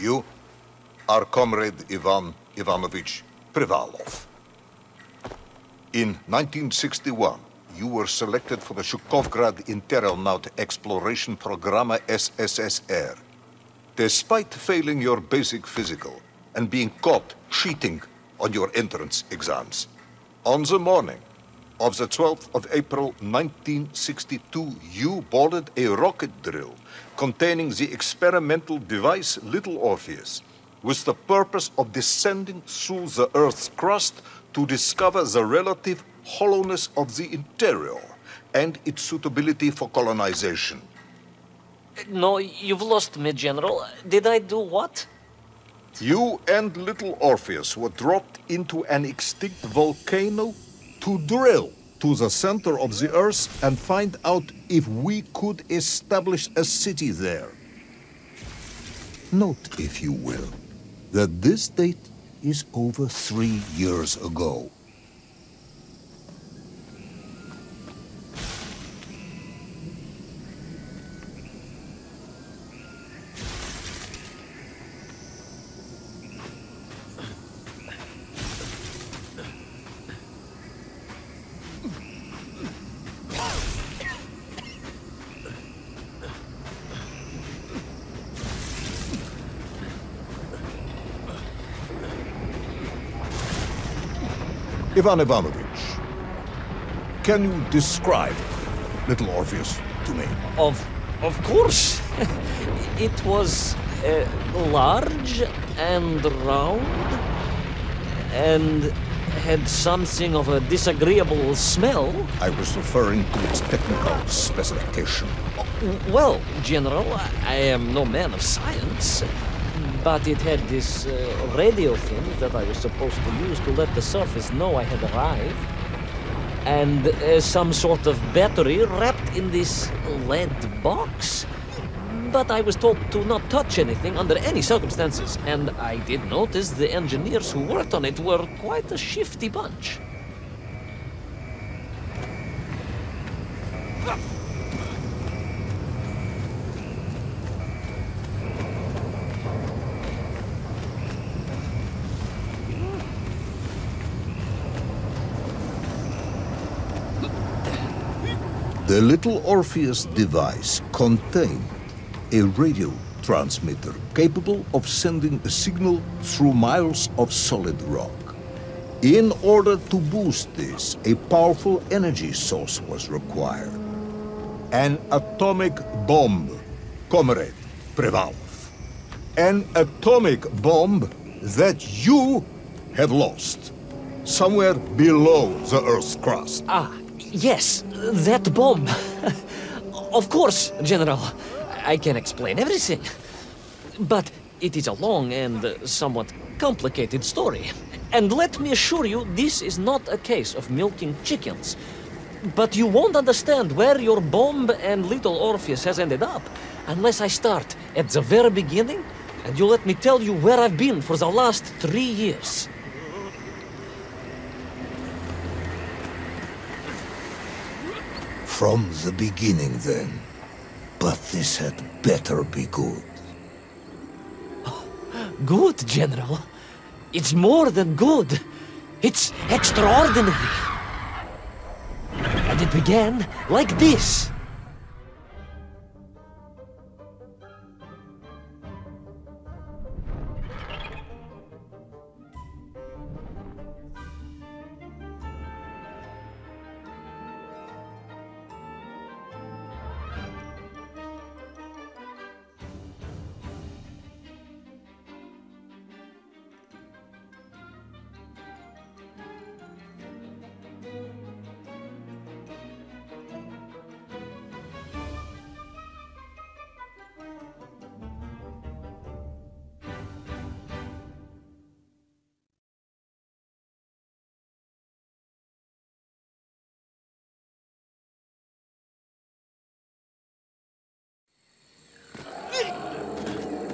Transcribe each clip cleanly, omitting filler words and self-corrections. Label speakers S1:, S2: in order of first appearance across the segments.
S1: You are Comrade Ivan Ivanovich Privalov. In 1961, you were selected for the Shukovgrad Interonaut Exploration Program SSSR. Despite failing your basic physical and being caught cheating on your entrance exams, on the morning of the 12th of April 1962, you boarded a rocket drill containing the experimental device Little Orpheus, with the purpose of descending through the Earth's crust to discover the relative hollowness of the interior and its suitability for colonization.
S2: No, you've lost me, General. Did I do what?
S1: You and Little Orpheus were dropped into an extinct volcano to drill to the center of the Earth and find out if we could establish a city there. Note, if you will, that this date is over 3 years ago. Ivan Ivanovich, can you describe Little Orpheus to me?
S2: Of course. It was large and round and had something of a disagreeable smell.
S1: I was referring to its technical specification.
S2: Well, General, I am no man of science, but it had this radio thing that I was supposed to use to let the surface know I had arrived, and some sort of battery wrapped in this lead box. But I was told to not touch anything under any circumstances, and I did notice the engineers who worked on it were quite a shifty bunch.
S1: The Little Orpheus device contained a radio transmitter capable of sending a signal through miles of solid rock. In order to boost this, a powerful energy source was required. An atomic bomb, Comrade Privalov. An atomic bomb that you have lost somewhere below the Earth's crust.
S2: Ah, yes, that bomb. Of course, General. I can explain everything. But it is a long and somewhat complicated story. And let me assure you, this is not a case of milking chickens. But you won't understand where your bomb and Little Orpheus has ended up unless I start at the very beginning and you let me tell you where I've been for the last 3 years.
S1: From the beginning, then. But this had better be good.
S2: Good, General. It's more than good. It's extraordinary. And it began like this.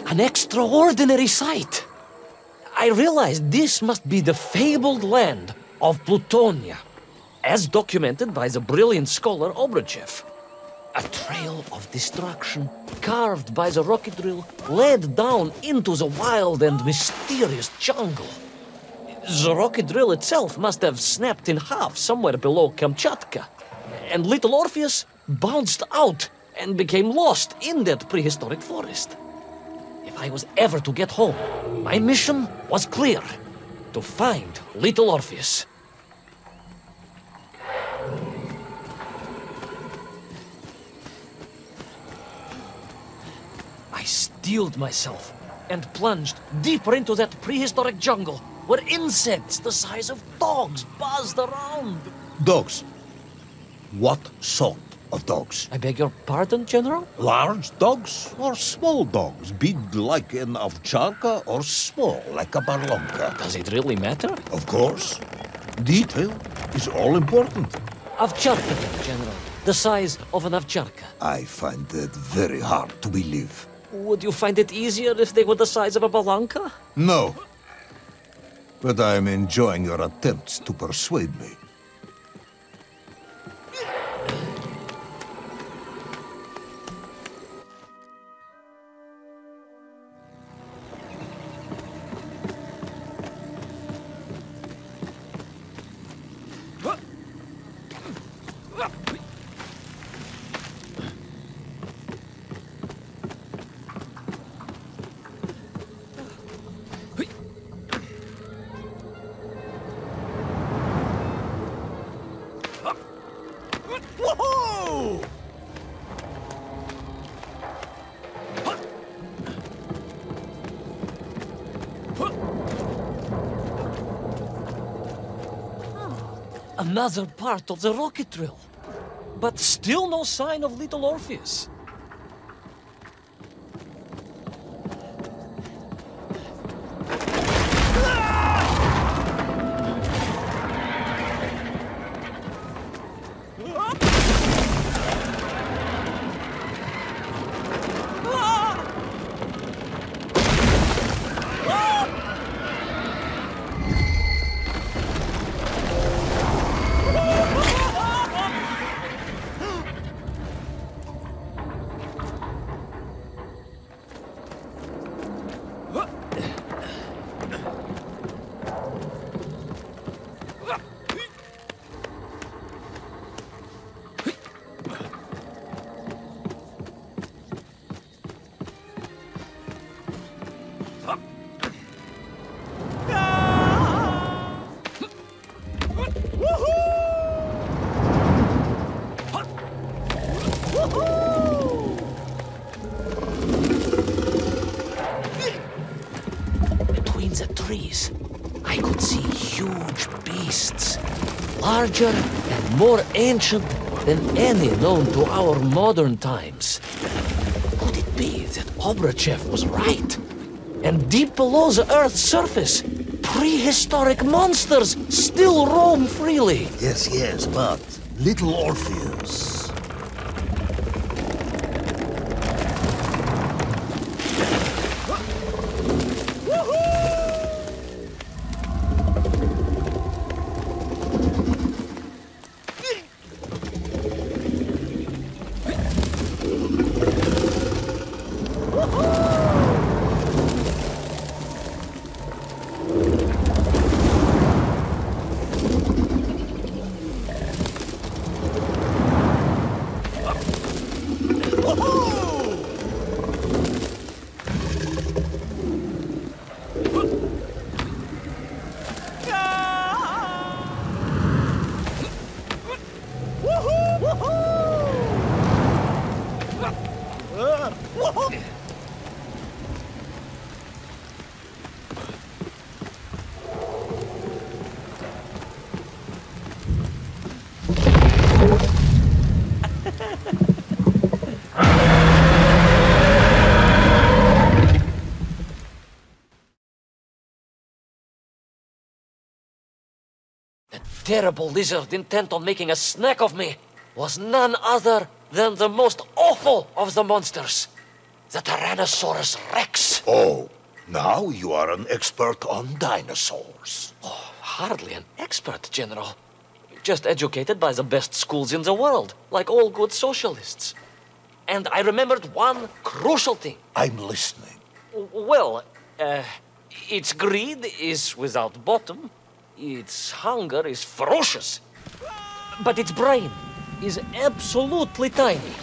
S2: An extraordinary sight. I realized this must be the fabled land of Plutonia, as documented by the brilliant scholar Obruchev. A trail of destruction, carved by the rocket drill, led down into the wild and mysterious jungle. The rocket drill itself must have snapped in half somewhere below Kamchatka, and little Orpheus bounced out and became lost in that prehistoric forest. If I was ever to get home, my mission was clear: to find little Orpheus. I steeled myself and plunged deeper into that prehistoric jungle where insects the size of dogs buzzed around.
S1: Dogs. What sort of dogs?
S2: I beg your pardon, General?
S1: Large dogs or small dogs? Big like an ovcharka or small like a barlonka?
S2: Does it really matter?
S1: Of course. Detail is all important.
S2: Ovcharka, General. The size of an ovcharka.
S1: I find that very hard to believe.
S2: Would you find it easier if they were the size of a balanka?
S1: No. But I am enjoying your attempts to persuade me.
S2: Another part of the rocket drill. But still no sign of little Orpheus. Between the trees, I could see huge beasts, larger and more ancient than any known to our modern times. Could it be that Obrachev was right? And deep below the Earth's surface, prehistoric monsters still roam freely.
S1: Yes, but little Orpheus.
S2: Terrible lizard intent on making a snack of me was none other than the most awful of the monsters, the Tyrannosaurus Rex.
S1: Oh, now you are an expert on dinosaurs.
S2: Oh, hardly an expert, General. Just educated by the best schools in the world, like all good socialists. And I remembered one crucial thing.
S1: I'm listening.
S2: Well, its greed is without bottom, its hunger is ferocious, but its brain is absolutely tiny.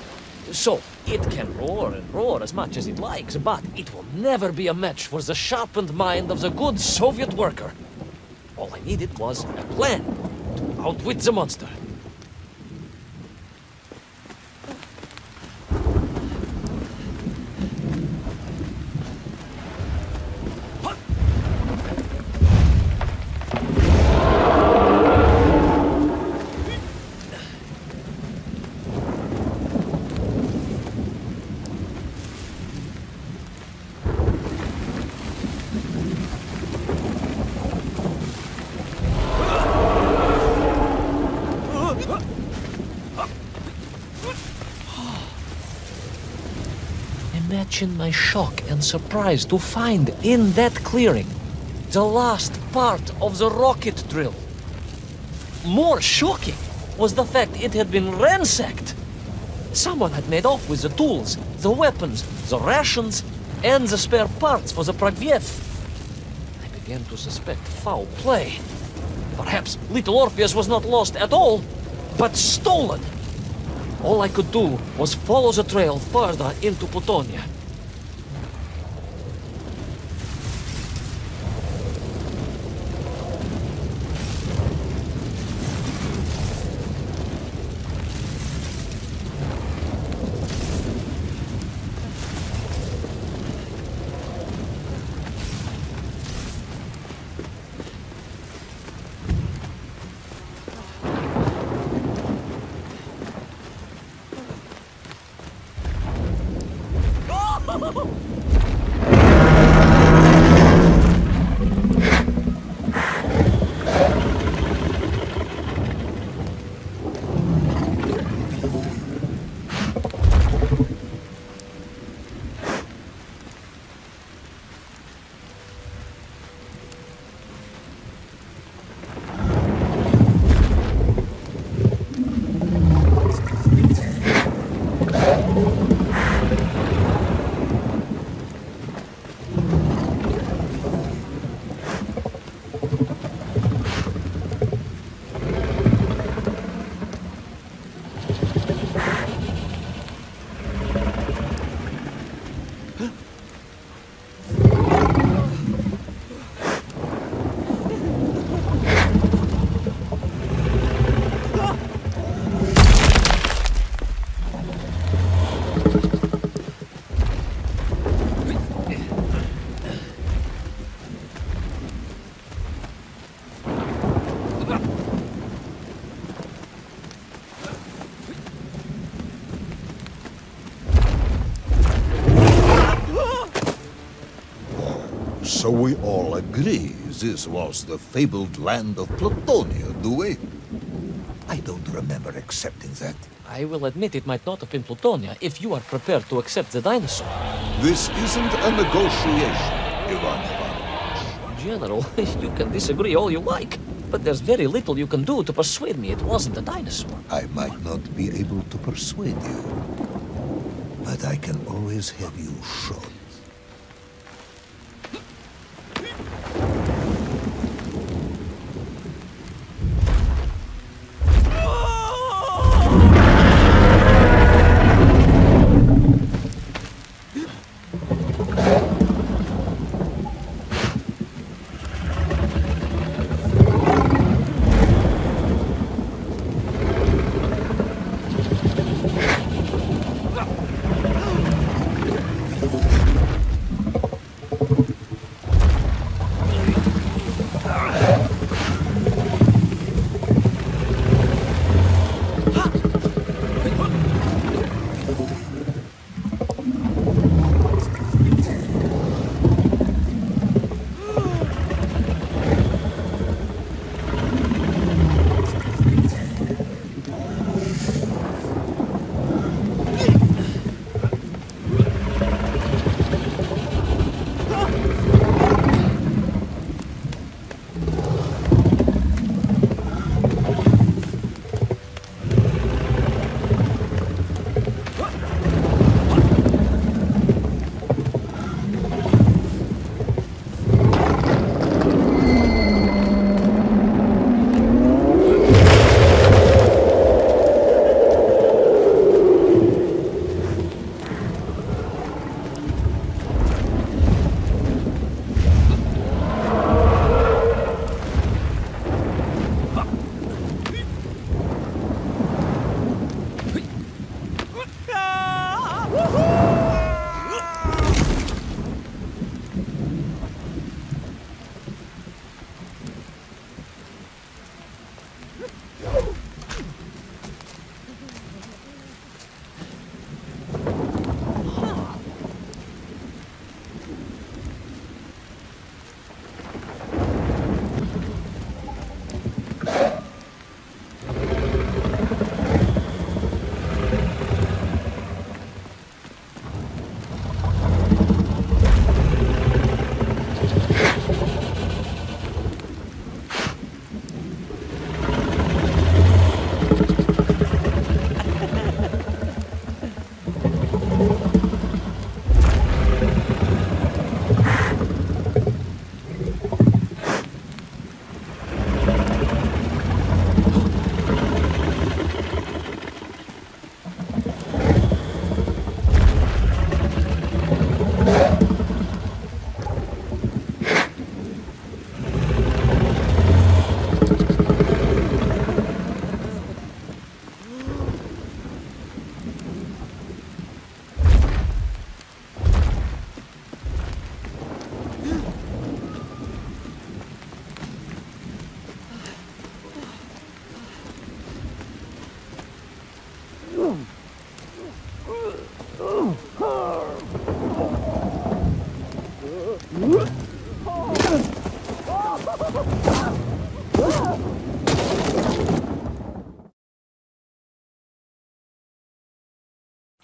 S2: So, it can roar and roar as much as it likes, but it will never be a match for the sharpened mind of the good Soviet worker. All I needed was a plan to outwit the monster. Imagine my shock and surprise to find in that clearing the last part of the rocket drill. More shocking was the fact it had been ransacked. Someone had made off with the tools, the weapons, the rations, and the spare parts for the Pragviev. I began to suspect foul play. Perhaps little Orpheus was not lost at all, but stolen. All I could do was follow the trail further into Plutonia.
S1: So we all agree this was the fabled land of Plutonia, do we? I don't remember accepting that.
S2: I will admit it might not have been Plutonia if you are prepared to accept the dinosaur.
S1: This isn't a negotiation, Ivan Ivanovich.
S2: General, you can disagree all you like, but there's very little you can do to persuade me it wasn't a dinosaur.
S1: I might not be able to persuade you, but I can always have you shot.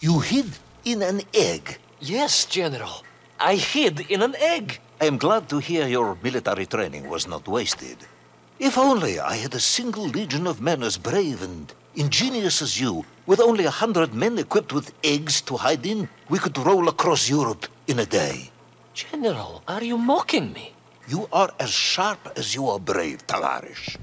S1: You hid in an egg.
S2: Yes, General. I hid in an egg.
S1: I am glad to hear your military training was not wasted. If only I had a single legion of men as brave and ingenious as you, with only 100 men equipped with eggs to hide in, we could roll across Europe in a day.
S2: General, are you mocking me?
S1: You are as sharp as you are brave, Tavarish.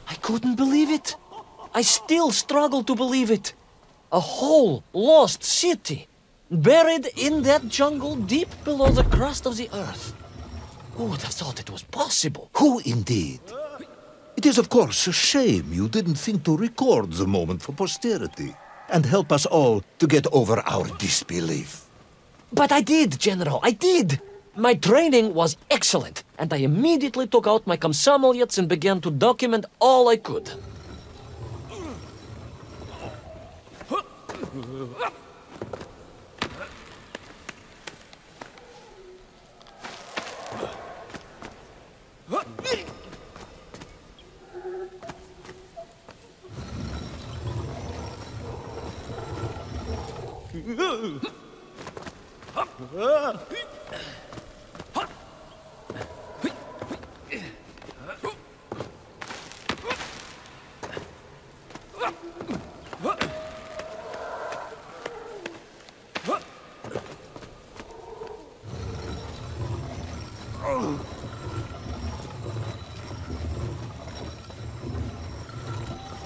S2: I couldn't believe it. I still struggle to believe it. A whole lost city, buried in that jungle deep below the crust of the earth. Who would have thought it was possible?
S1: Who indeed? It is, of course, a shame you didn't think to record the moment for posterity and help us all to get over our disbelief.
S2: But I did, General, I did. My training was excellent, and I immediately took out my komsomolets and began to document all I could.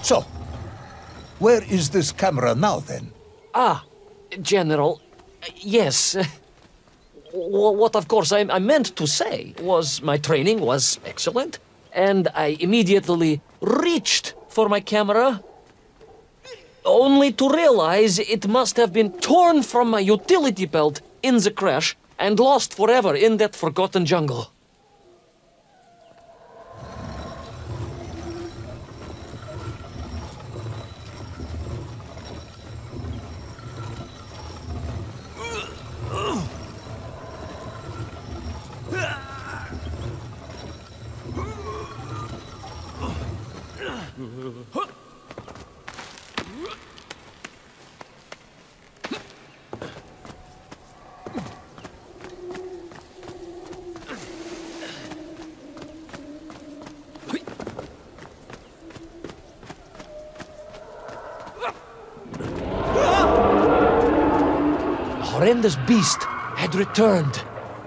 S1: So, where is this camera now, then?
S2: Ah, General, yes. What, of course, I meant to say was my training was excellent, and I immediately reached for for my camera, only to realize it must have been torn from my utility belt in the crash and lost forever in that forgotten jungle. The horrendous beast had returned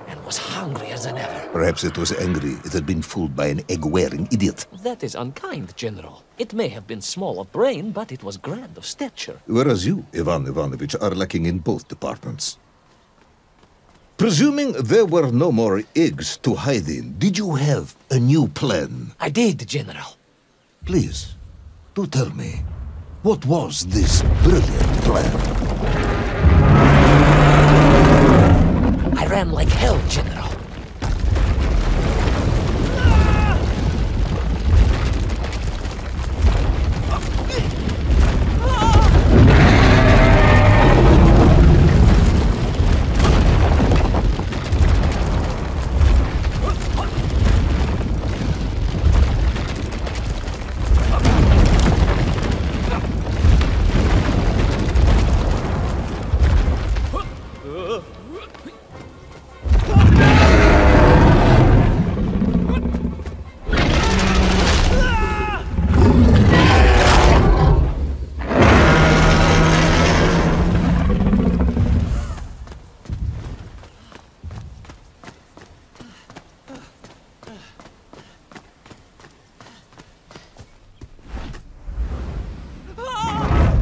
S2: and was hungrier than ever.
S1: Perhaps it was angry it had been fooled by an egg-wearing idiot.
S2: That is unkind, General. It may have been small of brain, but it was grand of stature.
S1: Whereas you, Ivan Ivanovich, are lacking in both departments. Presuming there were no more eggs to hide in, did you have a new plan?
S2: I did, General.
S1: Please, do tell me, what was this brilliant plan?
S2: I ran like hell, General.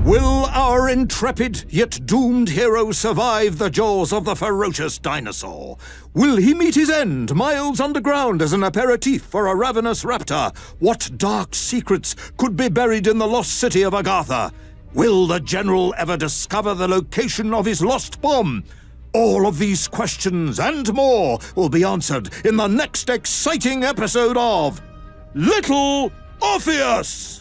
S3: Will our intrepid yet doomed hero survive the jaws of the ferocious dinosaur? Will he meet his end miles underground as an aperitif for a ravenous raptor? What dark secrets could be buried in the lost city of Agatha? Will the general ever discover the location of his lost bomb? All of these questions and more will be answered in the next exciting episode of Little Orpheus!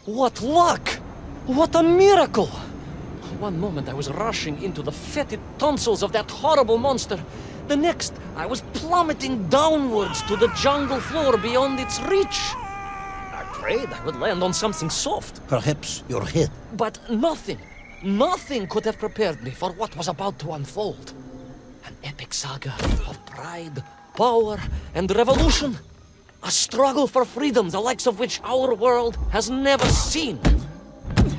S2: What luck! What a miracle! One moment I was rushing into the fetid tonsils of that horrible monster. The next, I was plummeting downwards to the jungle floor beyond its reach. I prayed I would land on something soft.
S1: Perhaps your head.
S2: But nothing could have prepared me for what was about to unfold. An epic saga of pride, power, and revolution. A struggle for freedom the likes of which our world has never seen.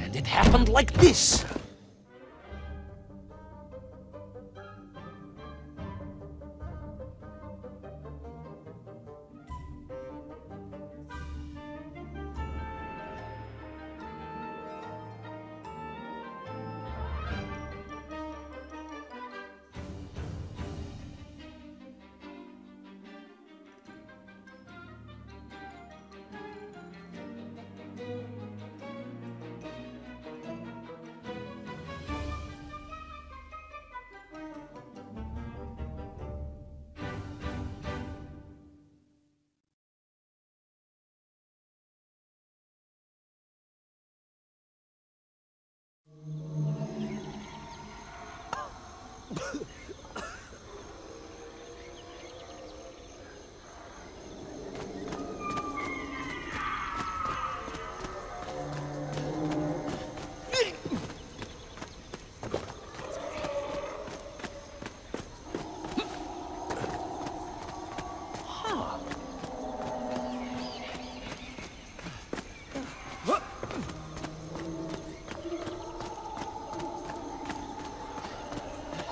S2: And it happened like this.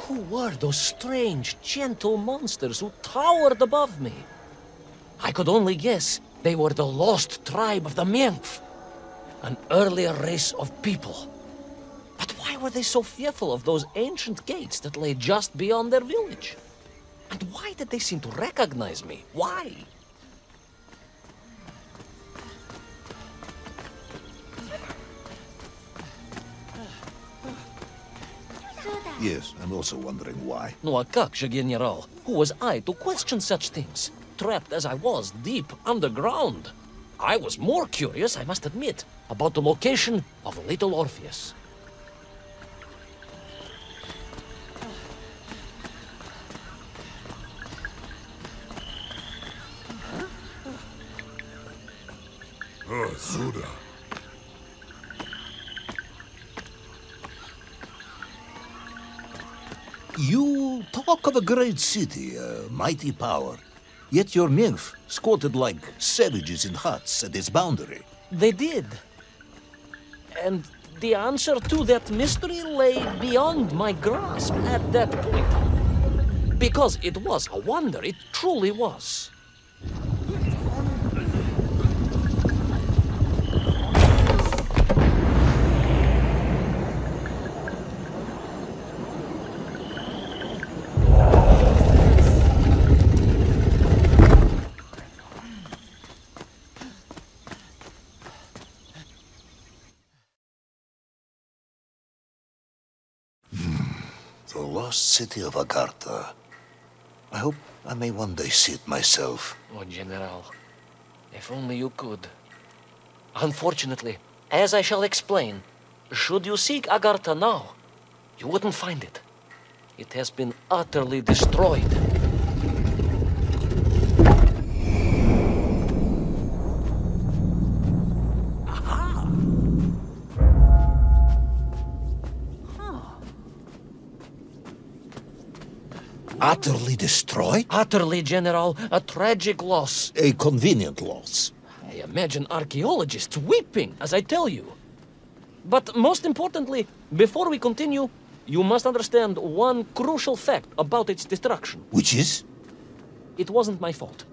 S2: Who were those strange, gentle monsters who towered above me? I could only guess they were the lost tribe of the Menkf, an earlier race of people. But why were they so fearful of those ancient gates that lay just beyond their village? And why did they seem to recognize me? Why?
S1: Yes, I'm also wondering why.
S2: No, a как же, General? Who was I to question such things? Trapped as I was deep underground. I was more curious, I must admit, about the location of little Orpheus.
S4: Сюда.
S5: You talk of a great city, a mighty power. Yet your nymph squatted like savages in huts at its boundary.
S2: They did. And the answer to that mystery lay beyond my grasp at that point. Because it was a wonder, it truly was.
S5: The lost city of Agartha. I hope I may one day see it myself.
S2: Oh, General, if only you could. Unfortunately, as I shall explain, should you seek Agartha now, you wouldn't find it. It has been utterly destroyed.
S5: Utterly destroyed?
S2: Utterly, General, a tragic loss.
S5: A convenient loss.
S2: I imagine archaeologists weeping as I tell you. But most importantly, before we continue, you must understand one crucial fact about its destruction.
S5: Which is?
S2: It wasn't my fault.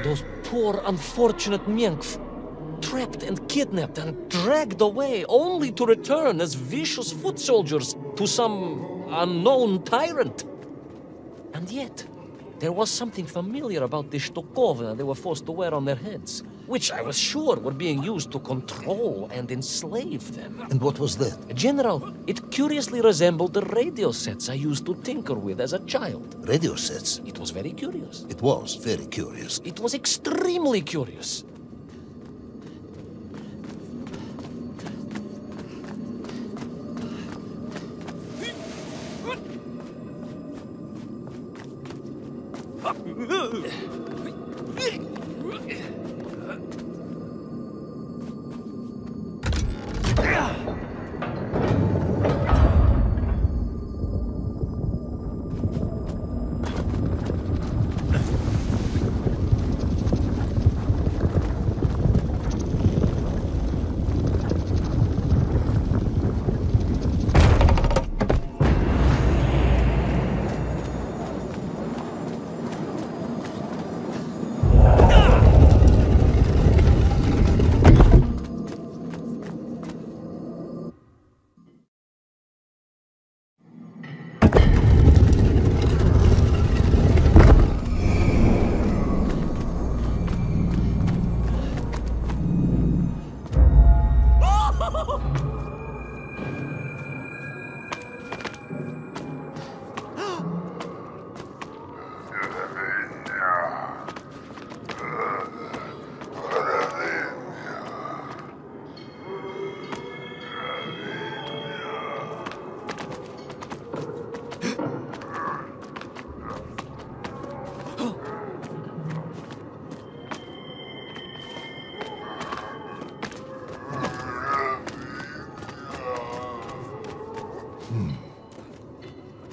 S2: Those poor, unfortunate Menkf, trapped and kidnapped and dragged away, only to return as vicious foot soldiers to some unknown tyrant. And yet, there was something familiar about the shtukovna they were forced to wear on their heads, which I was sure were being used to control and enslave them.
S5: And what was that?
S2: General, it curiously resembled the radio sets I used to tinker with as a child.
S5: Radio sets?
S2: It was very curious.
S5: It was very curious.
S2: It was extremely curious.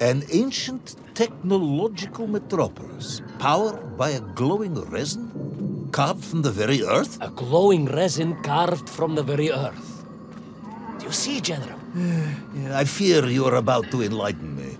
S5: An ancient technological metropolis, powered by a glowing resin carved from the very earth?
S2: A glowing resin carved from the very earth. Do you see, General?
S5: I fear you are about to enlighten me.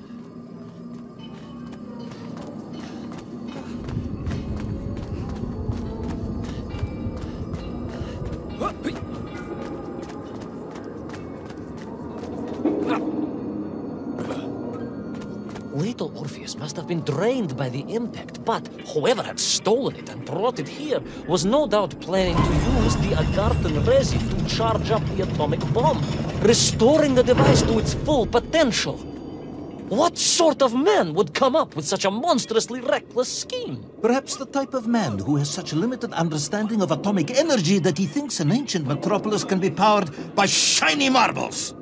S2: Little Orpheus must have been drained by the impact, but whoever had stolen it and brought it here was no doubt planning to use the Agarthan resin to charge up the atomic bomb, restoring the device to its full potential. What sort of man would come up with such a monstrously reckless scheme?
S5: Perhaps the type of man who has such limited understanding of atomic energy that he thinks an ancient metropolis can be powered by shiny marbles.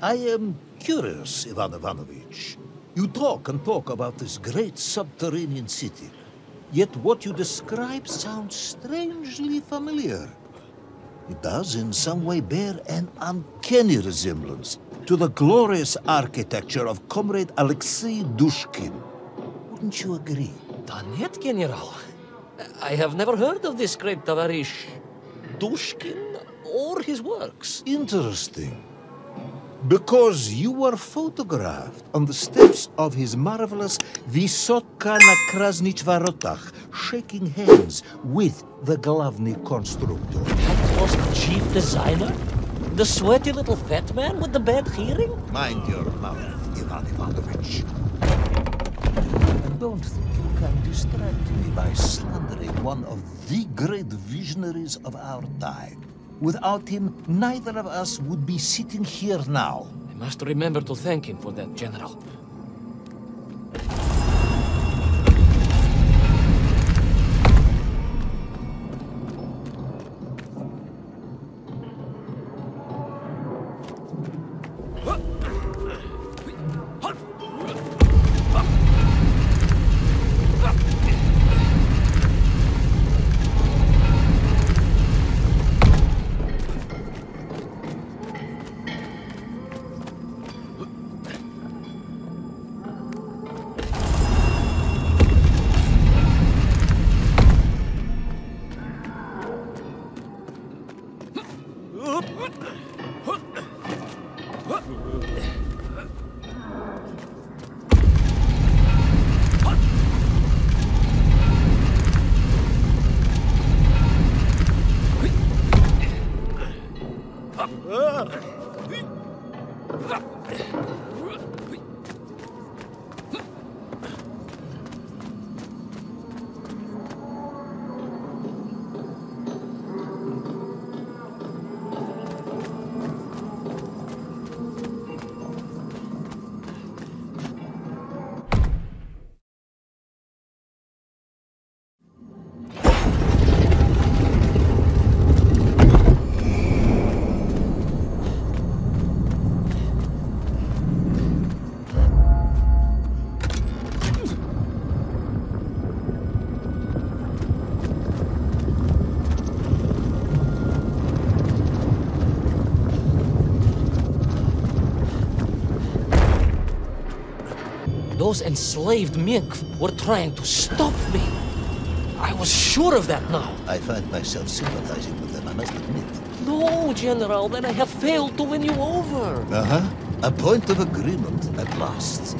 S5: I am curious, Ivan Ivanovich. You talk and talk about this great subterranean city. Yet what you describe sounds strangely familiar. It does in some way bear an uncanny resemblance to the glorious architecture of Comrade Alexei Dushkin. Wouldn't you agree?
S2: Danet, General. I have never heard of this great Tavarish Dushkin or his works.
S5: Interesting. Because you were photographed on the steps of his marvelous Vysotka na Krasnich Varotach, shaking hands with the Glavny Constructor.
S2: That was the chief designer? The sweaty little fat man with the bad hearing?
S5: Mind your mouth, Ivan Ivanovich. And don't think you can distract me by slandering one of the great visionaries of our time. Without him, neither of us would be sitting here now.
S2: I must remember to thank him for that, General. Those enslaved mink were trying to stop me. I was sure of that now.
S5: I find myself sympathizing with them, I must admit.
S2: No, General, then I have failed to win you over.
S5: Uh-huh. A point of agreement at last.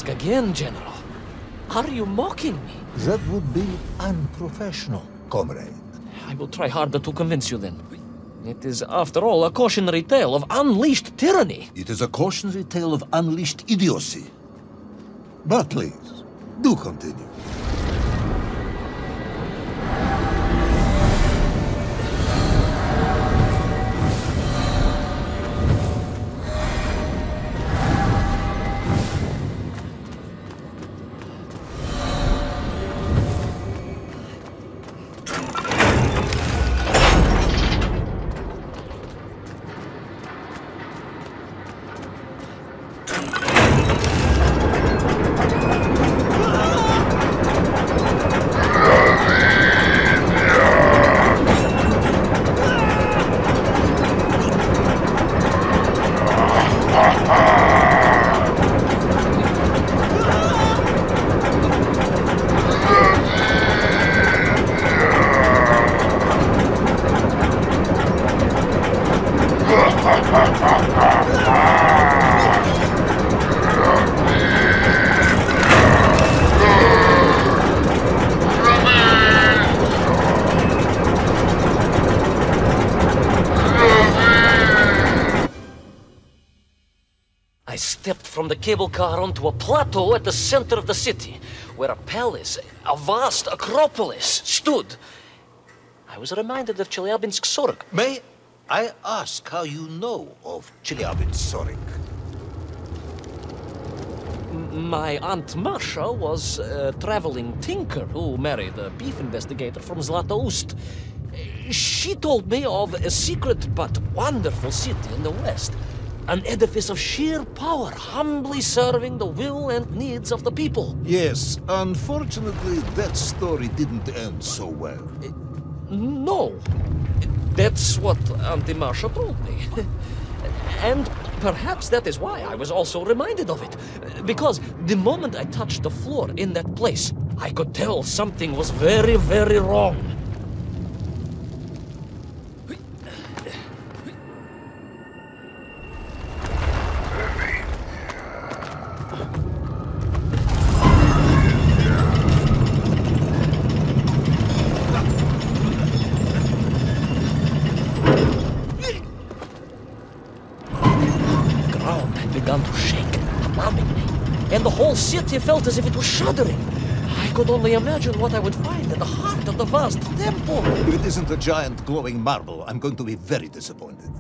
S2: Again, General. Are you mocking me?
S5: That would be unprofessional, comrade.
S2: I will try harder to convince you then. It is, after all, a cautionary tale of unleashed tyranny.
S5: It is a cautionary tale of unleashed idiocy. But please, do continue.
S2: I stepped from the cable car onto a plateau at the center of the city, where a palace, a vast acropolis, stood. I was reminded of Chelyabinsk Sorok.
S5: May I ask how you know of Chelyabinsk Sorok?
S2: My Aunt Masha was a traveling tinker who married a beef investigator from Zlatoust. She told me of a secret but wonderful city in the west. An edifice of sheer power, humbly serving the will and needs of the people.
S5: Yes, unfortunately, that story didn't end so well.
S2: No. That's what Auntie Marcia told me. And perhaps that is why I was also reminded of it. Because the moment I touched the floor in that place, I could tell something was very, very wrong. Began to shake alarmingly, and the whole city felt as if it was shuddering. I could only imagine what I would find in the heart of the vast temple.
S5: If it isn't a giant glowing marble, I'm going to be very disappointed.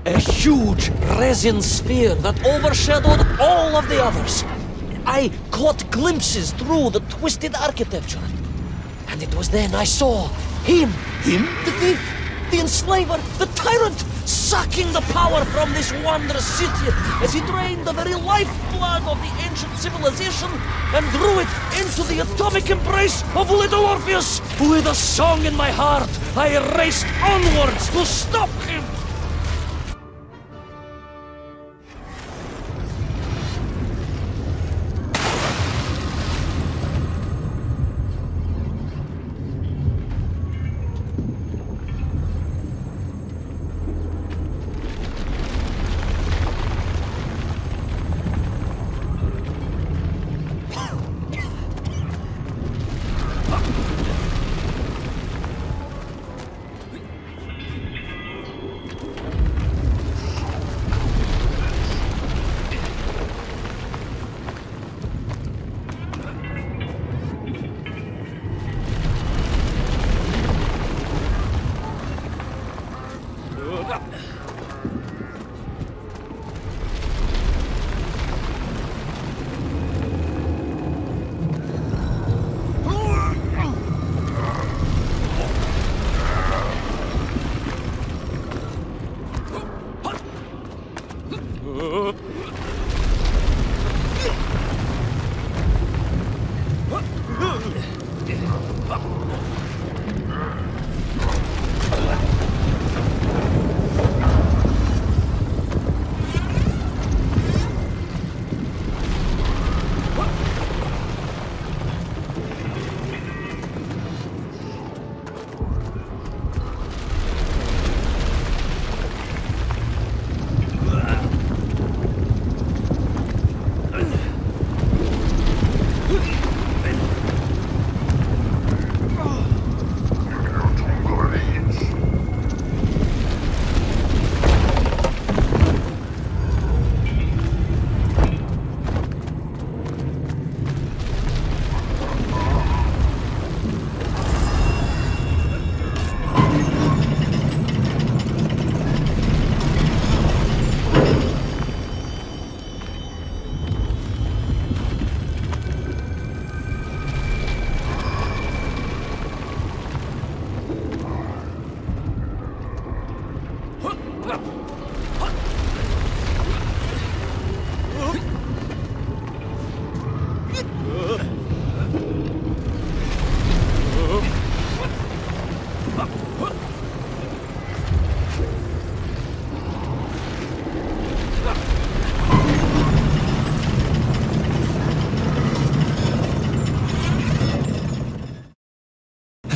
S2: A huge resin sphere that overshadowed all of the others. I caught glimpses through the twisted architecture. And it was then I saw him.
S5: Him?
S2: The thief, the enslaver, the tyrant, sucking the power from this wondrous city as he drained the very lifeblood of the ancient civilization and drew it into the atomic embrace of little Orpheus. With a song in my heart, I raced onwards to stop him.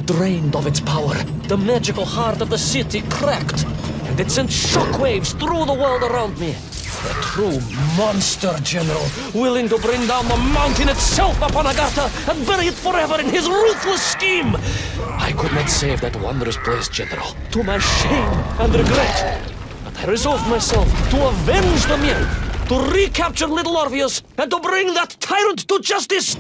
S2: drained of its power, the magical heart of the city cracked, and it sent shockwaves through the world around me. A true monster, General, willing to bring down the mountain itself upon Agartha and bury it forever in his ruthless scheme. I could not save that wondrous place, General, to my shame and regret. But I resolved myself to avenge the nymph, to recapture little Orpheus, and to bring that tyrant to justice.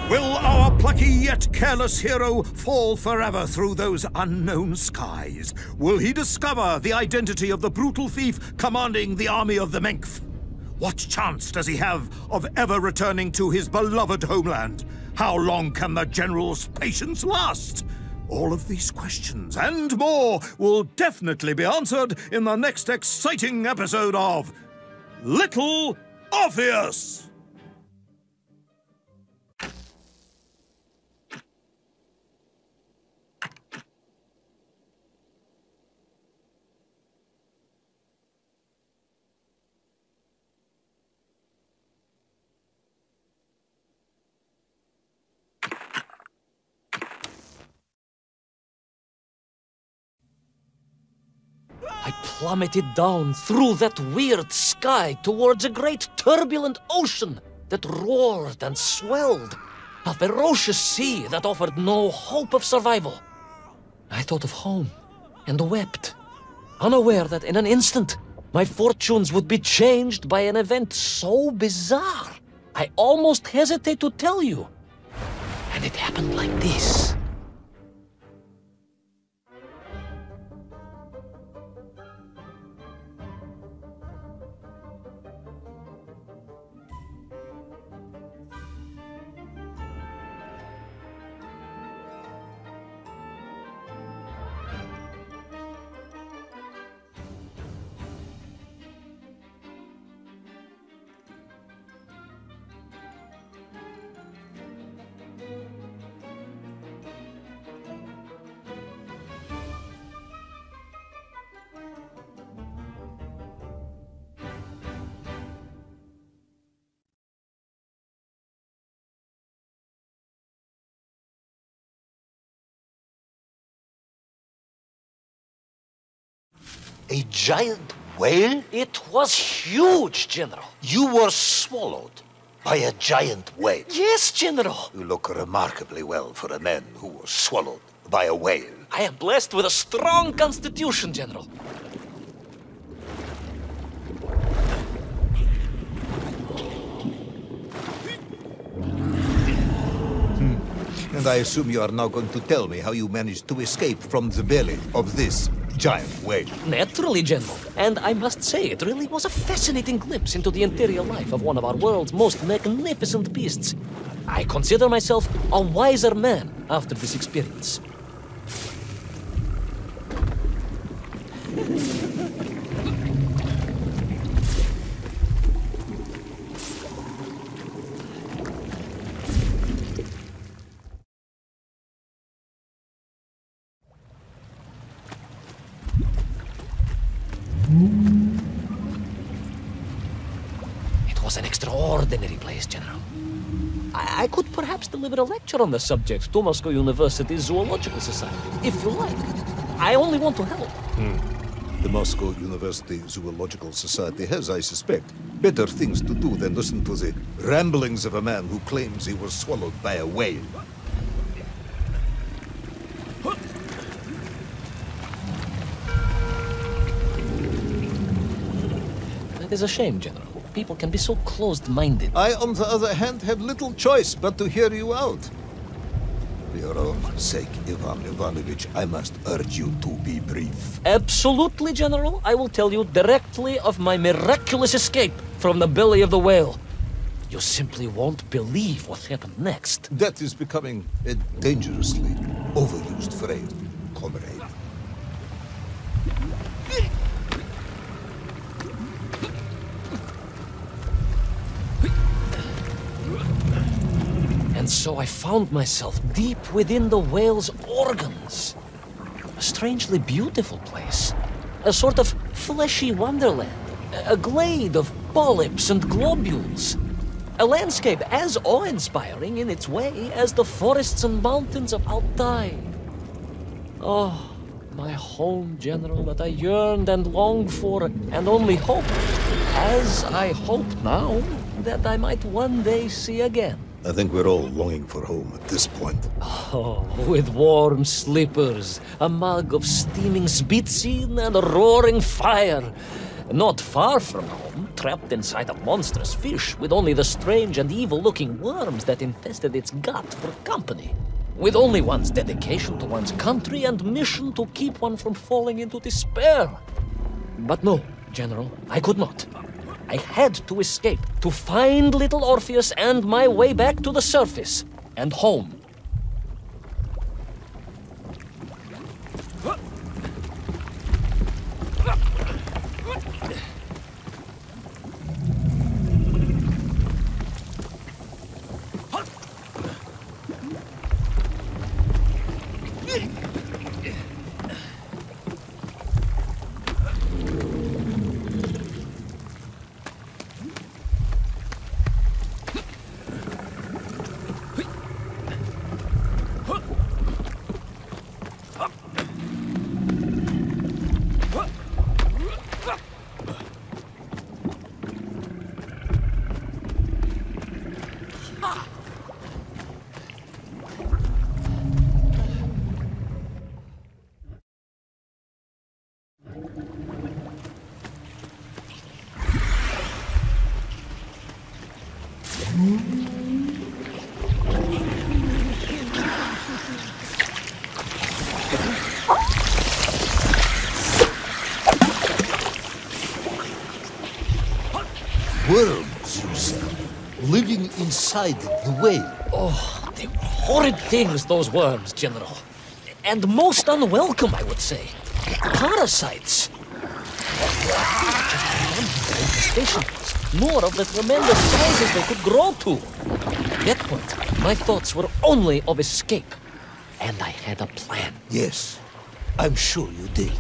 S3: Will our plucky yet careless hero fall forever through those unknown skies? Will he discover the identity of the brutal thief commanding the army of the Menkth? What chance does he have of ever returning to his beloved homeland? How long can the general's patience last? All of these questions and more will definitely be answered in the next exciting episode of Little Orpheus!
S2: I plummeted down through that weird sky towards a great turbulent ocean that roared and swelled, a ferocious sea that offered no hope of survival. I thought of home and wept, unaware that in an instant my fortunes would be changed by an event so bizarre I almost hesitate to tell you. And it happened like this.
S5: A giant whale?
S2: It was huge, General.
S5: You were swallowed by a giant whale.
S2: Yes, General.
S5: You look remarkably well for a man who was swallowed by a whale.
S2: I am blessed with a strong constitution, General.
S5: And I assume you are now going to tell me how you managed to escape from the belly of this giant whale.
S2: Naturally, General. And I must say, it really was a fascinating glimpse into the interior life of one of our world's most magnificent beasts. I consider myself a wiser man after this experience. It was an extraordinary place, General. I could perhaps deliver a lecture on the subject to Moscow University Zoological Society, if you like. I only want to help.
S5: The Moscow University Zoological Society has, I suspect, better things to do than listen to the ramblings of a man who claims he was swallowed by a whale.
S2: That is a shame, General. People can be so closed-minded.
S5: I, on the other hand, have little choice but to hear you out. For your own sake, Ivan Ivanovich, I must urge you to be brief.
S2: Absolutely, General. I will tell you directly of my miraculous escape from the belly of the whale. You simply won't believe what happened next.
S5: That is becoming a dangerously overused phrase, comrade.
S2: And so I found myself deep within the whale's organs. A strangely beautiful place. A sort of fleshy wonderland. A glade of polyps and globules. A landscape as awe-inspiring in its way as the forests and mountains of Altai. Oh, my home, General, that I yearned and longed for, and only hoped, as I hope now, that I might one day see again.
S5: I think we're all longing for home at this point.
S2: Oh, with warm slippers, a mug of steaming Spitzin, and a roaring fire. Not far from home, trapped inside a monstrous fish with only the strange and evil-looking worms that infested its gut for company. With only one's dedication to one's country and mission to keep one from falling into despair. But no, General, I could not. I had to escape, to find little Orpheus and my way back to the surface and home.
S5: Worms, you said, living inside the whale.
S2: Oh, they were horrid things, those worms, General. And most unwelcome, I would say. Parasites. More of the tremendous sizes they could grow to. At that point, my thoughts were only of escape. And I had a plan.
S5: Yes, I'm sure you did.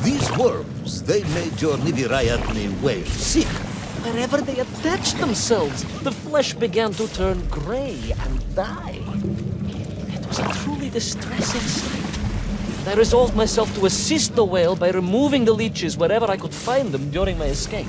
S5: These worms, they made your Nivirayatni whale sick.
S2: wherever they attached themselves, the flesh began to turn gray and die. It was a truly distressing sight. I resolved myself to assist the whale by removing the leeches wherever I could find them during my escape.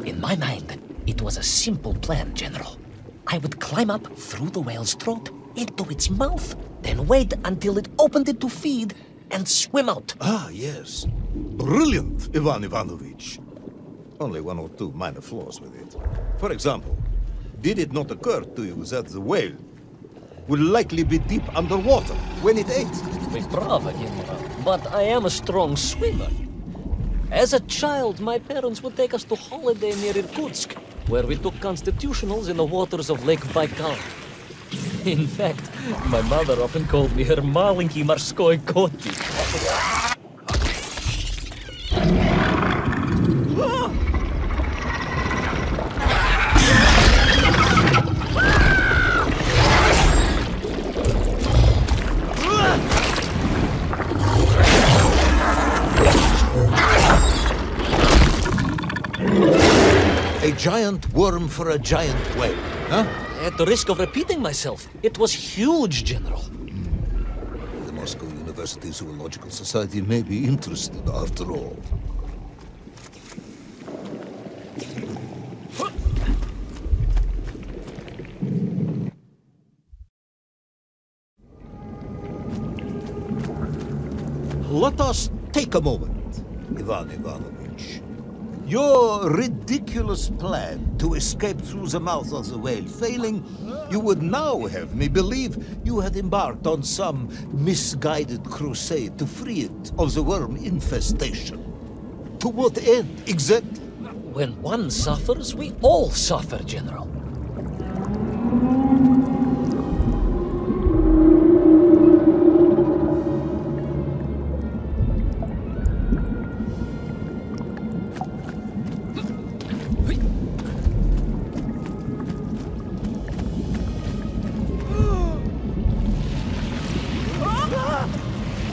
S2: In my mind, it was a simple plan, General. I would climb up through the whale's throat into its mouth, then wait until it opened it to feed and swim out.
S5: Ah, yes. Brilliant, Ivan Ivanovich. Only one or two minor flaws with it. For example, did it not occur to you that the whale will likely be deep underwater when it ate?
S2: Bravo, General. But I am a strong swimmer. As a child, my parents would take us to holiday near Irkutsk, where we took constitutionals in the waters of Lake Baikal. In fact, my mother often called me her маленький морской котик.
S5: A giant worm for a giant whale, huh?
S2: At the risk of repeating myself, it was huge, General.
S5: The Moscow University Zoological Society may be interested after all. Let us take a moment, Ivan Ivanovich. Your ridiculous plan to escape through the mouth of the whale failing, you would now have me believe you had embarked on some misguided crusade to free it of the worm infestation. To what end, exactly?
S2: When one suffers, we all suffer, General.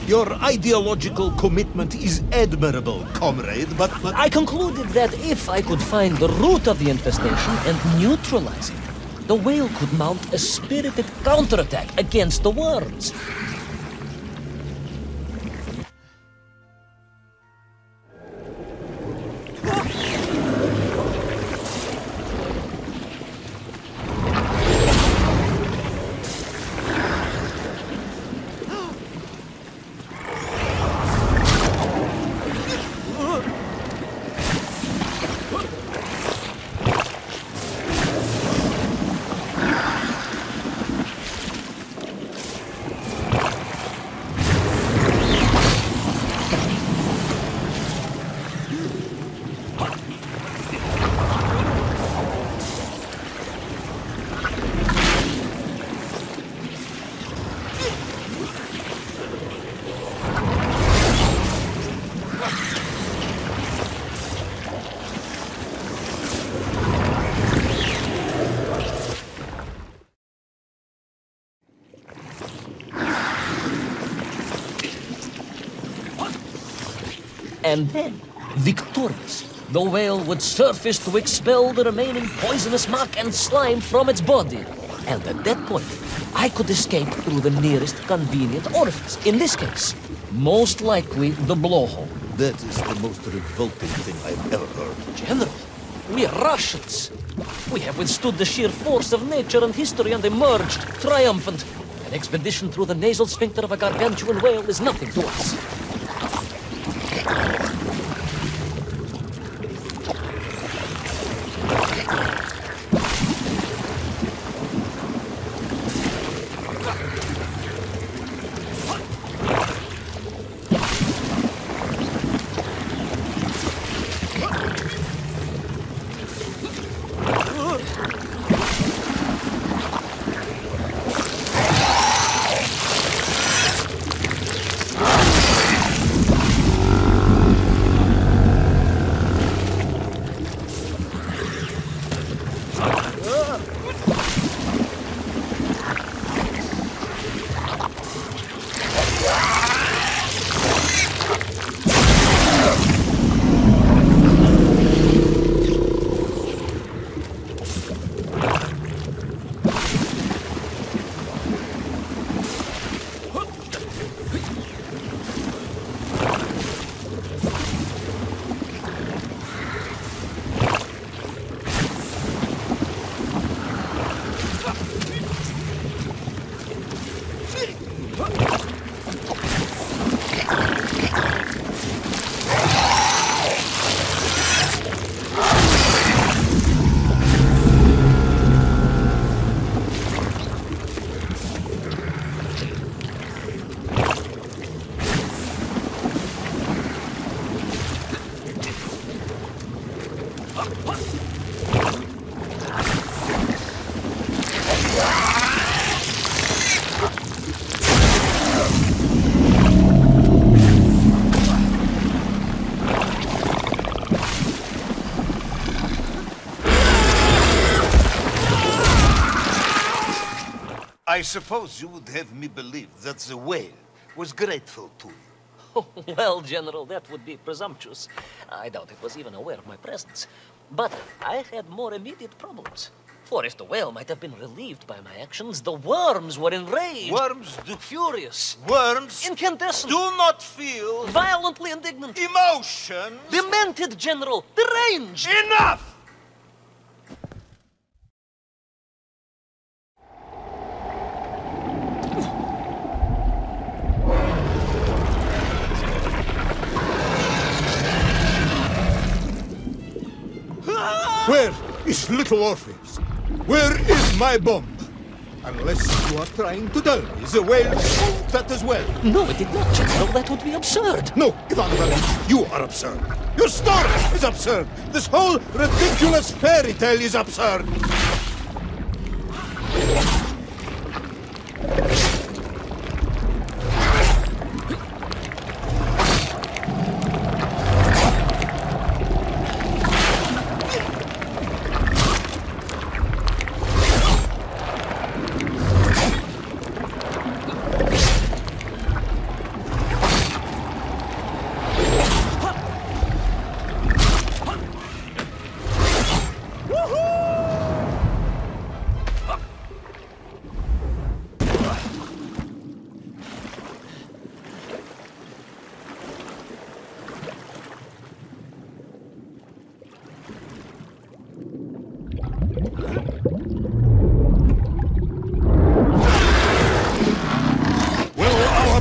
S5: Your ideological commitment is admirable, comrade, but...
S2: I concluded that if I could find the root of the infestation and neutralize it, the whale could mount a spirited counterattack against the worms. And then, victorious, the whale would surface to expel the remaining poisonous muck and slime from its body. And at that point, I could escape through the nearest convenient orifice. In this case, most likely the blowhole.
S5: That is the most revolting thing I've ever heard.
S2: General, we are Russians. We have withstood the sheer force of nature and history and emerged triumphant. An expedition through the nasal sphincter of a gargantuan whale is nothing to us.
S5: I suppose you would have me believe that the whale was grateful to you.
S2: Well, General, that would be presumptuous. I doubt it was even aware of my presence. But I had more immediate problems. For if the whale might have been relieved by my actions, the worms were enraged.
S5: Worms do...
S2: Furious.
S5: Worms
S2: Incandescent.
S5: do not feel...
S2: Violently indignant.
S5: emotions.
S2: Demented, General. Deranged.
S5: Enough!
S3: Where is little Orpheus? Where is my bomb? Unless you are trying to tell me the whale swooped that as well.
S2: No, it did not, General. That would be absurd.
S3: No, Ivan Ivanovich, you are absurd. Your story is absurd. This whole ridiculous fairy tale is absurd.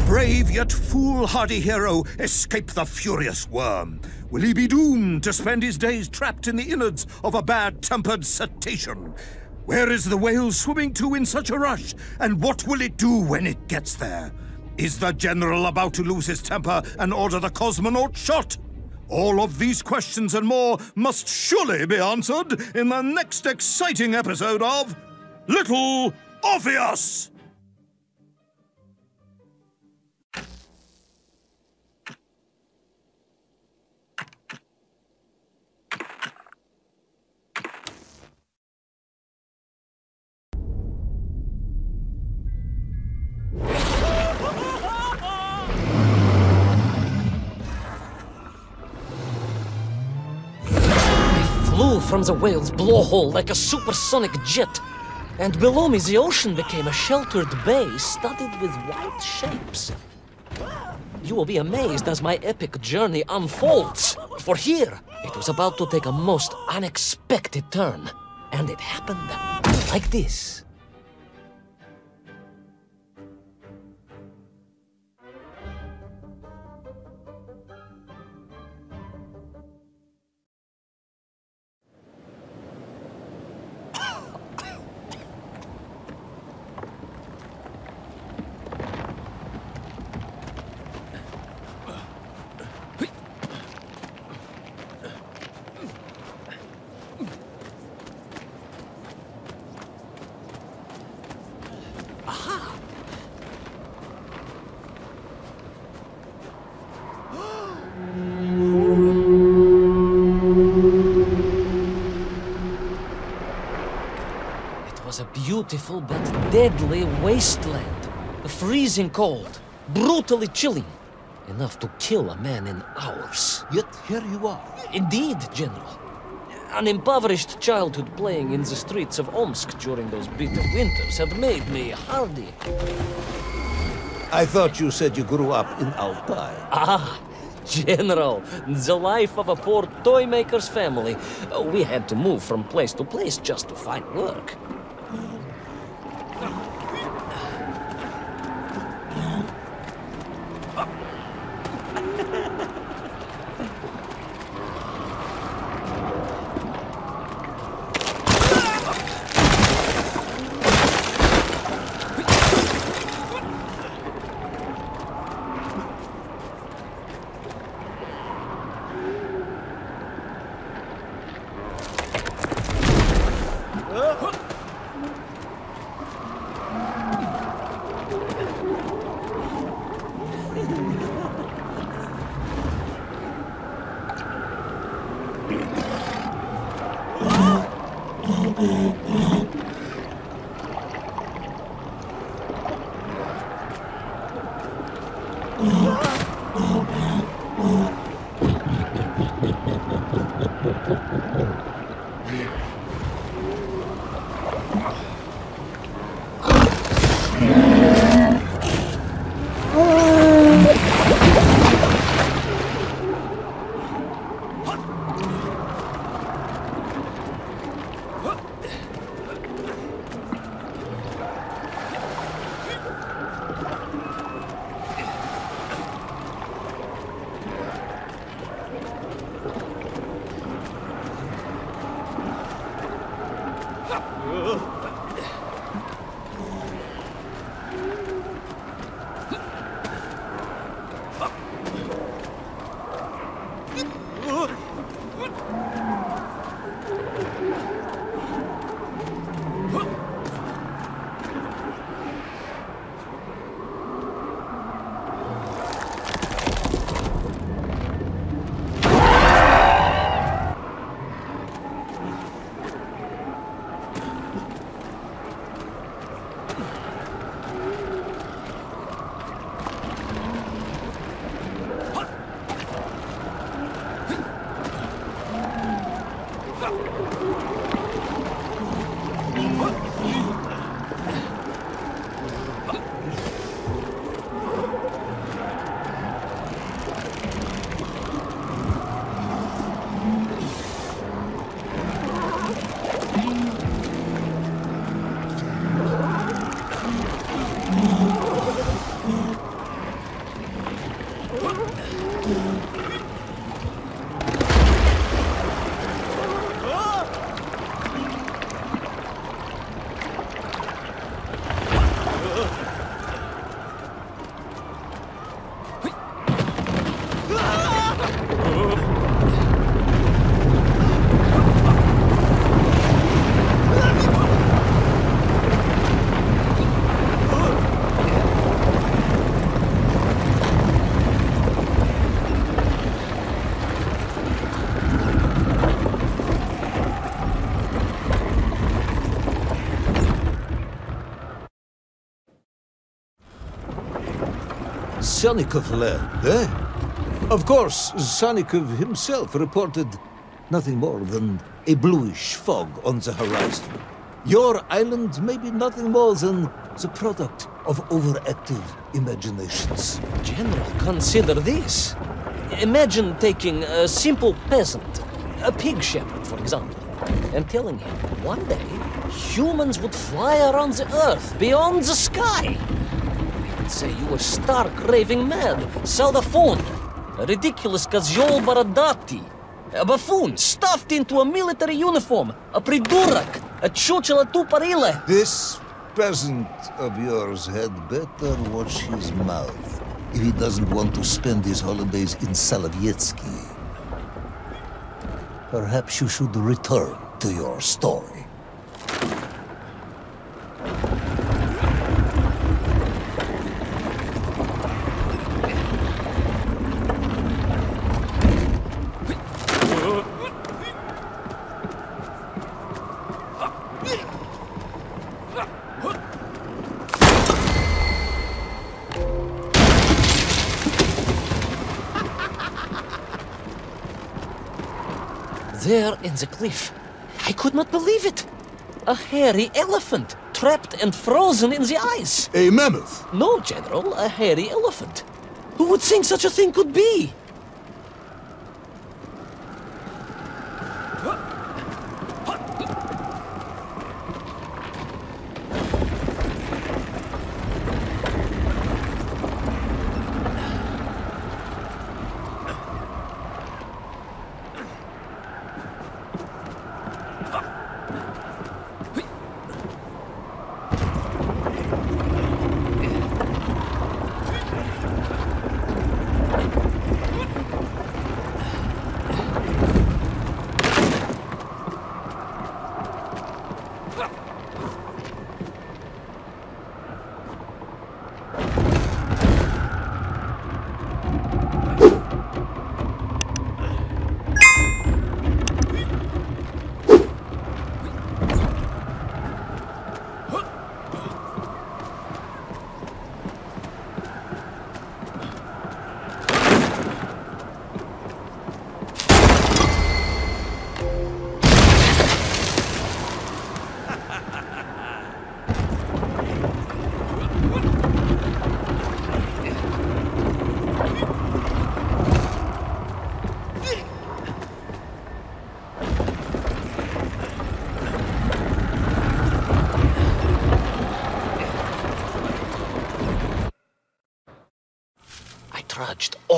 S3: Brave yet foolhardy hero escape the furious worm? Will he be doomed to spend his days trapped in the innards of a bad-tempered cetacean? Where is the whale swimming to in such a rush, and what will it do when it gets there? Is the general about to lose his temper and order the cosmonaut shot? All of these questions and more must surely be answered in the next exciting episode of Little Orpheus!
S2: Flew from the whale's blowhole like a supersonic jet. And below me, the ocean became a sheltered bay studded with white shapes. You will be amazed as my epic journey unfolds. For here, it was about to take a most unexpected turn. And it happened like this. A beautiful but deadly wasteland. Freezing cold, brutally chilling, enough to kill a man in hours.
S5: Yet here you are.
S2: Indeed, General. An impoverished childhood playing in the streets of Omsk during those bitter winters had made me hardy.
S5: I thought you said you grew up in Altai.
S2: Ah, General, the life of a poor toy maker's family. We had to move from place to place just to find work.
S5: Sonikov fled, eh? Of course, Sonikov himself reported nothing more than a bluish fog on the horizon. Your island may be nothing more than the product of overactive imaginations.
S2: General, consider this. Imagine taking a simple peasant, a pig shepherd, for example, and telling him one day humans would fly around the earth beyond the sky. He'd say you were stark raving mad, Saldaphone, a ridiculous Kazjol Baradati, a buffoon stuffed into a military uniform, a pridurak, a chuchela tuparile.
S5: This peasant of yours had better watch his mouth if he doesn't want to spend his holidays in Solovyetsky. Perhaps you should return to your story.
S2: There in the cliff, I could not believe it. A hairy elephant, trapped and frozen in the ice.
S5: A mammoth?
S2: No, General, a hairy elephant. Who would think such a thing could be?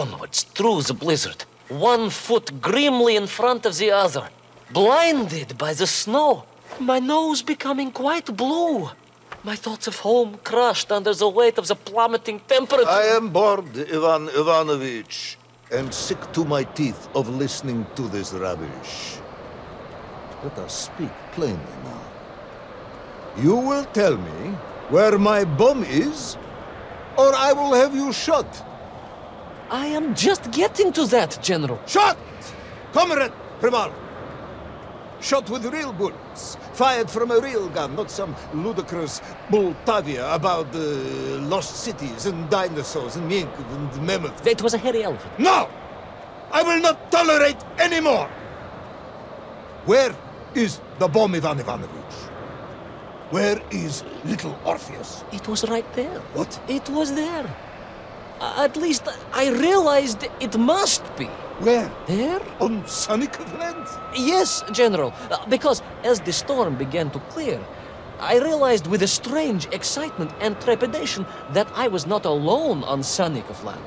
S2: onwards through the blizzard, one foot grimly in front of the other, blinded by the snow, my nose becoming quite blue. My thoughts of home crushed under the weight of the plummeting temperature.
S5: I am bored, Ivan Ivanovich, and sick to my teeth of listening to this rubbish. Let us speak plainly now. You will tell me where my bomb is, or I will have you shot.
S2: I am just getting to that, General.
S5: Shot! Comrade Prival! Shot with real bullets, fired from a real gun, not some ludicrous Bultavia about lost cities and dinosaurs and mink and mammoth.
S2: It was a hairy elephant.
S5: No! I will not tolerate any more! Where is the bomb, Ivan Ivanovich? Where is little Orpheus?
S2: It was right there.
S5: What?
S2: It was there. At least I realized it must be.
S5: Where?
S2: There?
S5: On Sunnycove land?
S2: Yes, General. Because as the storm began to clear, I realized with a strange excitement and trepidation that I was not alone on Sunnycove land.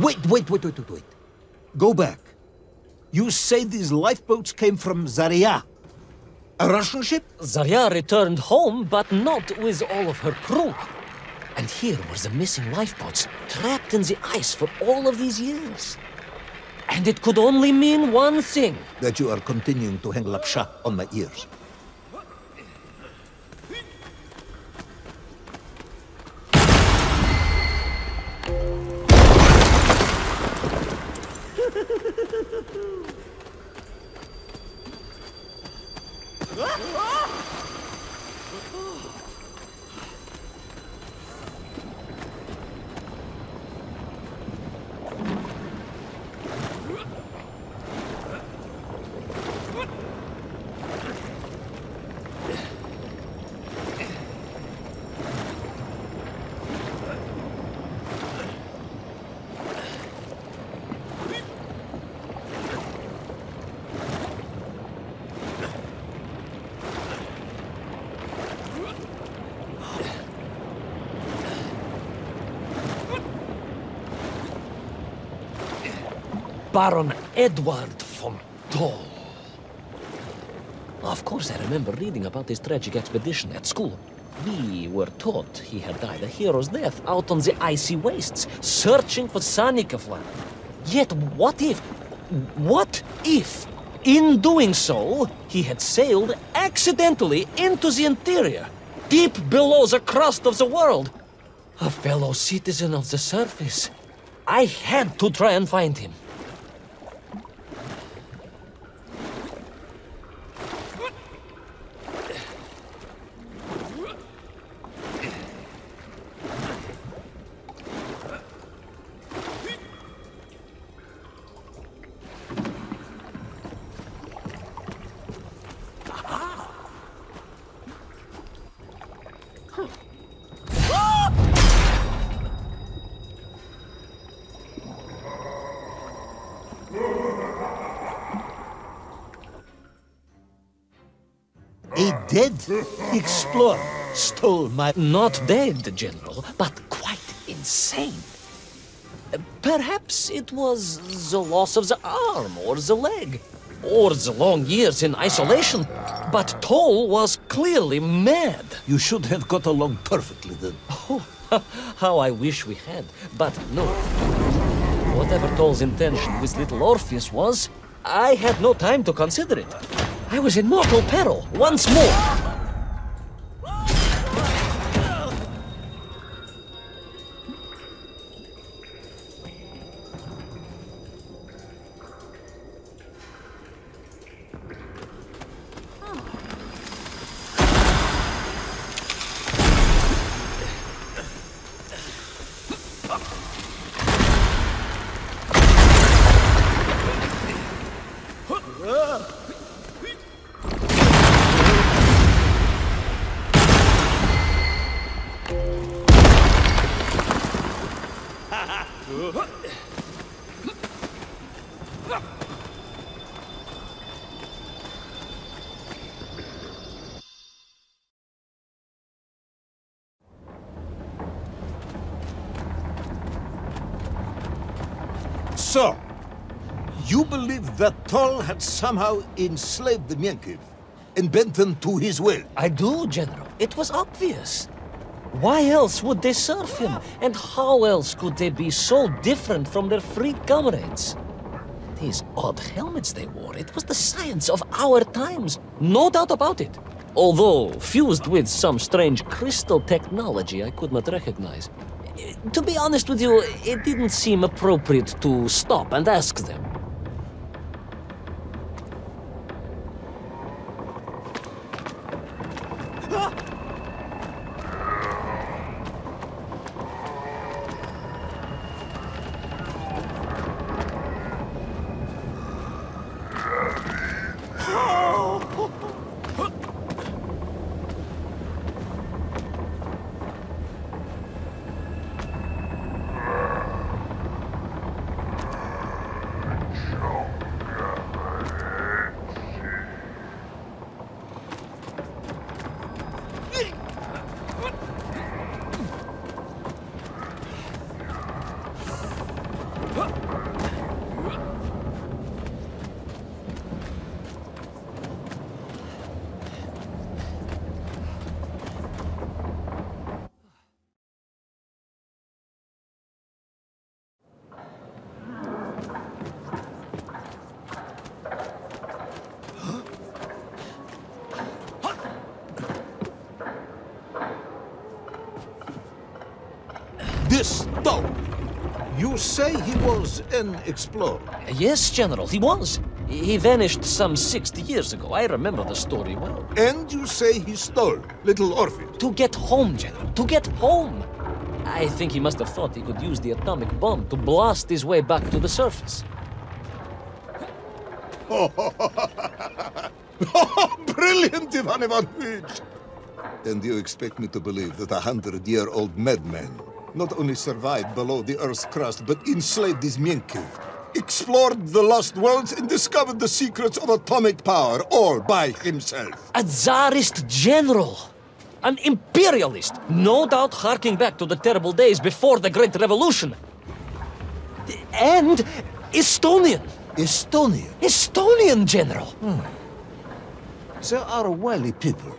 S5: Wait. Go back. You say these lifeboats came from Zarya? A Russian ship?
S2: Zarya returned home, but not with all of her crew. And here were the missing lifeboats, trapped in the ice for all of these years. And it could only mean one thing.
S5: That you are continuing to hang lapsha on my ears.
S2: Baron Edward von Toll. Of course, I remember reading about this tragic expedition at school. We were taught he had died a hero's death out on the icy wastes, searching for Sunnycove land. Yet what if, in doing so, he had sailed accidentally into the interior, deep below the crust of the world? A fellow citizen of the surface. I had to try and find him.
S5: A dead explorer stole my...
S2: Not dead, General, but quite insane. Perhaps it was the loss of the arm or the leg, or the long years in isolation. But Toll was clearly mad.
S5: You should have got along perfectly then.
S2: Oh, how I wish we had, but no. Whatever Toll's intention with little Orpheus was, I had no time to consider it. I was in mortal peril once more.
S5: So, you believe that Tol had somehow enslaved the Menkiv and bent them to his will?
S2: I do, General. It was obvious. Why else would they serve him? And how else could they be so different from their free comrades? These odd helmets they wore, it was the science of our times. No doubt about it. Although fused with some strange crystal technology I could not recognize. To be honest with you, it didn't seem appropriate to stop and ask them.
S5: This Tol, you say he was an explorer?
S2: Yes, General, he was. He vanished some 60 years ago. I remember the story well.
S5: And you say he stole little Orpheus?
S2: To get home, General, to get home. I think he must have thought he could use the atomic bomb to blast his way back to the surface.
S1: Brilliant, Ivan Ivanovich! And you expect me to believe that 100-year-old madman not only survived below the Earth's crust, but enslaved his Menkiv, explored the lost worlds, and discovered the secrets of atomic power, all by himself?
S2: A Tsarist general. An imperialist. No doubt harking back to the terrible days before the Great Revolution. And Estonian.
S5: Estonian?
S2: Estonian, General.
S5: They are wily people.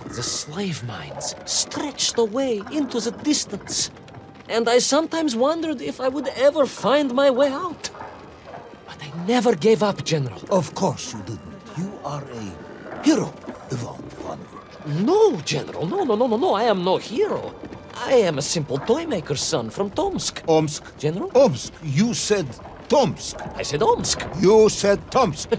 S2: The slave mines stretched away into the distance. And I sometimes wondered if I would ever find my way out. But I never gave up, General.
S5: Of course you didn't. You are a hero, Ivan Ivanovich.
S2: No, General. No. I am no hero. I am a simple toymaker's son from Tomsk.
S5: Omsk?
S2: General?
S5: Omsk. You said Tomsk.
S2: I said Omsk.
S5: You said Tomsk.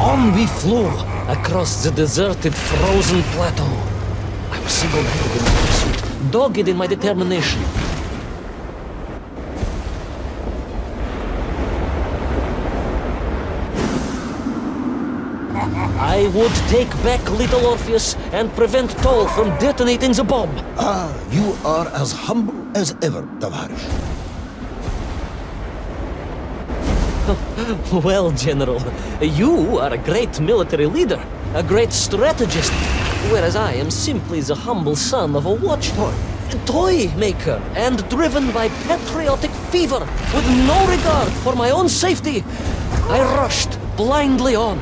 S2: On we flew across the deserted, frozen plateau. I was single-handed in my pursuit, dogged in my determination. I would take back little Orpheus and prevent Toll from detonating the bomb.
S5: Ah, you are as humble as ever, Tavarish.
S2: Well, General, you are a great military leader, a great strategist, whereas I am simply the humble son of a watch toy maker, and driven by patriotic fever, with no regard for my own safety, I rushed blindly on.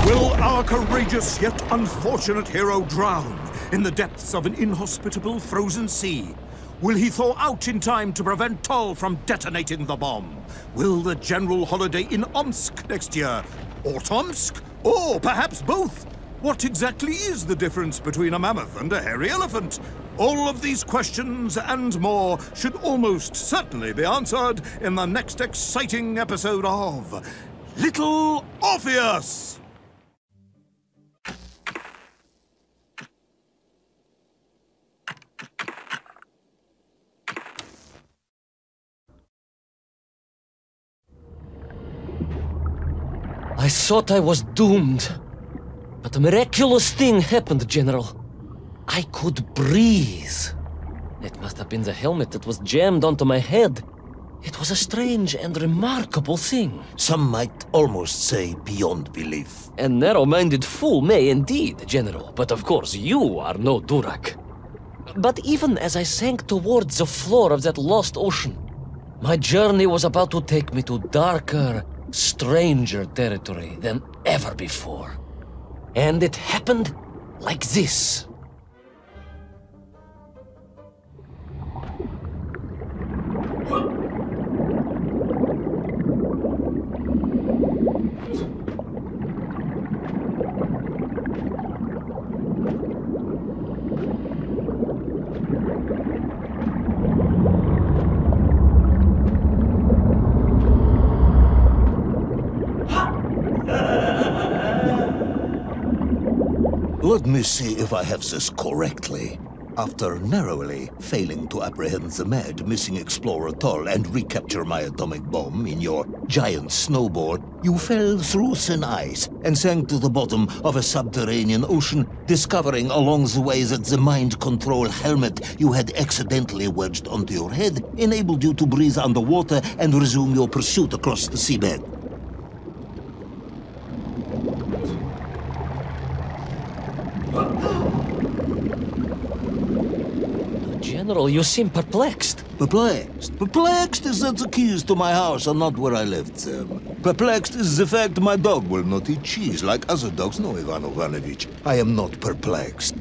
S3: Will our courageous yet unfortunate hero drown in the depths of an inhospitable frozen sea? Will he thaw out in time to prevent Toll from detonating the bomb? Will the general holiday in Omsk next year? Or Tomsk? Or perhaps both? What exactly is the difference between a mammoth and a hairy elephant? All of these questions and more should almost certainly be answered in the next exciting episode of Little Orpheus!
S2: I thought I was doomed. But a miraculous thing happened, General. I could breathe. It must have been the helmet that was jammed onto my head. It was a strange and remarkable thing.
S5: Some might almost say beyond belief.
S2: A narrow-minded fool may indeed, General, but of course you are no Durak. But even as I sank towards the floor of that lost ocean, my journey was about to take me to darker, stranger territory than ever before. And it happened like this.
S5: Let me see if I have this correctly. After narrowly failing to apprehend the mad missing explorer Toll and recapture my atomic bomb in your giant snowboard, you fell through thin ice and sank to the bottom of a subterranean ocean, discovering along the way that the mind control helmet you had accidentally wedged onto your head enabled you to breathe underwater and resume your pursuit across the seabed.
S2: General, you seem perplexed.
S5: Perplexed? Perplexed is that the keys to my house are not where I left them. Perplexed is the fact my dog will not eat cheese like other dogs. No, Ivan Ivanovich, I am not perplexed.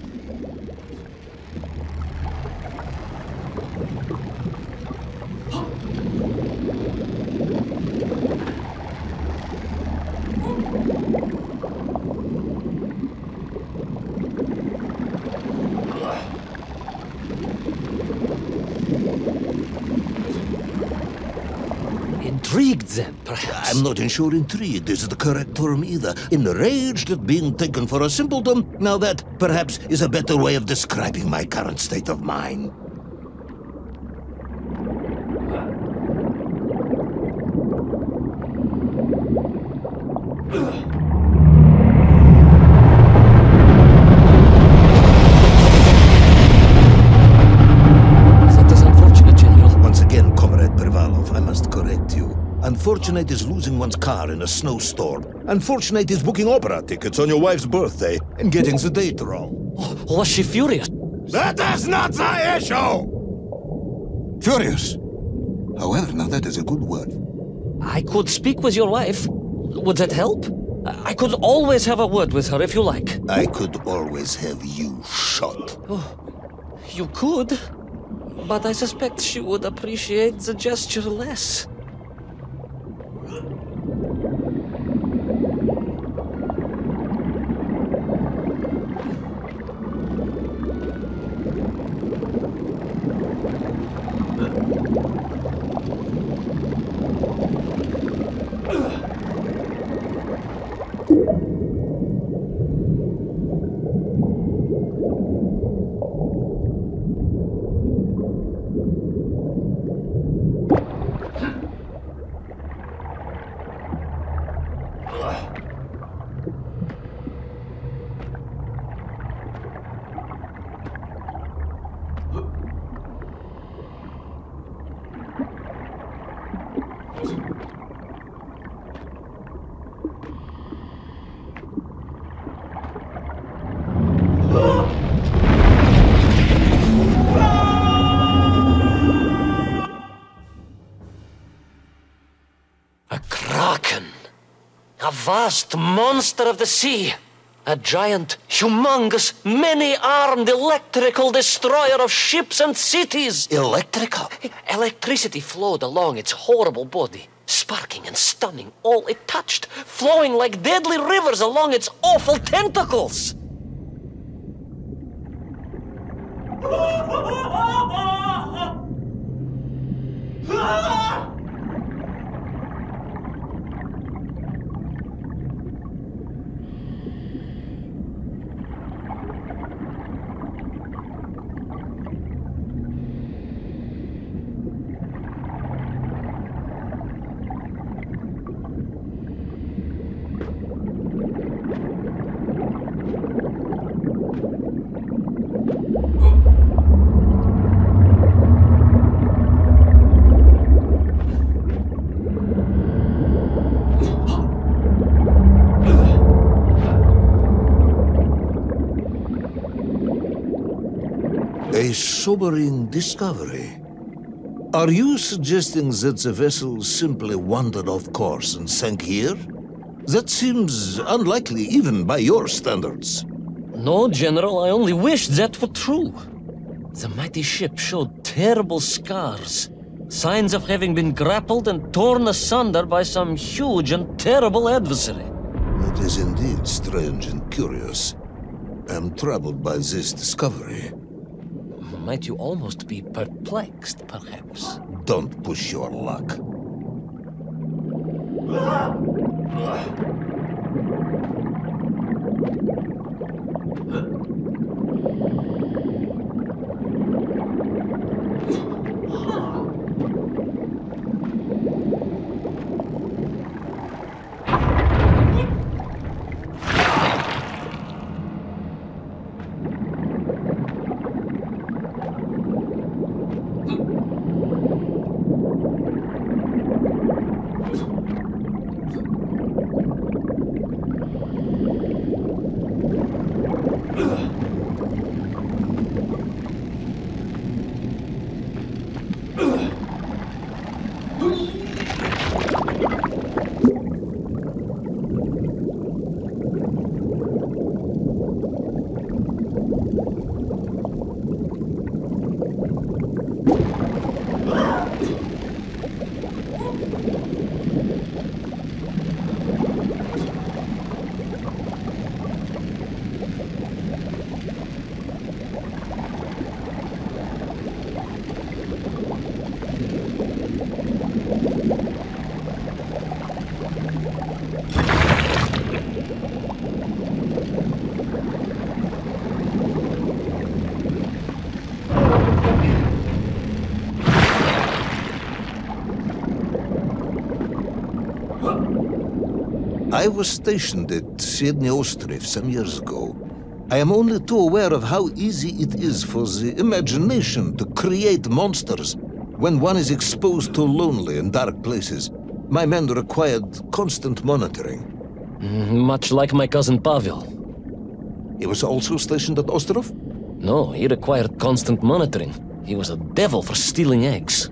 S2: Intrigued, then, perhaps?
S5: I'm not sure intrigued is the correct term either. Enraged at being taken for a simpleton. Now that, perhaps, is a better way of describing my current state of mind.
S2: That is unfortunate, General.
S5: Once again, Comrade Privalov, I must correct you. Unfortunate is losing one's car in a snowstorm. Unfortunate is booking opera tickets on your wife's birthday and getting the date wrong.
S2: Was she furious?
S3: That is not the issue!
S5: Furious. However, now that is a good word.
S2: I could speak with your wife. Would that help? I could always have a word with her if you like.
S5: I could always have you shot.
S2: You could, but I suspect she would appreciate the gesture less. A kraken. A vast monster of the sea. A giant, humongous, many-armed electrical destroyer of ships and cities.
S5: Electrical?
S2: Electricity flowed along its horrible body, sparking and stunning all it touched, flowing like deadly rivers along its awful tentacles.
S5: A sobering discovery. Are you suggesting that the vessel simply wandered off course and sank here? That seems unlikely even by your standards.
S2: No, General, I only wish that were true. The mighty ship showed terrible scars, signs of having been grappled and torn asunder by some huge and terrible adversary.
S5: It is indeed strange and curious. I am troubled by this discovery.
S2: Might you almost be perplexed, perhaps?
S5: Don't push your luck. I was stationed at Sydney Ostrov some years ago. I am only too aware of how easy it is for the imagination to create monsters when one is exposed to lonely and dark places. My men required constant monitoring.
S4: Much like my cousin Pavel.
S5: He was also stationed at Ostrov?
S4: No, he required constant monitoring. He was a devil for stealing eggs.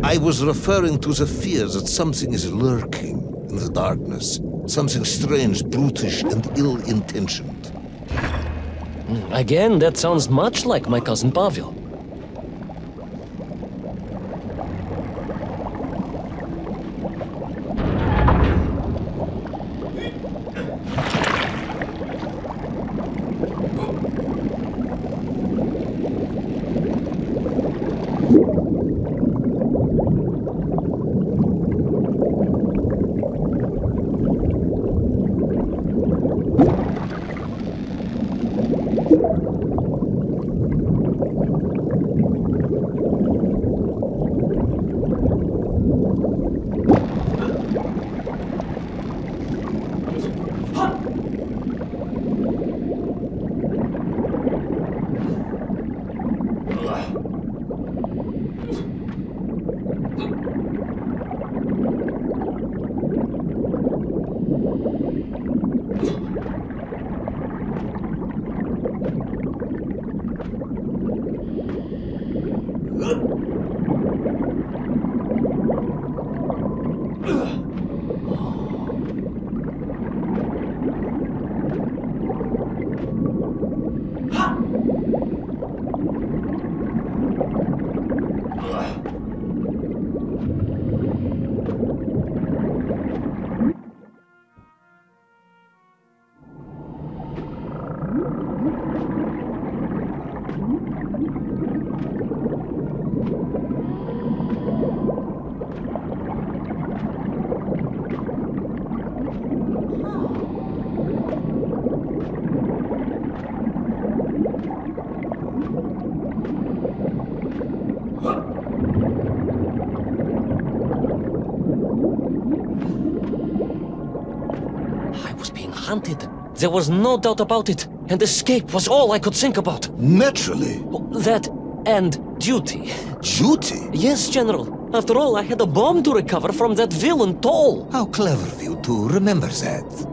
S5: I was referring to the fear that something is lurking in the darkness. Something strange, brutish, and ill-intentioned.
S4: Again, that sounds much like my cousin Pavel.
S2: Hunted. There was no doubt about it, and escape was all I could think about.
S5: Naturally.
S2: That and duty.
S5: Duty?
S2: Yes, General. After all, I had a bomb to recover from that villain Toll.
S5: How clever of you to remember that.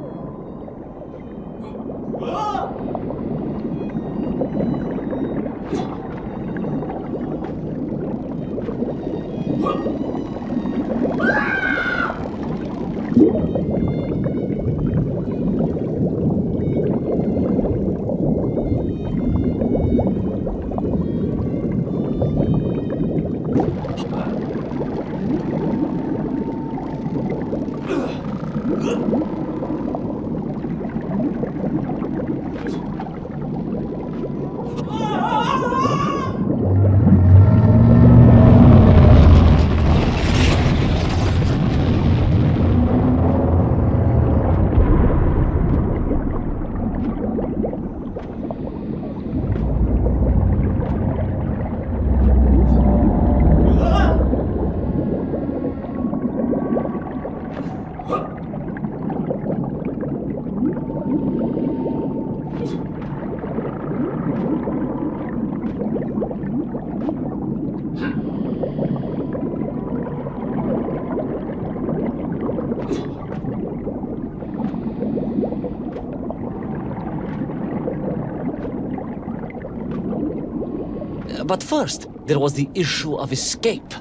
S2: But first, there was the issue of escape.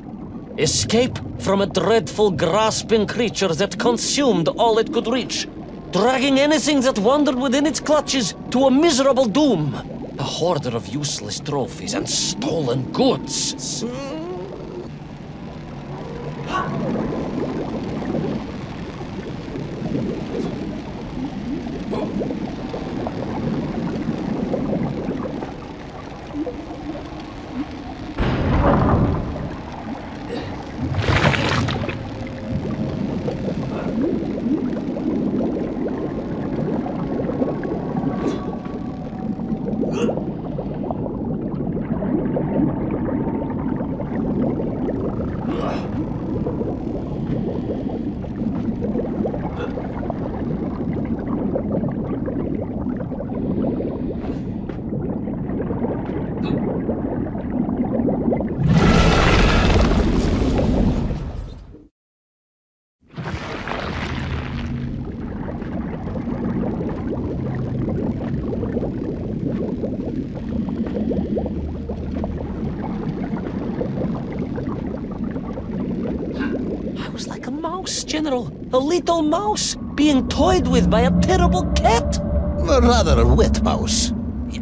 S2: Escape from a dreadful, grasping creature that consumed all it could reach, dragging anything that wandered within its clutches to a miserable doom. A hoarder of useless trophies and stolen goods. General, a little mouse being toyed with by a terrible cat.
S5: A rather wet mouse.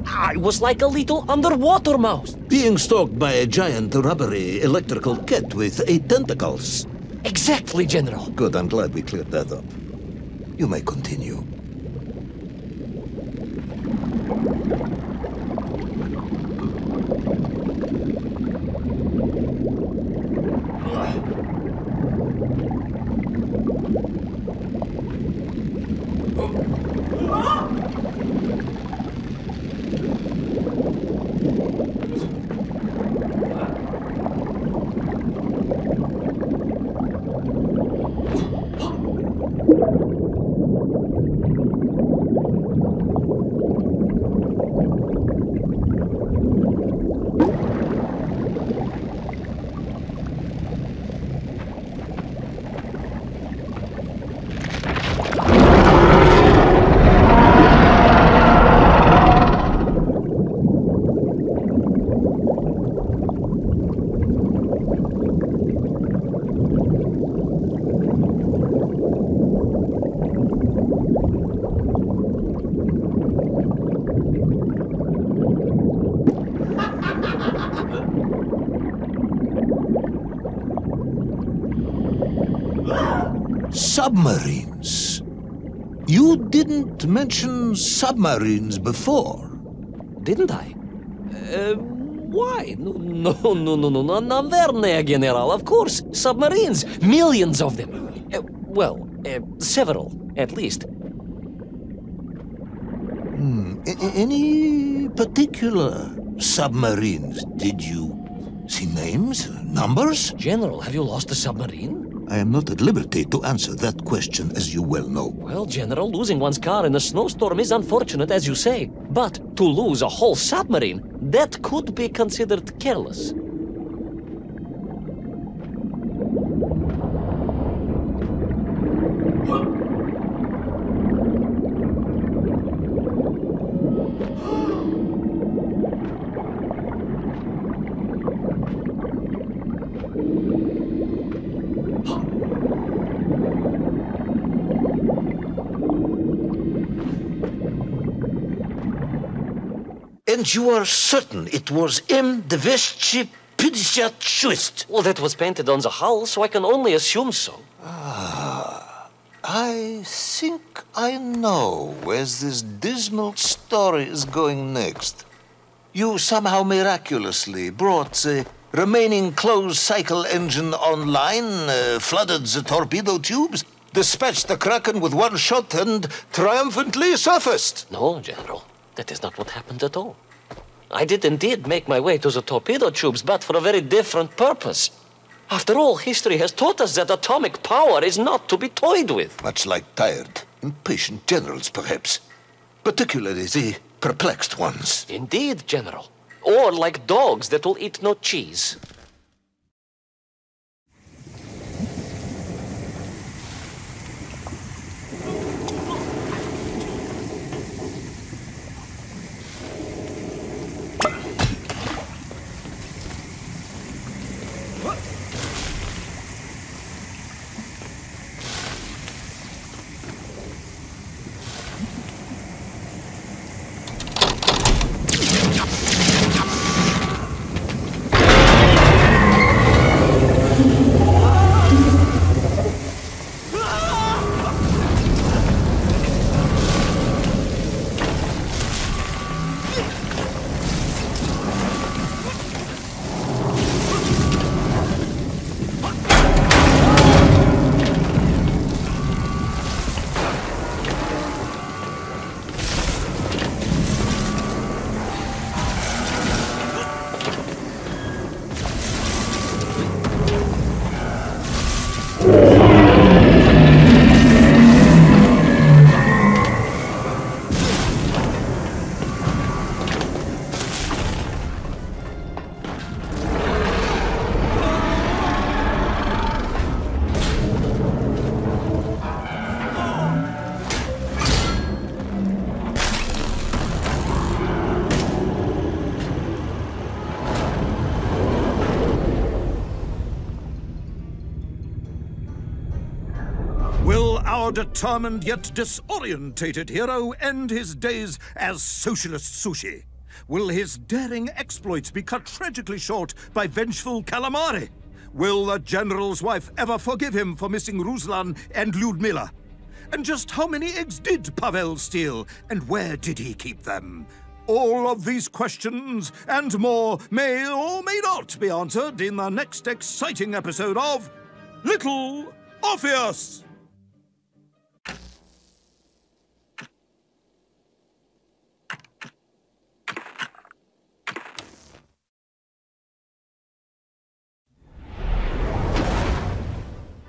S2: I was like a little underwater mouse.
S5: Being stalked by a giant rubbery electrical cat with 8 tentacles.
S2: Exactly, General.
S5: Good, I'm glad we cleared that up. You may continue. Submarines. You didn't mention submarines before.
S2: Didn't I? Why? No, Navernia, General, of course. Submarines. Millions of them. Several, at least.
S5: Any particular submarines? Did you see names, numbers?
S2: General, have you lost a submarine?
S5: I am not at liberty to answer that question, as you well know.
S2: Well, General, losing one's car in a snowstorm is unfortunate, as you say. But to lose a whole submarine, that could be considered careless.
S5: And you are certain it was M. de Vesci Pidishat.
S2: Well, that was painted on the hull, so I can only assume so.
S5: I think I know where this dismal story is going next. You somehow miraculously brought the remaining closed cycle engine online, flooded the torpedo tubes, dispatched the Kraken with one shot, and triumphantly surfaced.
S2: No, General. That is not what happened at all. I did indeed make my way to the torpedo tubes, but for a very different purpose. After all, history has taught us that atomic power is not to be toyed with.
S5: Much like tired, impatient generals, perhaps. Particularly the perplexed ones.
S2: Indeed, General. Or like dogs that will eat no cheese.
S3: Will our determined yet disorientated hero end his days as socialist sushi? Will his daring exploits be cut tragically short by vengeful calamari? Will the general's wife ever forgive him for missing Ruslan and Lyudmila? And just how many eggs did Pavel steal, and where did he keep them? All of these questions and more may or may not be answered in the next exciting episode of Little Orpheus!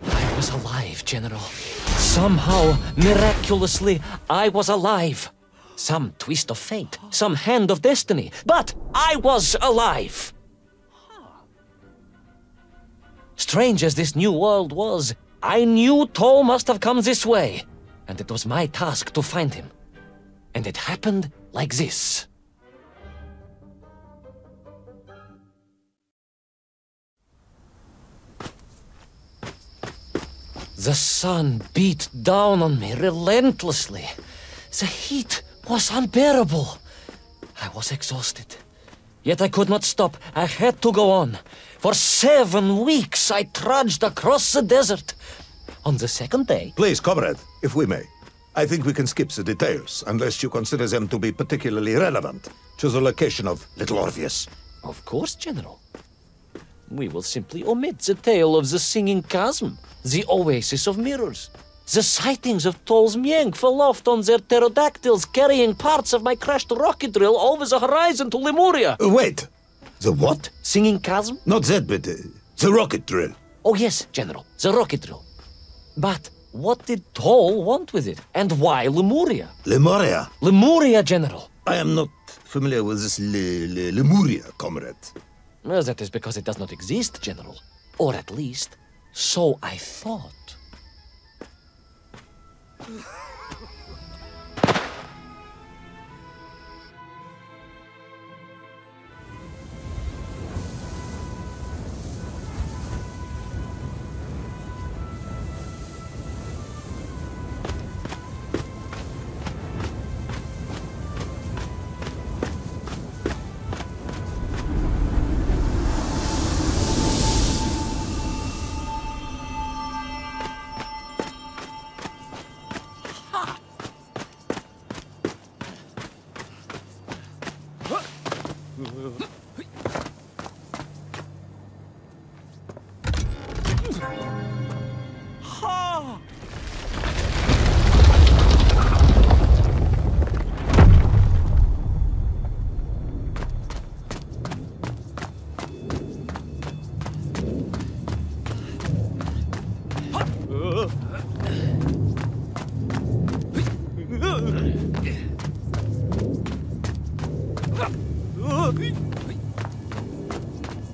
S2: I was alive, General. Somehow, miraculously, I was alive. Some twist of fate, some hand of destiny, but I was alive. Strange as this new world was, I knew Toll must have come this way, and it was my task to find him. And it happened like this. The sun beat down on me relentlessly. The heat was unbearable. I was exhausted. Yet I could not stop. I had to go on. For 7 weeks I trudged across the desert. On the second day...
S1: Please, comrade, if we may. I think we can skip the details, unless you consider them to be particularly relevant to the location of Little Orpheus.
S2: Of course, General. We will simply omit the tale of the singing chasm, the oasis of mirrors, the sightings of Toll's Myenk aloft on their pterodactyls carrying parts of my crashed rocket drill over the horizon to Lemuria.
S1: Wait! The what?
S2: Singing chasm?
S1: Not that, but the rocket drill.
S2: Oh yes, General, the rocket drill. But what did Toll want with it? And why Lemuria?
S1: Lemuria?
S2: Lemuria, General.
S1: I am not familiar with this Lemuria, comrade.
S2: Well, that is because it does not exist, General. Or at least, so I thought.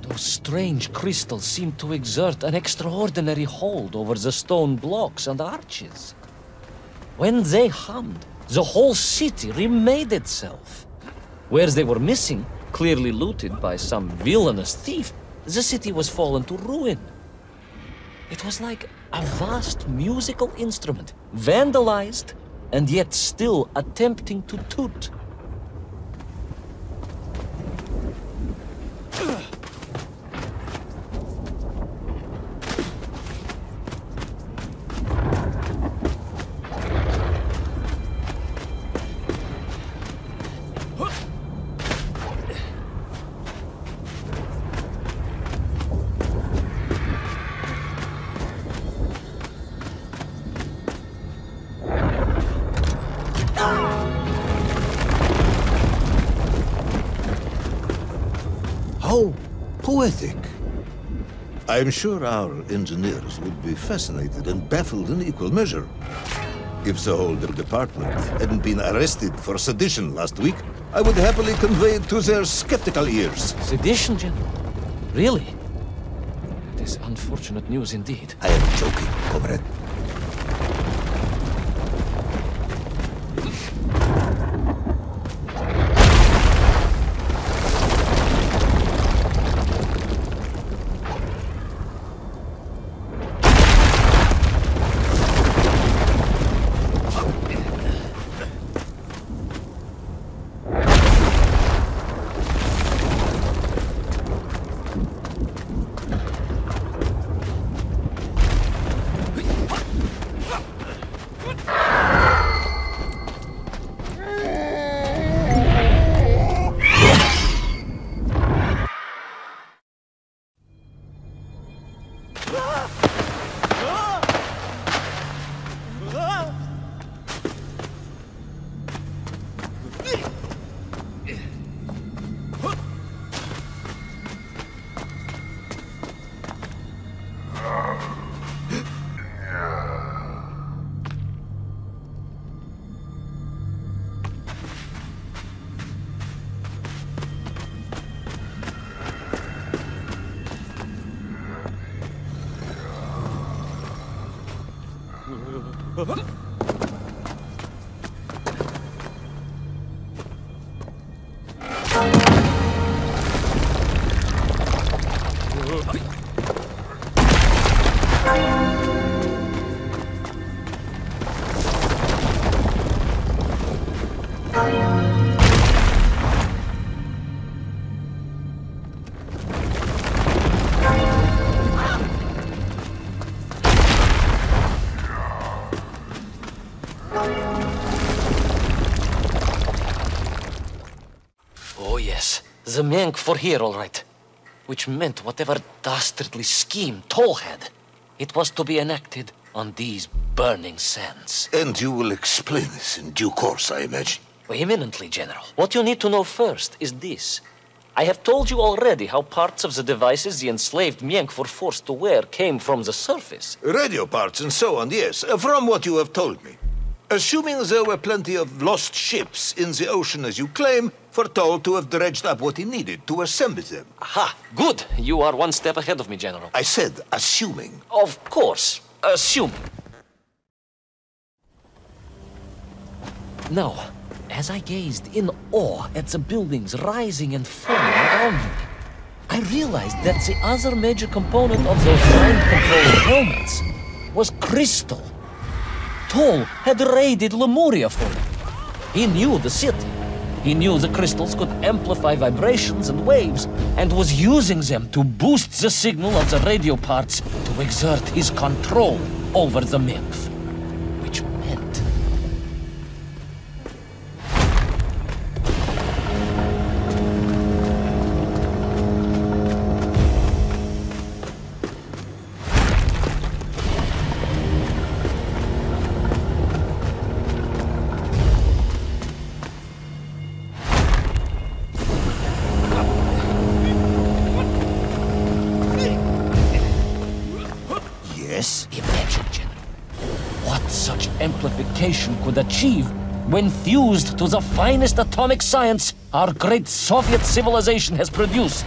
S2: Those strange crystals seem to exert an extraordinary hold over the stone blocks and arches. When they hummed, the whole city remade itself. Where they were missing, clearly looted by some villainous thief, the city was fallen to ruin. It was like a vast musical instrument, vandalized, and yet still attempting to toot.
S5: How poetic. I'm sure our engineers would be fascinated and baffled in equal measure. If the whole department hadn't been arrested for sedition last week, I would happily convey it to their skeptical ears.
S2: Sedition, General? Really? That is unfortunate news indeed.
S5: I am joking, comrade.
S2: The Menk for here, all right. Which meant whatever dastardly scheme Toll had, it was to be enacted on these burning sands.
S5: And you will explain this in due course, I imagine.
S2: Imminently, General. What you need to know first is this. I have told you already how parts of the devices the enslaved Menk were forced to wear came from the surface.
S5: Radio parts and so on, yes, from what you have told me. Assuming there were plenty of lost ships in the ocean as you claim, for Toll to have dredged up what he needed to assemble them.
S2: Aha, good. You are one step ahead of me, General.
S5: I said assuming.
S2: Of course, assuming. Now, as I gazed in awe at the buildings rising and falling around me, I realized that the other major component of those mind-controlled helmets was crystal. Toll had raided Lemuria for it. He knew the city. He knew the crystals could amplify vibrations and waves, and was using them to boost the signal of the radio parts to exert his control over the Menk. Which meant... Imagine, General, what such amplification could achieve when fused to the finest atomic science our great Soviet civilization has produced.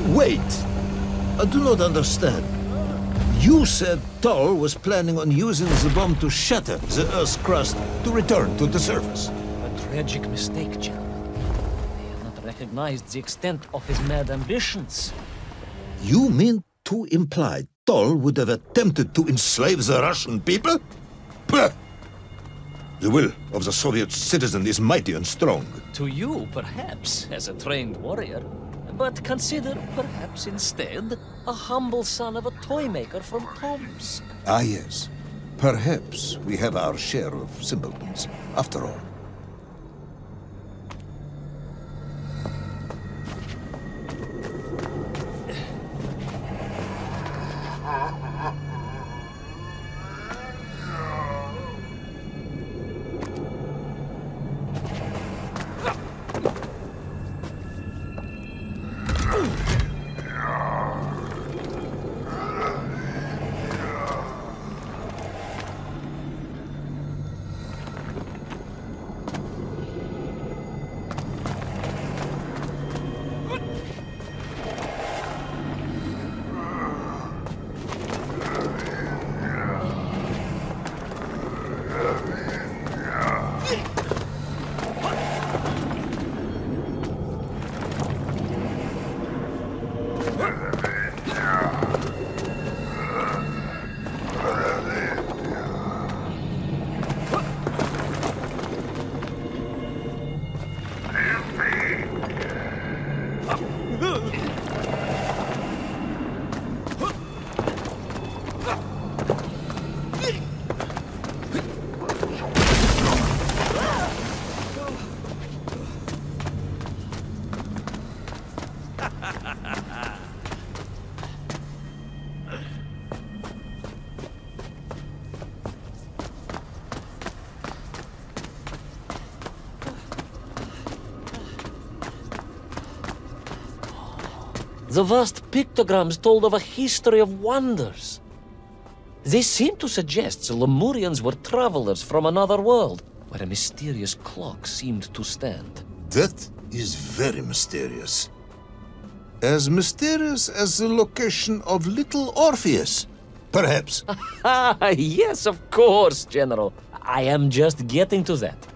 S5: Wait! I do not understand. You said Toll was planning on using the bomb to shatter the Earth's crust to return to the surface.
S2: A tragic mistake, General. They had not recognized the extent of his mad ambitions.
S5: You mean to imply Toll would have attempted to enslave the Russian people? Bah! The will of the Soviet citizen is mighty and strong.
S2: To you, perhaps, as a trained warrior. But consider, perhaps instead, a humble son of a toy maker from Tomsk.
S5: Ah, yes. Perhaps we have our share of simpletons, after all.
S2: The vast pictograms told of a history of wonders. They seem to suggest the Lemurians were travelers from another world, where a mysterious clock seemed to stand.
S1: That is very mysterious. As mysterious as the location of little Orpheus, perhaps.
S2: Yes, of course, General. I am just getting to that.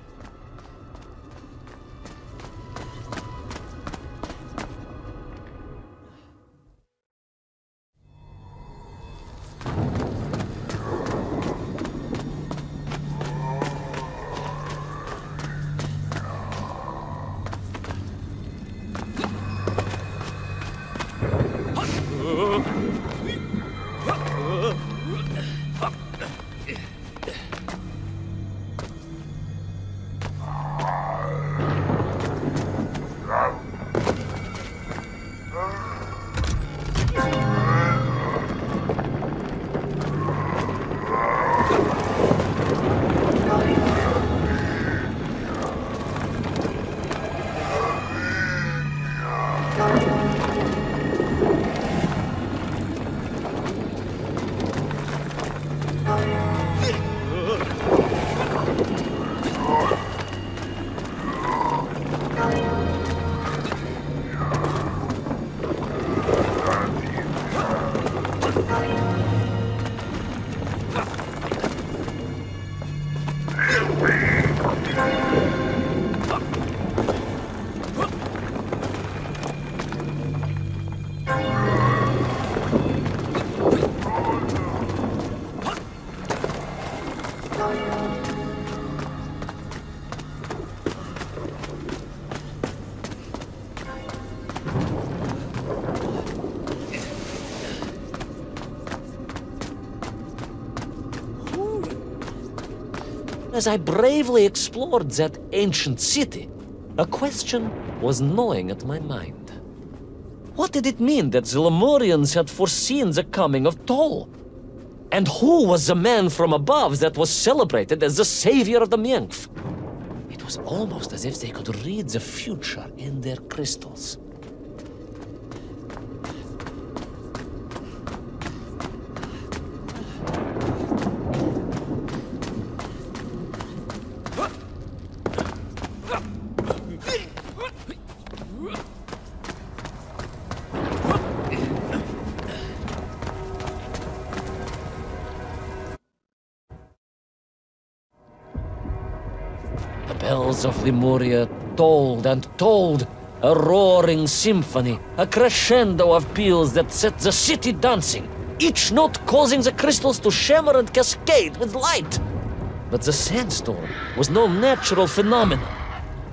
S2: As I bravely explored that ancient city, a question was gnawing at my mind. What did it mean that the Lemurians had foreseen the coming of Tol? And who was the man from above that was celebrated as the savior of the Mength? It was almost as if they could read the future in their crystals. The bells of Lemuria tolled and tolled, a roaring symphony, a crescendo of peals that set the city dancing, each note causing the crystals to shimmer and cascade with light. But the sandstorm was no natural phenomenon,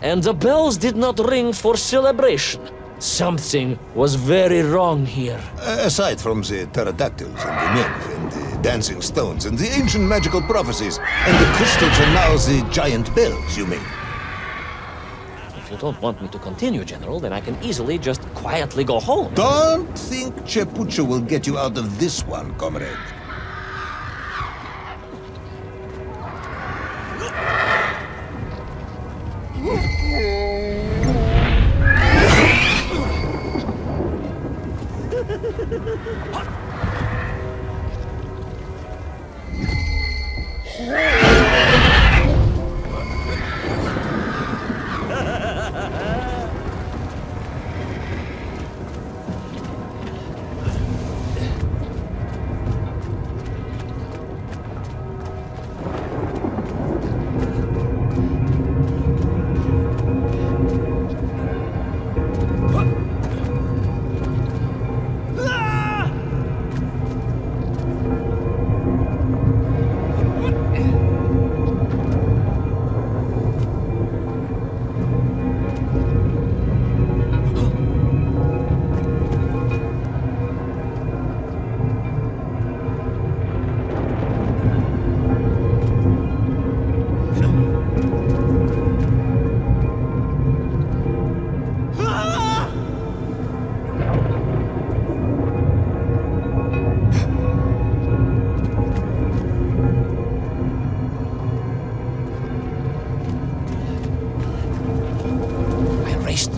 S2: and the bells did not ring for celebration. Something was very wrong here.
S1: Aside from the pterodactyls and the nymph and the dancing stones and the ancient magical prophecies and the crystals and now the giant bells, you mean?
S2: If you don't want me to continue, General, then I can easily just quietly go home.
S1: Don't think TÜRKÇE will get you out of this one, comrade.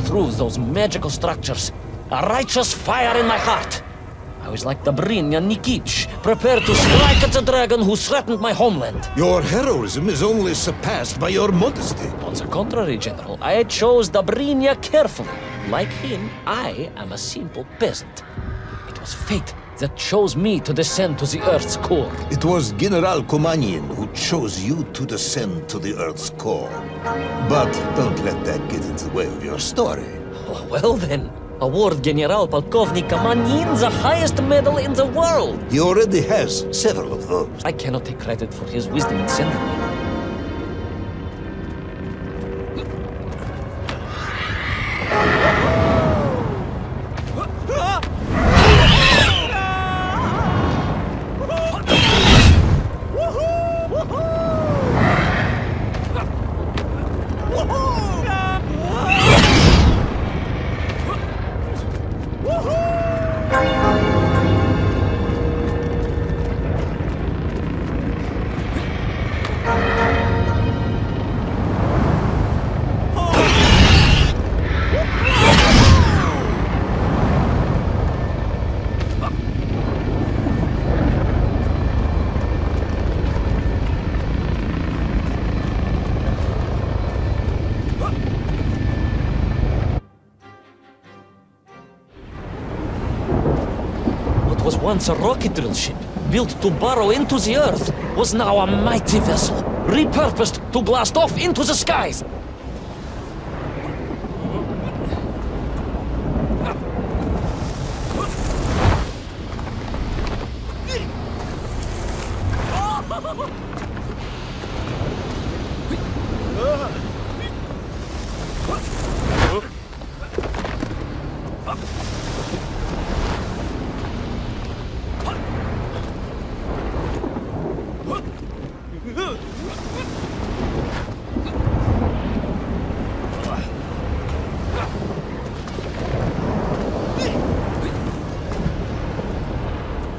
S2: Through those magical structures,
S4: a righteous fire in my heart. I was like Dobrynya Nikic, prepared to strike at the dragon who threatened my homeland.
S5: Your heroism is only surpassed by your modesty.
S4: On the contrary, General, I chose Dobrynya carefully. Like him, I am a simple peasant. It was fate that chose me to descend to the Earth's core.
S5: It was General Komanin who chose you to descend to the Earth's core. But don't let that get in the way of your story.
S4: Oh, well then, award General Polkovnik Komanin the highest medal in the world.
S5: He already has several of those.
S4: I cannot take credit for his wisdom in sending me. Was once a rocket drill ship, built to burrow into the Earth, was now a mighty vessel, repurposed to blast off into the skies.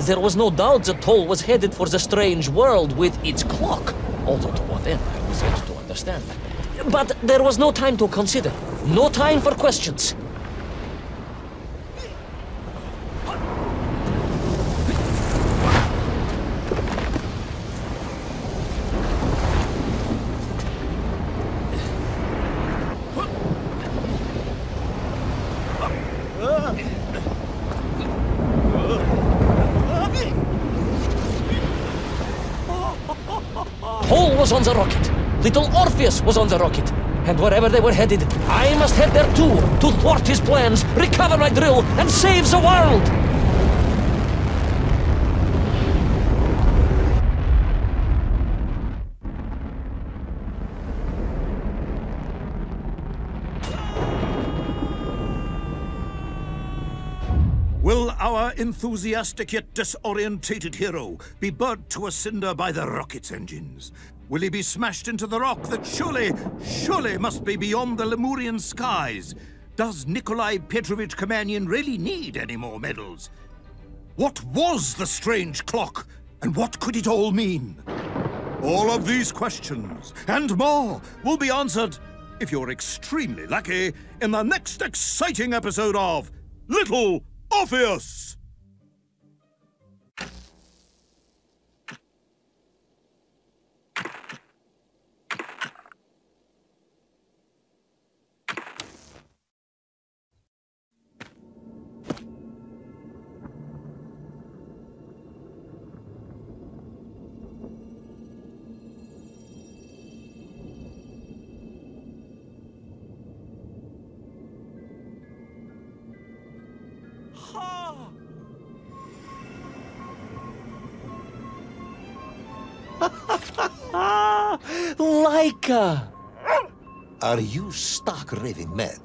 S4: There was no doubt that Toll was headed for the strange world with its clock, although to what end I was yet to understand. But there was no time to consider, no time for questions. Toll was on the rocket. Little Orpheus was on the rocket. And wherever they were headed, I must head there too, to thwart his plans, recover my drill, and save the world!
S3: Will our enthusiastic yet disorientated hero be burnt to a cinder by the rocket's engines? Will he be smashed into the rock that surely must be beyond the Lemurian skies? Does Nikolai Petrovich Kamanin really need any more medals? What was the strange clock, and what could it all mean? All of these questions, and more, will be answered, if you're extremely lucky, in the next exciting episode of Little Orpheus!
S2: Laika!
S5: Are you stark raving mad?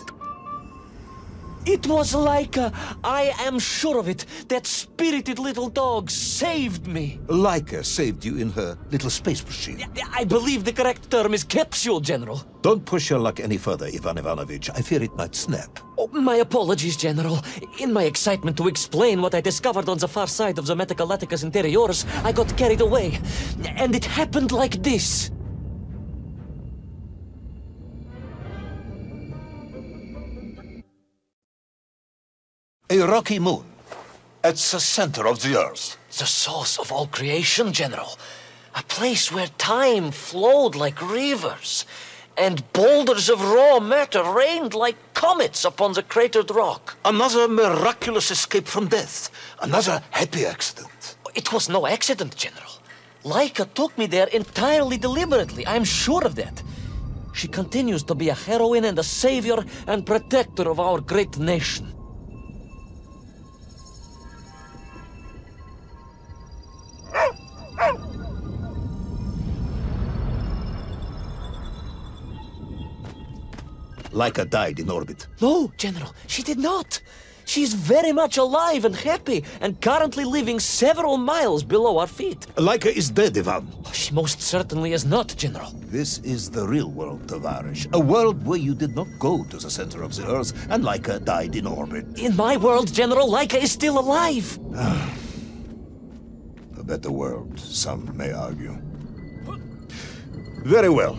S2: It was Laika! I am sure of it! That spirited little dog saved me!
S5: Laika saved you in her little space machine.
S2: I believe the correct term is capsule, General.
S5: Don't push your luck any further, Ivan Ivanovich. I fear it might snap.
S2: Oh, my apologies, General. In my excitement to explain what I discovered on the far side of the Metacalaticus Interiors, I got carried away. And it happened like this.
S5: A rocky moon. At the center of the earth.
S4: The source of all creation, General. A place where time flowed like rivers, and boulders of raw matter rained like comets upon the cratered rock.
S5: Another miraculous escape from death. Another happy accident.
S4: It was no accident, General. Laika took me there entirely deliberately. I'm sure of that. She continues to be a heroine and a savior and protector of our great nation.
S5: Laika died in orbit.
S4: No, General, she did not. She's very much alive and happy, and currently living several miles below our feet.
S5: Laika is dead, Ivan.
S4: She most certainly is not, General.
S5: This is the real world, Tavarish. A world where you did not go to the center of the earth, and Laika died in orbit.
S4: In my world, General, Laika is still alive.
S5: A better world, some may argue. Very well.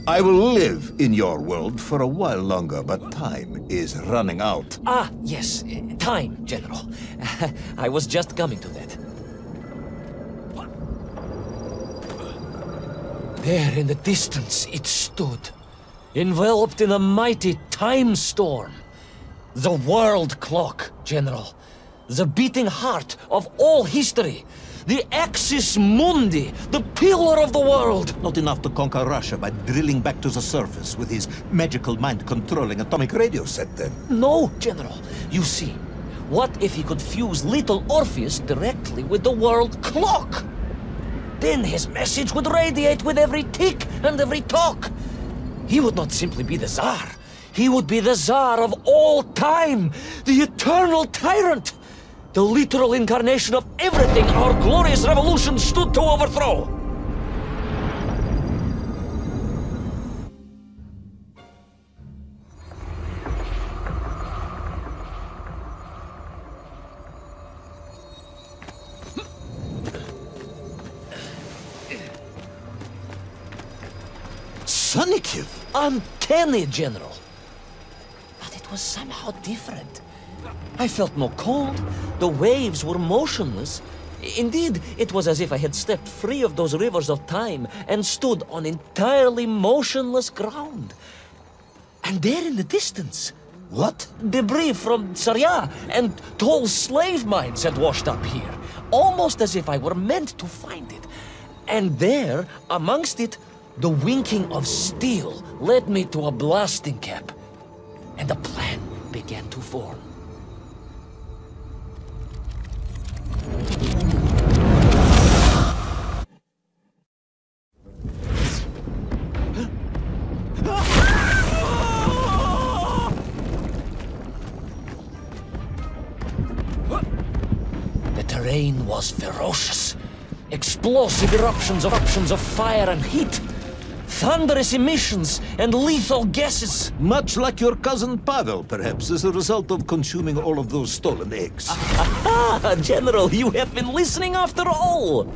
S5: I will live in your world for a while longer, but time is running out.
S4: Ah, yes, time, General. I was just coming to that. There in the distance it stood, enveloped in a mighty time storm. The world clock, General. The beating heart of all history. The axis mundi, the pillar of the world.
S5: Not enough to conquer Russia by drilling back to the surface with his magical mind-controlling atomic radio set, then.
S4: No, General. You see, what if he could fuse little Orpheus directly with the world clock? Then his message would radiate with every tick and every tock. He would not simply be the Tsar. He would be the Tsar of all time, the eternal tyrant. The literal incarnation of everything our glorious revolution stood to overthrow.
S5: Sonikiv!
S4: Uncanny, General. But it was somehow different. I felt no cold. The waves were motionless. Indeed, it was as if I had stepped free of those rivers of time and stood on entirely motionless ground. And there in the distance...
S5: What?
S4: Debris from Tsarya and tall slave mines had washed up here. Almost as if I were meant to find it. And there, amongst it, the winking of steel led me to a blasting cap. And a plan began to form. The terrain was ferocious. Explosive eruptions of fire and heat. Thunderous emissions and lethal gases.
S5: Much like your cousin Pavel, perhaps, as a result of consuming all of those stolen eggs.
S4: Ah, General, you have been listening after all.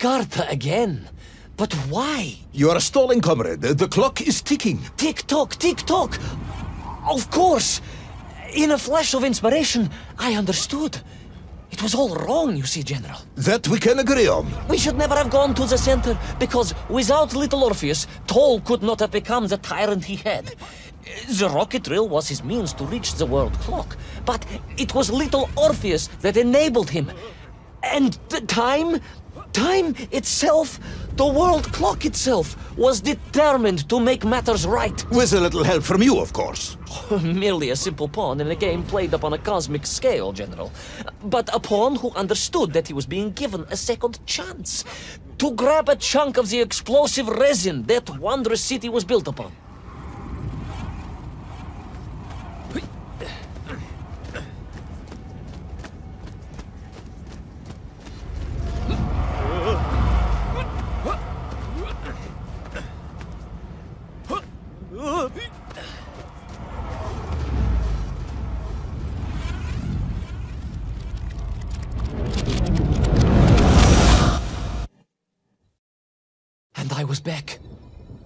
S4: Scarpa again. But why?
S1: You are stalling, comrade. The clock is ticking.
S4: Tick-tock, tick-tock. Of course. In a flash of inspiration, I understood. It was all wrong, you see, General.
S1: That we can agree on.
S4: We should never have gone to the center, because without little Orpheus, Toll could not have become the tyrant he had. The rocket drill was his means to reach the world clock, but it was little Orpheus that enabled him. And the time itself, the world clock itself, was determined to make matters right.
S1: With a little help from you, of course.
S4: Merely a simple pawn in a game played upon a cosmic scale, General. But a pawn who understood that he was being given a second chance to grab a chunk of the explosive resin that wondrous city was built upon. And I was back.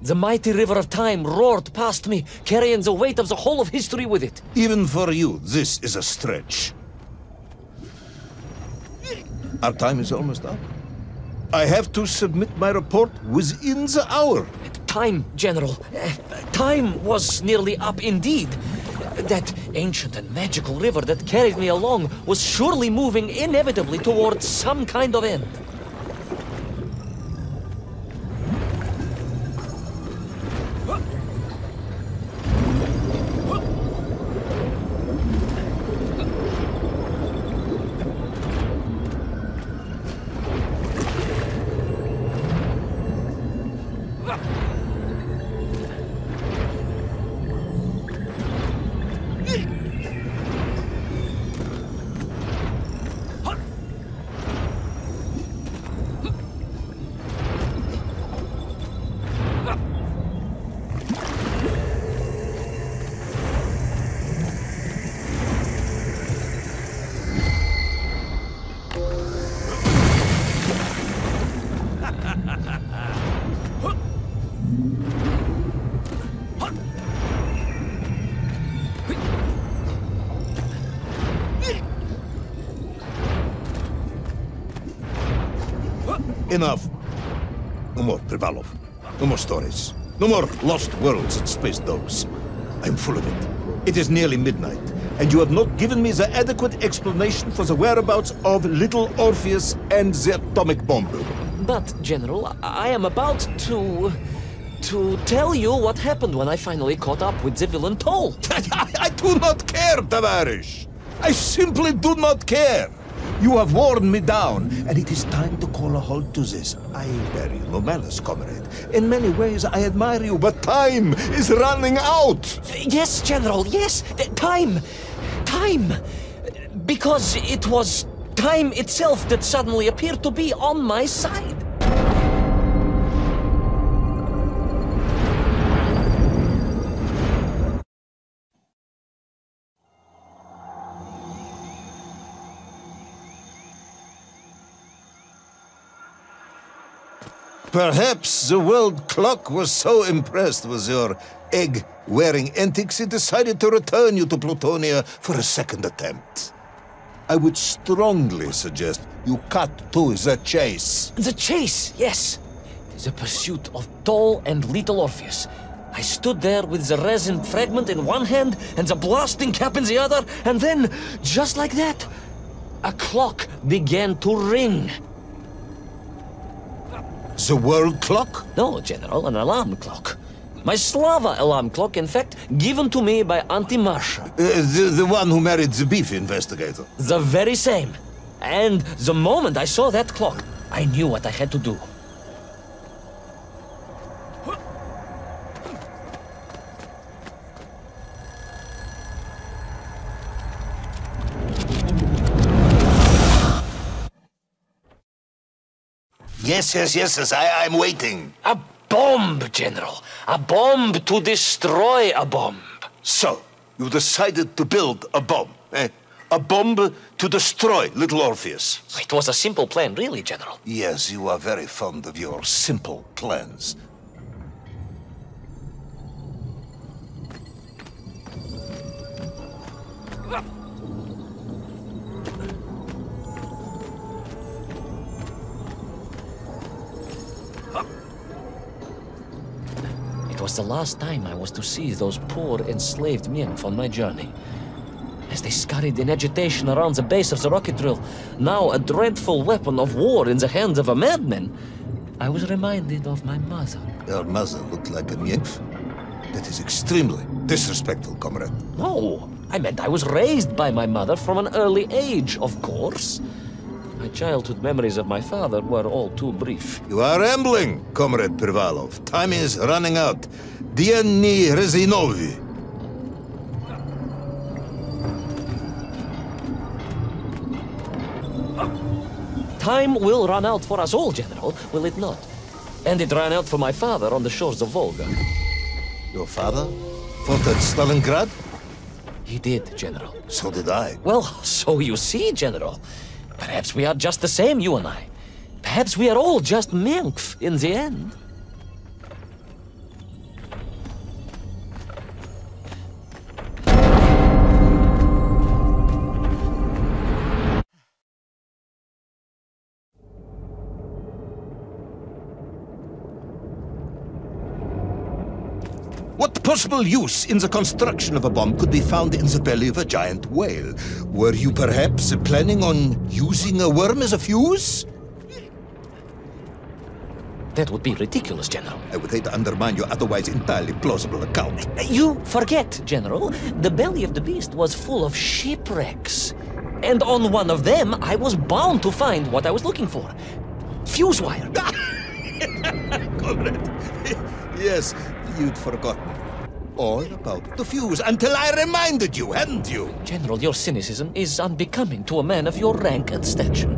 S4: The mighty river of time roared past me, carrying the weight of the whole of history with it.
S1: Even for you, this is a stretch. Our time is almost up. I have to submit my report within the hour.
S4: Time, General. Time was nearly up indeed. That ancient and magical river that carried me along was surely moving inevitably towards some kind of end.
S1: Enough. No more, Privalov. No more stories. No more lost worlds and space dogs. I'm full of it. It is nearly midnight, and you have not given me the adequate explanation for the whereabouts of little Orpheus and the atomic bomb.
S4: But, General, I am about to tell you what happened when I finally caught up with the villain Toll.
S1: I do not care, Tavarish. I simply do not care. You have worn me down, and it is time to call a halt to this. I bear you no malice, comrade. In many ways, I admire you, but time is running out.
S4: Yes, General, yes. Time. Because it was time itself that suddenly appeared to be on my side.
S1: Perhaps the world clock was so impressed with your egg-wearing antics it decided to return you to Plutonia for a second attempt. I would strongly suggest you cut to the chase.
S4: The chase, yes. The pursuit of Toll and little Orpheus. I stood there with the resin fragment in one hand and the blasting cap in the other, and then, just like that, a clock began to ring.
S1: The world clock?
S4: No, General, an alarm clock. My Slava alarm clock, in fact, given to me by Auntie Masha.
S1: The one who married the beef investigator.
S4: The very same. And the moment I saw that clock, I knew what I had to do.
S1: Yes, I'm waiting.
S4: A bomb, General. A bomb to destroy a bomb.
S1: So, you decided to build a bomb, eh? A bomb to destroy little Orpheus.
S4: It was a simple plan, really, General.
S1: Yes, you are very fond of your simple plans.
S4: It was the last time I was to see those poor enslaved nymph on my journey. As they scurried in agitation around the base of the rocket drill, now a dreadful weapon of war in the hands of a madman, I was reminded of my mother.
S1: Your mother looked like a nymph? That is extremely disrespectful, comrade.
S4: No, I meant I was raised by my mother from an early age, of course. My childhood memories of my father were all too brief.
S1: You are rambling, Comrade Privalov. Time is running out. Diani Rezinovi.
S4: Time will run out for us all, General, will it not? And it ran out for my father on the shores of Volga.
S1: Your father fought at Stalingrad?
S4: He did, General.
S1: So did I.
S4: Well, so you see, General. Perhaps we are just the same, you and I. Perhaps we are all just nymph in the end.
S1: What possible use in the construction of a bomb could be found in the belly of a giant whale? Were you perhaps planning on using a worm as a fuse?
S4: That would be ridiculous, General.
S1: I would hate to undermine your otherwise entirely plausible account.
S4: You forget, General. The belly of the beast was full of shipwrecks. And on one of them, I was bound to find what I was looking for. Fuse wire.
S1: Comrade, yes, you'd forgotten all about the fuse until I reminded you, hadn't you?
S4: General, your cynicism is unbecoming to a man of your rank and stature.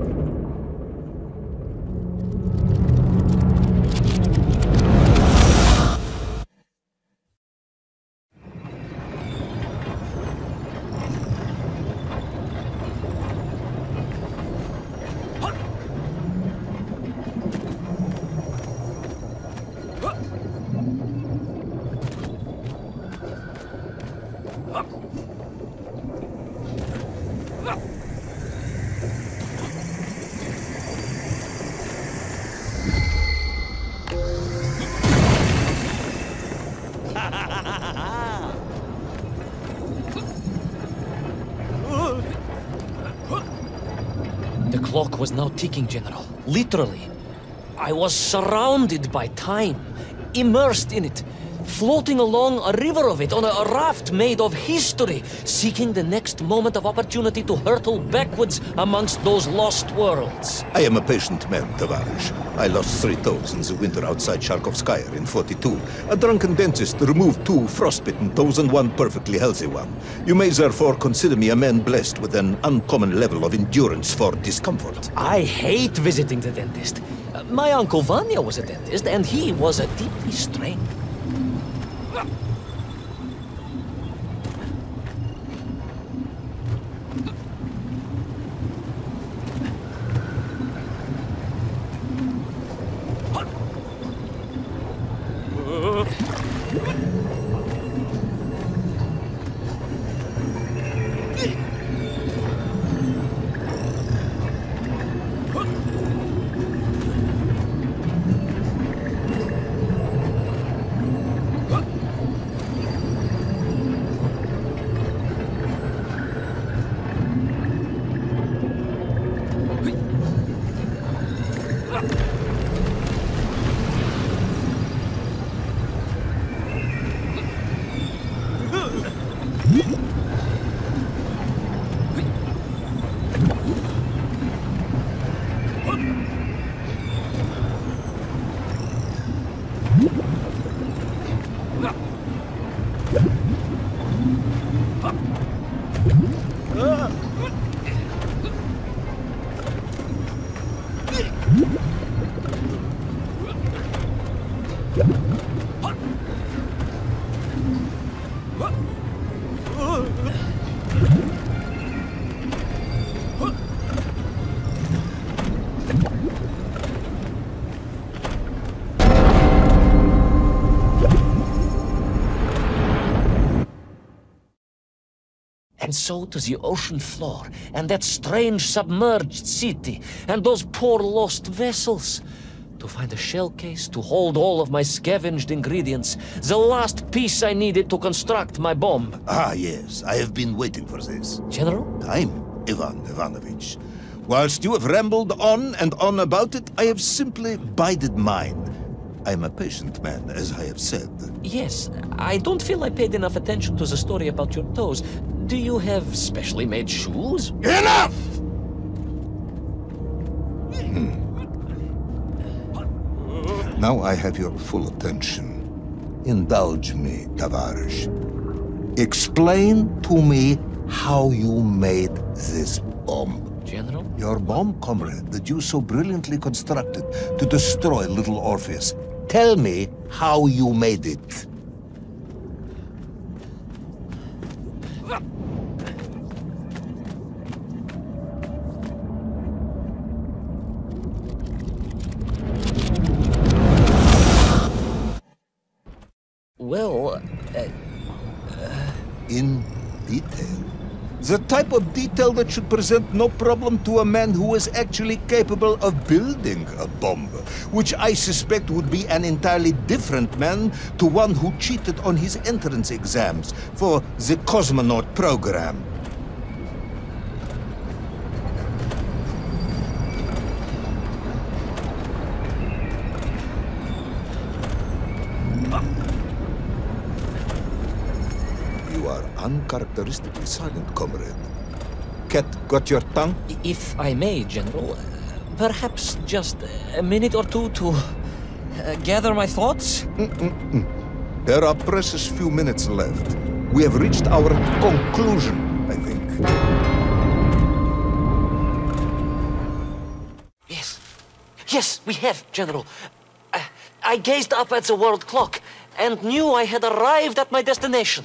S4: The clock was now ticking, General. Literally. I was surrounded by time, immersed in it, floating along a river of it on a raft made of history, seeking the next moment of opportunity to hurtle backwards amongst those lost worlds.
S1: I am a patient man, Tavarish. I lost 3 toes in the winter outside Sharkovskaya in 42. A drunken dentist removed 2 frostbitten toes and 1 perfectly healthy one. You may therefore consider me a man blessed with an uncommon level of endurance for discomfort.
S4: I hate visiting the dentist. My uncle Vanya was a dentist, and he was a deeply strained. And so to the ocean floor, and that strange submerged city, and those poor lost vessels. To find a shell case to hold all of my scavenged ingredients, the last piece I needed to construct my bomb.
S5: Ah, yes, I have been waiting for this.
S4: General?
S5: Time, Ivan Ivanovich. Whilst you have rambled on and on about it, I have simply bided mine. I am a patient man, as I have said.
S4: Yes, I don't feel I paid enough attention to the story about your toes. Do you have specially made shoes?
S5: Enough! Now I have your full attention. Indulge me, Tavarish. Explain to me how you made this bomb.
S4: General?
S5: Your bomb, comrade, that you so brilliantly constructed to destroy little Orpheus. Tell me how you made it.
S4: Well,
S5: In detail. The type of detail that should present no problem to a man who is actually capable of building a bomb, which I suspect would be an entirely different man to one who cheated on his entrance exams for the cosmonaut program. You are uncharacteristically silent, comrade. Cat, got your tongue?
S4: if I may, General, perhaps just a minute or two to gather my thoughts?
S5: There are precious few minutes left. We have reached our conclusion, I think.
S4: Yes, we have, General. I gazed up at the world clock and knew I had arrived at my destination.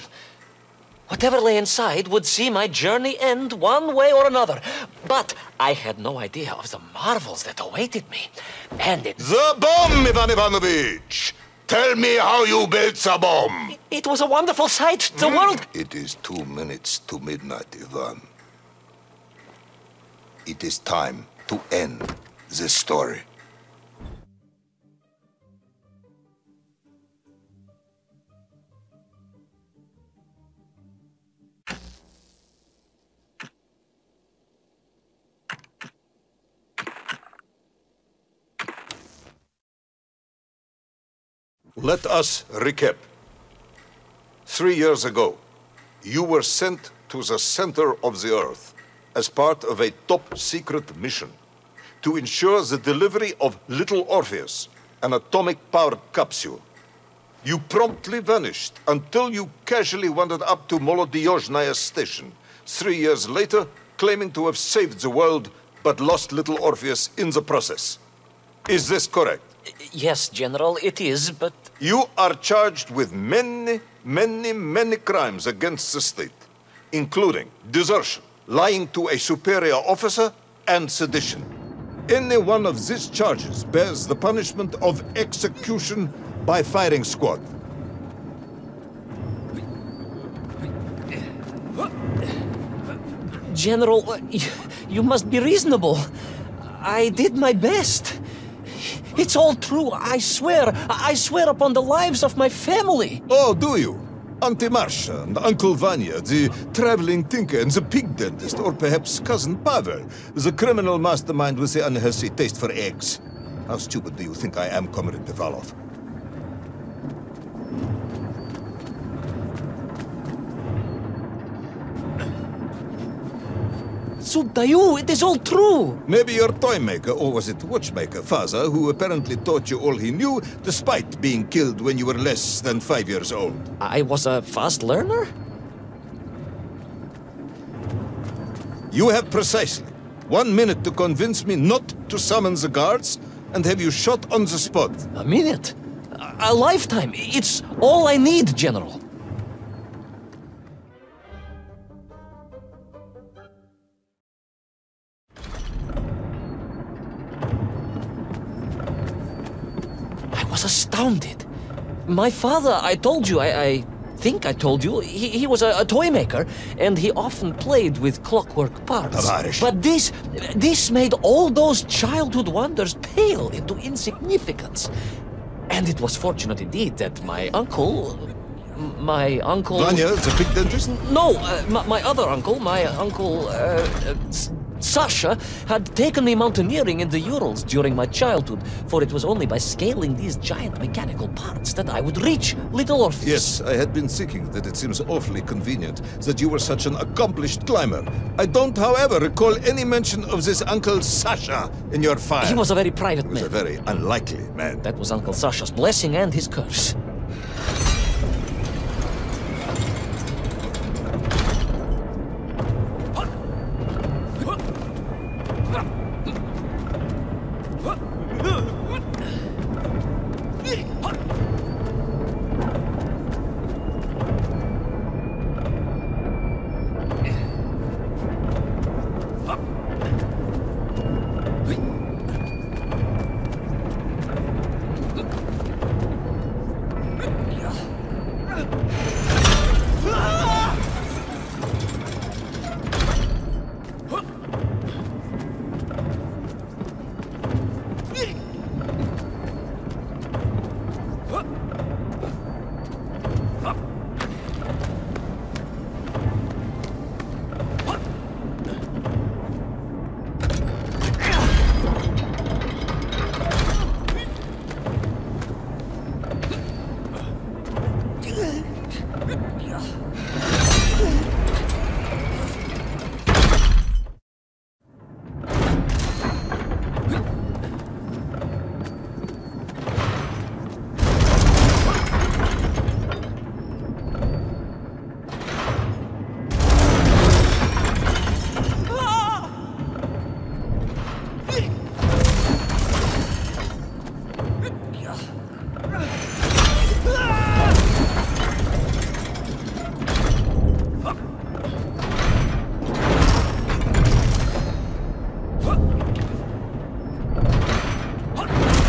S4: Whatever lay inside would see my journey end one way or another. But I had no idea of the marvels that awaited me. And
S1: The bomb, Ivan Ivanovich! Tell me how you built the bomb!
S4: it was a wonderful sight. The world...
S1: It is 2 minutes to midnight, Ivan. It is time to end this story. Let us recap. 3 years ago, you were sent to the center of the Earth as part of a top-secret mission to ensure the delivery of little Orpheus, an atomic-powered capsule. You promptly vanished until you casually wandered up to Molodiyozhnaya station 3 years later, claiming to have saved the world but lost little Orpheus in the process. Is this correct?
S4: Yes, General, it is, but...
S1: You are charged with many crimes against the state, including desertion, lying to a superior officer, and sedition. Any one of these charges bears the punishment of execution by firing squad.
S4: General, you must be reasonable. I did my best. It's all true, I swear. I swear upon the lives of my family.
S1: Oh, do you? Auntie Marcia and Uncle Vanya, the traveling tinker and the pig dentist, or perhaps Cousin Pavel, the criminal mastermind with the unhealthy taste for eggs. How stupid do you think I am, Comrade Devalov?
S4: Sudayu, it is all true.
S1: Maybe your toy maker, or was it watchmaker, father, who apparently taught you all he knew, despite being killed when you were less than 5 years old.
S4: I was a fast learner?
S1: You have precisely 1 minute to convince me not to summon the guards, and have you shot on the spot.
S4: A minute? A lifetime. It's all I need, General. I was astounded. My father, I told you, I
S2: think I told you. He was a toy maker, and he often played with clockwork parts.
S1: Tavares.
S2: But this made all those childhood wonders pale into insignificance. And it was fortunate indeed that my uncle...
S1: Vanya, the big dentist?
S2: No, my other uncle, Sasha, had taken me mountaineering in the Urals during my childhood, for it was only by scaling these giant mechanical parts that I would reach little Orpheus.
S1: Yes, I had been thinking that it seems awfully convenient that you were such an accomplished climber. I don't, however, recall any mention of this Uncle Sasha in your file.
S2: He was a very private
S1: He was
S2: man.
S1: a very unlikely man.
S2: That was Uncle Sasha's blessing and his curse.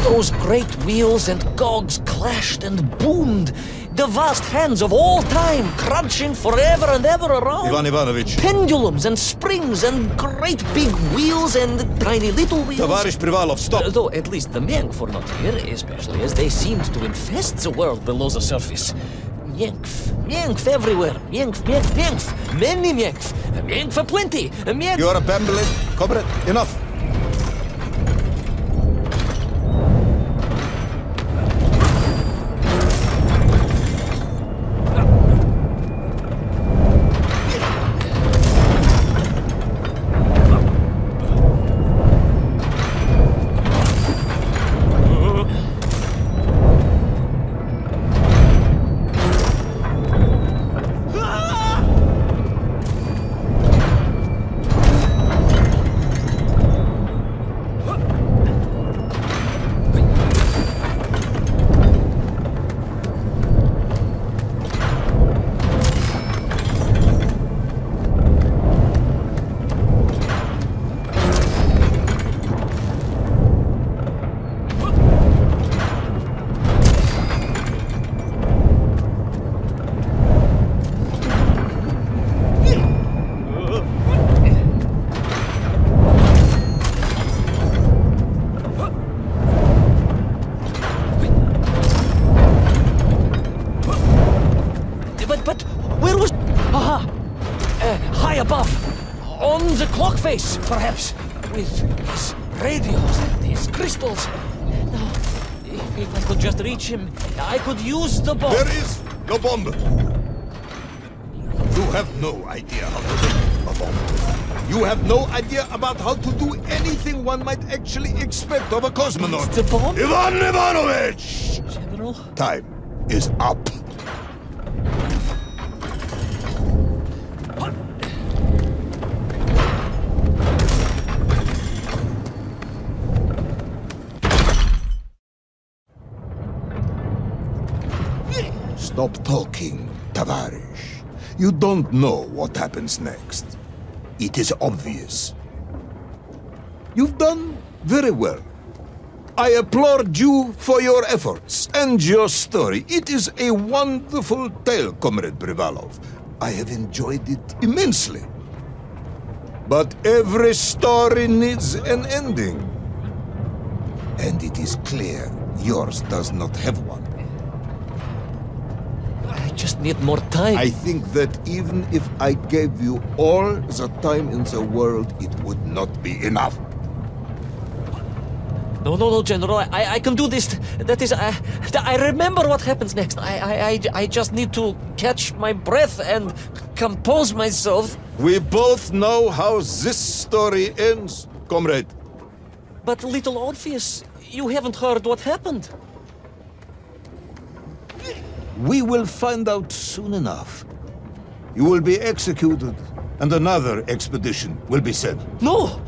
S2: Those great wheels and cogs clashed and boomed. The vast hands of all time crunching forever and ever around.
S1: Ivan Ivanovich.
S2: Pendulums and springs and great big wheels and tiny little wheels.
S1: Tavarish Privalov, stop.
S2: Though at least the Myenk were not here, especially as they seemed to infest the world below the surface. Myenk everywhere. Myenk. Many Myenk aplenty. Myenk.
S1: You are a bambling. Comrade, enough.
S2: But where was... Aha! High above. On the clock face, perhaps. With his radios and his crystals. Now, if I could just reach him, I could use the bomb.
S1: There is the bomb. You have no idea how to make a bomb. You have no idea about how to do anything one might actually expect of a cosmonaut.
S2: The bomb?
S1: Ivan Ivanovich!
S2: General?
S1: Time is up. Stop talking, Tavarish. You don't know what happens next. It is obvious. You've done very well. I applaud you for your efforts and your story. It is a wonderful tale, Comrade Privalov. I have enjoyed it immensely. But every story needs an ending. And it is clear yours does not have one.
S2: I just need more time.
S1: I think that even if I gave you all the time in the world, it would not be enough.
S2: No, General. I can do this. That is, I remember what happens next. I just need to catch my breath and compose myself.
S1: We both know how this story ends, comrade.
S2: But little Orpheus, you haven't heard what happened.
S1: We will find out soon enough. You will be executed, and another expedition will be sent.
S2: No,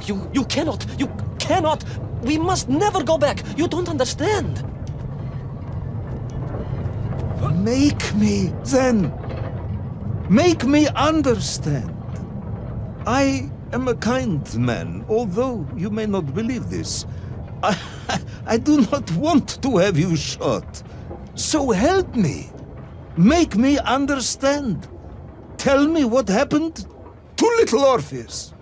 S2: you cannot. You cannot. We must never go back. You don't understand.
S1: Make me, then. Make me understand. I am a kind man, although you may not believe this. I do not want to have you shot. So help me. Make me understand. Tell me what happened to little Orpheus.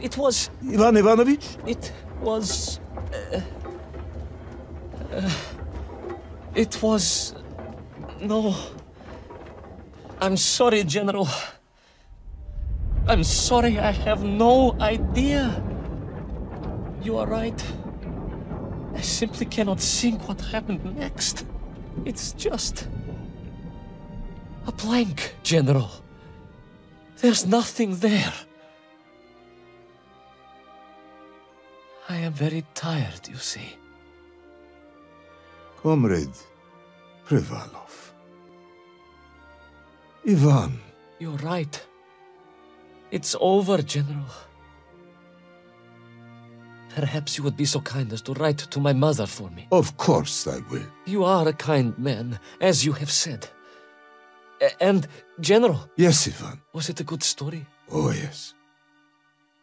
S2: It was...
S1: Ivan Ivanovich?
S2: It was... It was... No. I'm sorry, General. I'm sorry, I have no idea. You are right. I simply cannot think what happened next. It's just... a blank, General. There's nothing there. I am very tired, you see.
S1: Comrade Privalov. Ivan.
S2: You're right. It's over, General. Perhaps you would be so kind as to write to my mother for me.
S1: Of course I will.
S2: You are a kind man, as you have said. And, General...
S1: Yes, Ivan.
S2: Was it a good story?
S1: Oh, yes.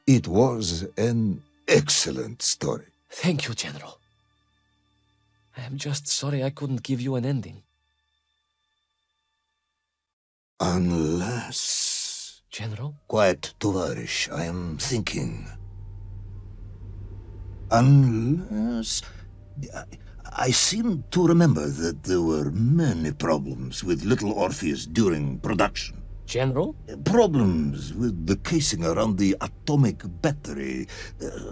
S1: It was an excellent story.
S2: Thank you, General. I am just sorry I couldn't give you an ending.
S1: Unless...
S2: General?
S1: Quiet, Tovarish. I am thinking. Unless... I seem to remember that there were many problems with little Orpheus during production.
S2: General?
S1: Problems with the casing around the atomic battery.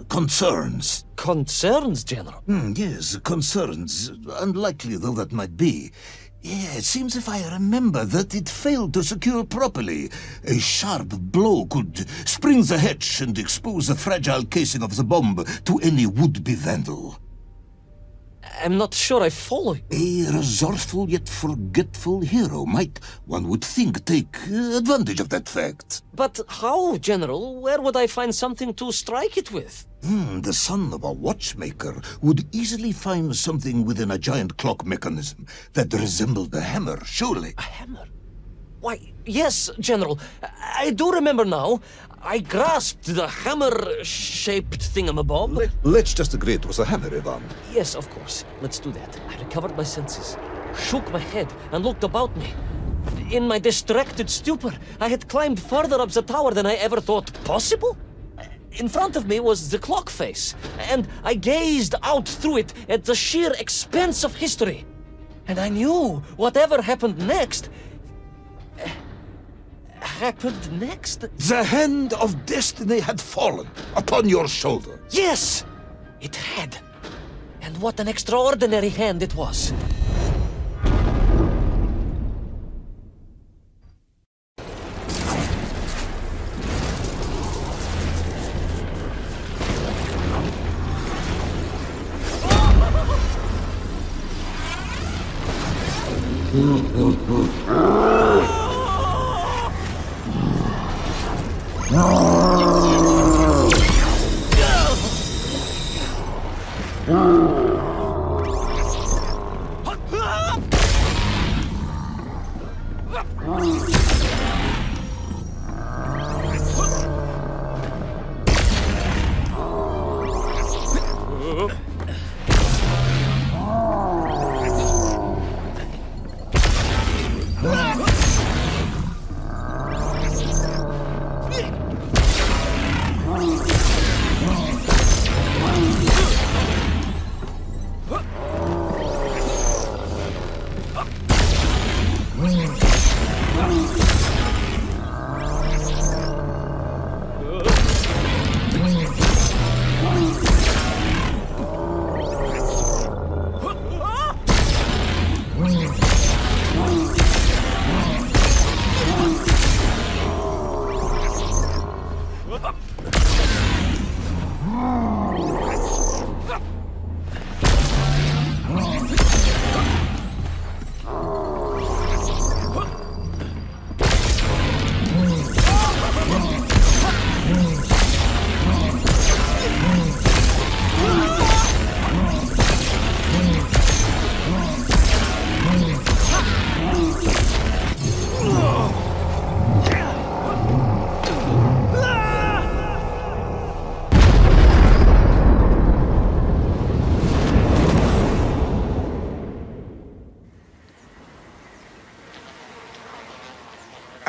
S1: Concerns.
S2: Concerns, General?
S1: Yes, concerns. Unlikely though that might be. Yeah, it seems if I remember that it failed to secure properly. A sharp blow could spring the hatch and expose the fragile casing of the bomb to any would-be vandal.
S2: I'm not sure I follow you.
S1: A resourceful yet forgetful hero might, one would think, take advantage of that fact.
S2: But how, General? Where would I find something to strike it with?
S1: The son of a watchmaker would easily find something within a giant clock mechanism that resembled a hammer, surely.
S2: A hammer? Why, yes, General. I do remember now. I grasped the hammer-shaped thingamabob.
S1: Let's just agree it was a hammer, Ivan.
S2: Yes, of course. Let's do that. I recovered my senses, shook my head, and looked about me. In my distracted stupor, I had climbed further up the tower than I ever thought possible. In front of me was the clock face, and I gazed out through it at the sheer expanse of history. And I knew whatever happened next... happened next?
S1: The hand of destiny had fallen upon your shoulder.
S2: Yes, it had. And what an extraordinary hand it was.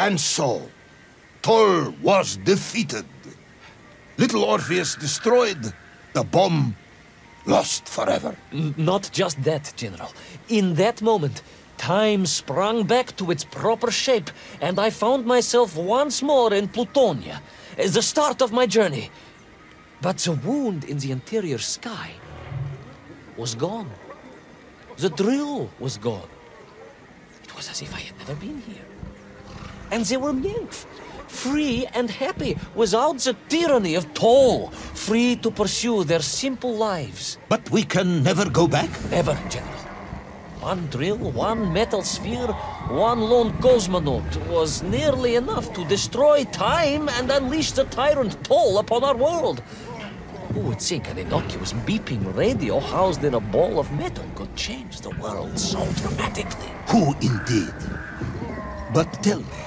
S1: And so, Tol was defeated. Little Orpheus destroyed, the bomb lost forever.
S4: Not just that, General. In that moment, time sprang back to its proper shape, and I found myself once more in Plutonia, as the start of my journey. But the wound in the interior sky was gone. The drill was gone. It was as if I had never been here. And they were nymph, free and happy, without the tyranny of toll, free to pursue their simple lives.
S5: But we can never go back?
S4: Never, General. One drill, one metal sphere, one lone cosmonaut was nearly enough to destroy time and unleash the tyrant toll upon our world. Who would think an innocuous beeping radio housed in a ball of metal could change the world so dramatically?
S5: Who indeed? But tell me,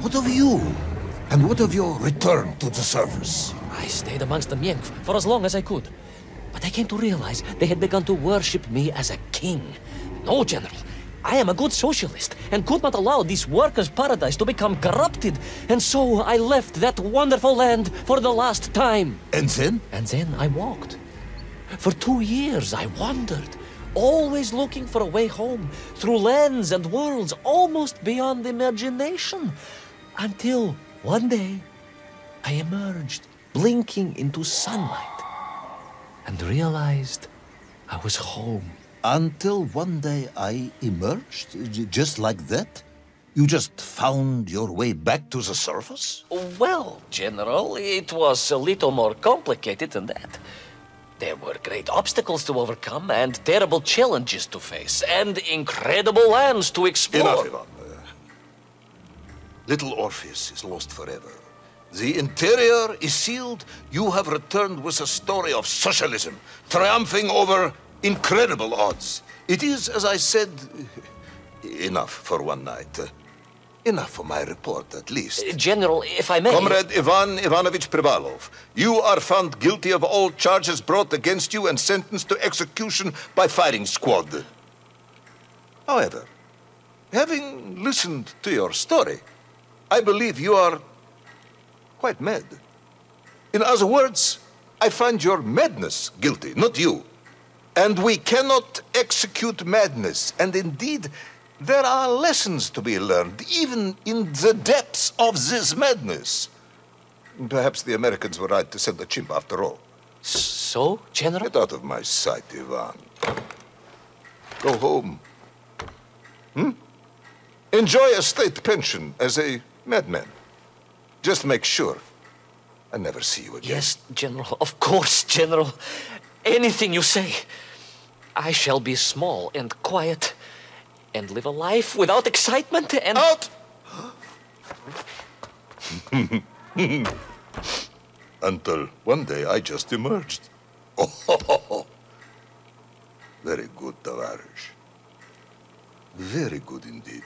S5: what of you? And what of your return to the surface?
S4: I stayed amongst the Mienk for as long as I could. But I came to realize they had begun to worship me as a king. No, General. I am a good socialist and could not allow this workers' paradise to become corrupted. And so I left that wonderful land for the last time.
S5: And then?
S4: And then I walked. For 2 years I wandered, always looking for a way home, through lands and worlds almost beyond imagination. Until one day I emerged, blinking into sunlight, and realized I was home.
S5: Until one day I emerged, just like that? You just found your way back to the surface?
S4: Well, General, it was a little more complicated than that. There were great obstacles to overcome and terrible challenges to face and incredible lands to explore.
S1: Enough, Ivan. Little Orpheus is lost forever. The interior is sealed. You have returned with a story of socialism, triumphing over incredible odds. It is, as I said, enough for one night. Enough for my report, at least.
S4: General, if I may...
S1: Comrade Ivan Ivanovich Privalov, you are found guilty of all charges brought against you and sentenced to execution by firing squad. However, having listened to your story, I believe you are quite mad. In other words, I find your madness guilty, not you. And we cannot execute madness. And indeed, there are lessons to be learned, even in the depths of this madness. Perhaps the Americans were right to send the chimp after all.
S4: So, General?
S1: Get out of my sight, Ivan. Go home. Enjoy a state pension as a madman. Just make sure I never see you again.
S4: Yes, General. Of course, General. Anything you say. I shall be small and quiet and live a life without excitement and...
S1: Out! Until one day I just emerged. Oh, very good, Tavarish. Very good indeed.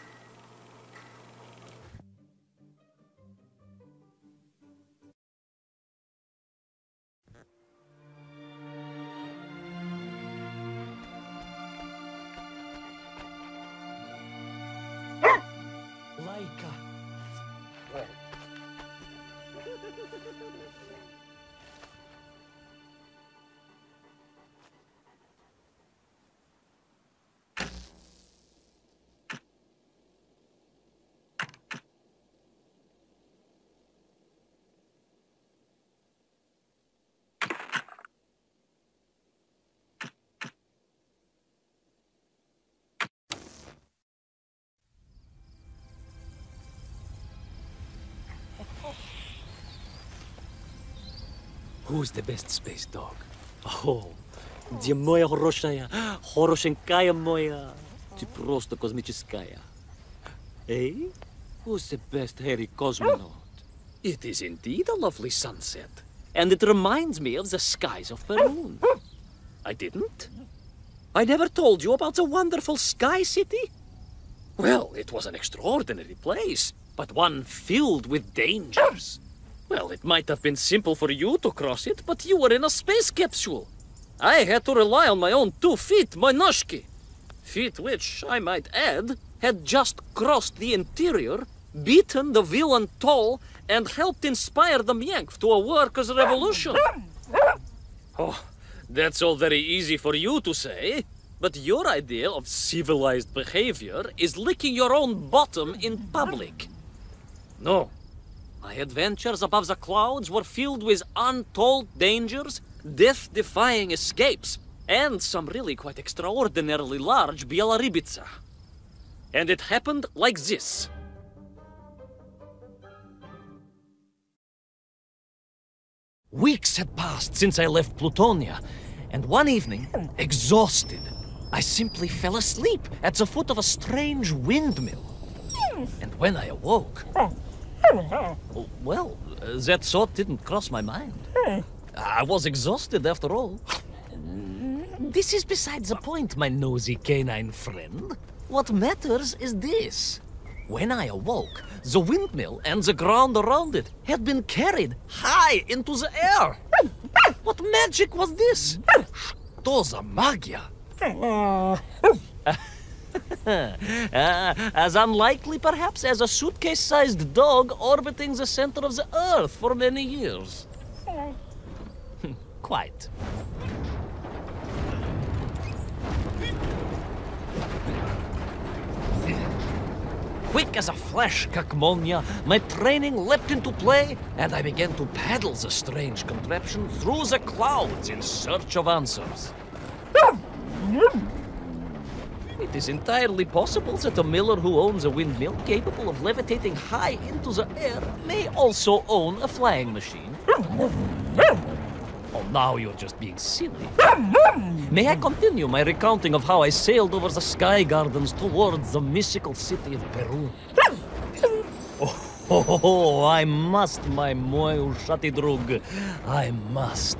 S4: Laika.
S2: Who's the best space dog? Oh, где моя хорошая, хорошенькая моя, ты просто космическая. Eh? Who's the best hairy cosmonaut? It is indeed a lovely sunset, and it reminds me of the skies of Peru. I didn't? I never told you about the wonderful Sky City? Well, it was an extraordinary place, but one filled with dangers. Well, it might have been simple for you to cross it, but you were in a space capsule. I had to rely on my own 2 feet, my noshki. Feet which, I might add, had just crossed the interior beaten the villain Toll, and helped inspire the Miank to a workers' revolution. Oh, that's all very easy for you to say, but your idea of civilized behavior is licking your own bottom in public. No, my adventures above the clouds were filled with untold dangers, death-defying escapes, and some really quite extraordinarily large bielaribica. And it happened like this. Weeks had passed since I left Plutonia, and one evening, exhausted, I simply fell asleep at the foot of a strange windmill. And when I awoke, well, that thought didn't cross my mind. I was exhausted after all. This is beside the point, my nosy canine friend. What matters is this. When I awoke, the windmill and the ground around it had been carried high into the air. What magic was this? Что за магия? As unlikely, perhaps, as a suitcase-sized dog orbiting the center of the Earth for many years. Quite. Quick as a flash, Kakmonia, my training leapt into play, and I began to paddle the strange contraption through the clouds in search of answers. It is entirely possible that a miller who owns a windmill capable of levitating high into the air may also own a flying machine. Oh, now you're just being silly. May I continue my recounting of how I sailed over the sky gardens towards the mystical city of Peru? Oh, I must, my mój uszaty drug. I must.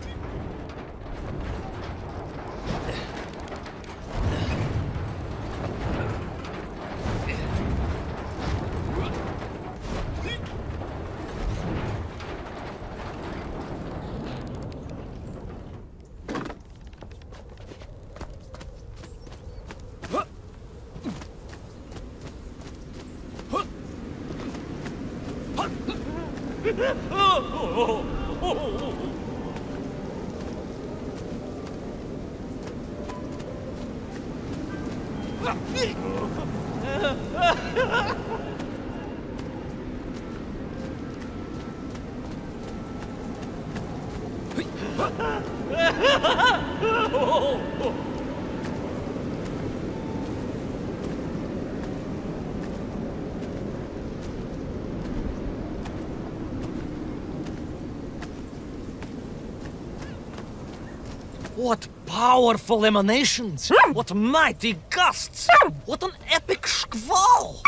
S2: What powerful emanations! What mighty gusts! What an epic shkval!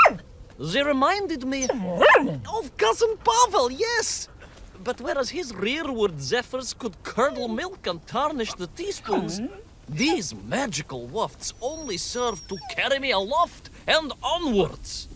S2: They reminded me of Cousin Pavel, yes! But whereas his rearward zephyrs could curdle milk and tarnish the teaspoons, these magical wafts only serve to carry me aloft and onwards.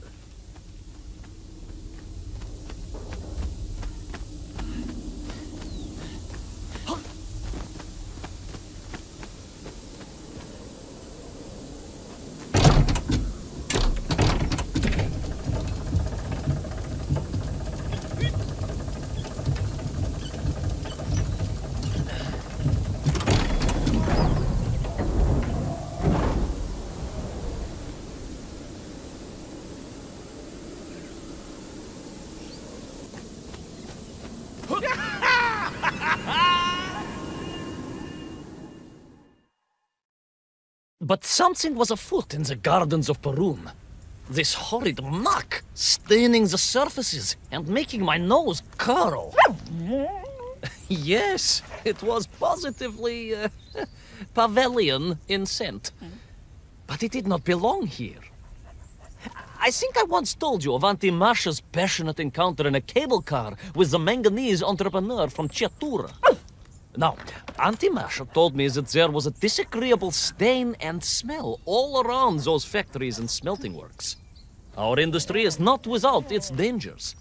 S2: But something was afoot in the gardens of Perun. This horrid muck staining the surfaces and making my nose curl. Yes, it was positively Pavelian in scent. But it did not belong here. I think I once told you of Auntie Masha's passionate encounter in a cable car with the manganese entrepreneur from Chiatura. Now, Auntie Masha told me that there was a disagreeable stain and smell all around those factories and smelting works. Our industry is not without its dangers.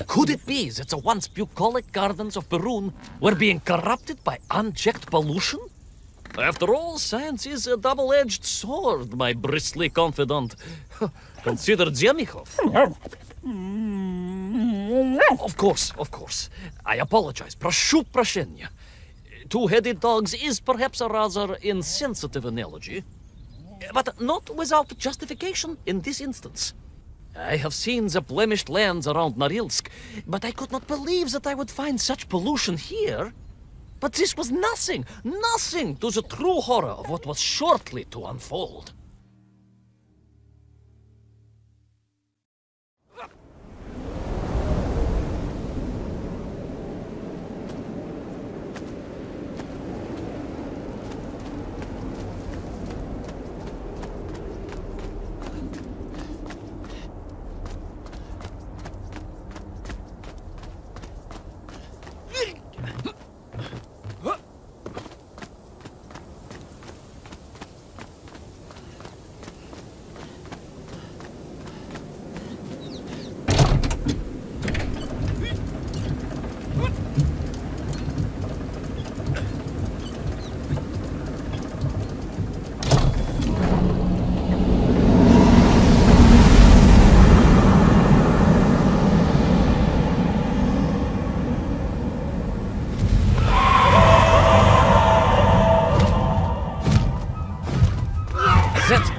S2: Could it be that the once bucolic gardens of Perun were being corrupted by unchecked pollution? After all, science is a double-edged sword, my bristly confidant. Consider Demikhov.
S4: Of course. I apologize. Прошу прощения. Two-headed dogs is perhaps a rather insensitive analogy, but not without justification in this instance. I have seen the blemished lands around Norilsk, but I could not believe that I would find such pollution here. But this was nothing to the true horror of what was shortly to unfold.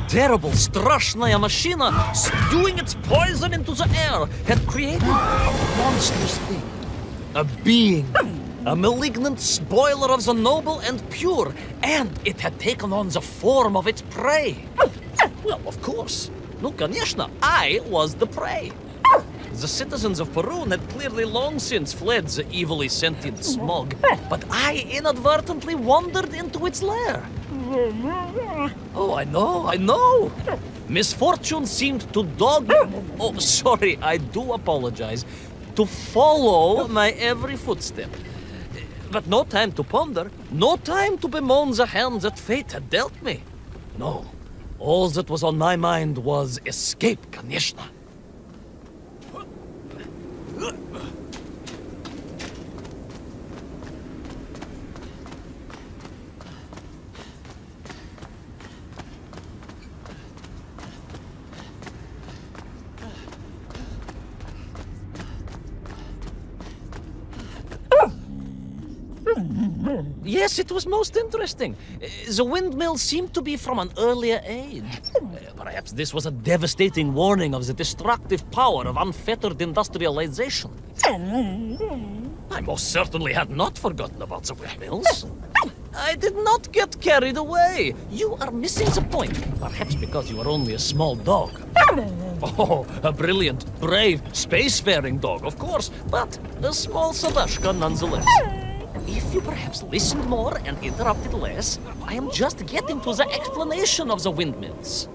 S4: Terrible, страшная машина, spewing its poison into the air, had created a monstrous thing. A being. A malignant spoiler of the noble and pure. And it had taken on the form of its prey. Well, of course. No, конечно, I was the prey. The citizens of Perun had clearly long since fled the evilly sentient smog, but I inadvertently wandered into its lair. Oh, I know. Misfortune seemed to dog... Oh, sorry, I do apologize. To follow my every footstep. But no time to ponder, no time to bemoan the hand that fate had dealt me. No, all that was on my mind was escape, конечно. Yes, it was most interesting. The windmill seemed to be from an earlier age. Perhaps this was a devastating warning of the destructive power of unfettered industrialization. I most certainly had not forgotten about the windmills. I did not get carried away. You are missing the point. Perhaps because you are only a small dog. Oh, a brilliant, brave, spacefaring dog, of course, but a small Sadashka nonetheless. If you perhaps listened more and interrupted less, I am just getting to the explanation of the windmills.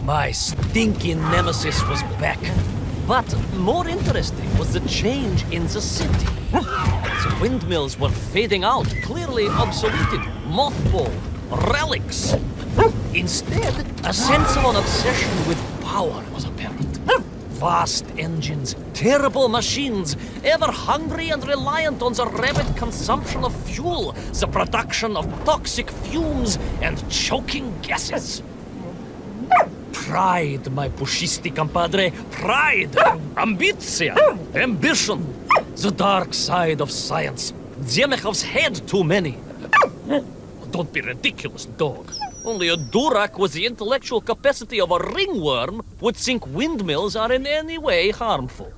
S4: My stinking nemesis was back. But more interesting was the change in the city. The windmills were fading out, clearly obsoleted, mothballed, relics. Instead, a sense of an obsession with power was apparent. Vast engines, terrible machines, ever hungry and reliant on the rapid consumption of fuel, the production of toxic fumes and choking gases. Pride, my pushisti compadre, pride, ambitia, ambition, the dark side of science. Zemechov's had too many. Don't be ridiculous, dog. Only a durak with the intellectual capacity of a ringworm would think windmills are in any way harmful.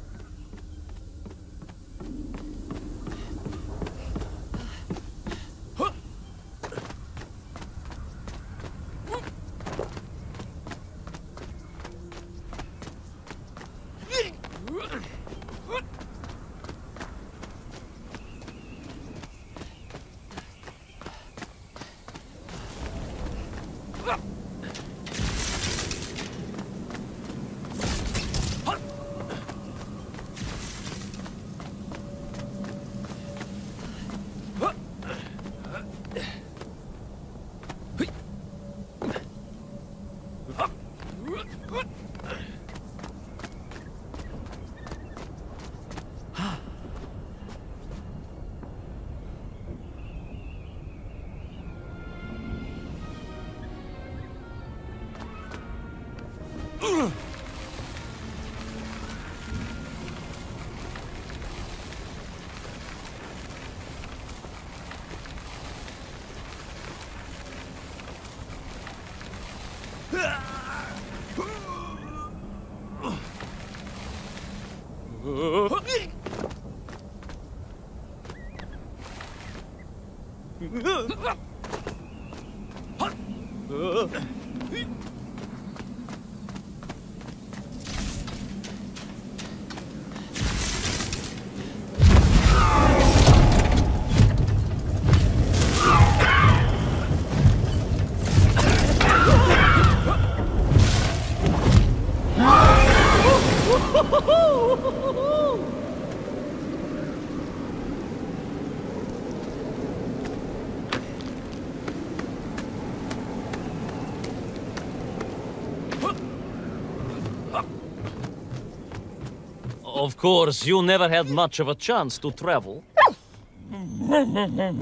S4: Of course, you never had much of a chance to travel.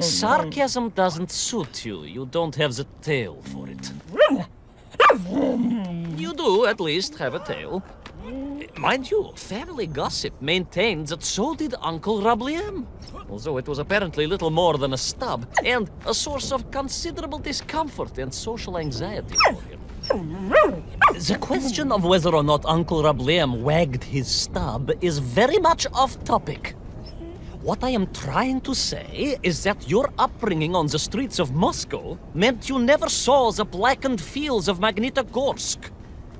S4: Sarcasm doesn't suit you. You don't have the tail for it. You do, at least, have a tail. Mind you, family gossip maintained that so did Uncle Rabliem, although it was apparently little more than a stub, and a source of considerable discomfort and social anxiety for him. The question of whether or not Uncle Rabliem wagged his stub is very much off topic. What I am trying to say is that your upbringing on the streets of Moscow meant you never saw the blackened fields of Magnitogorsk,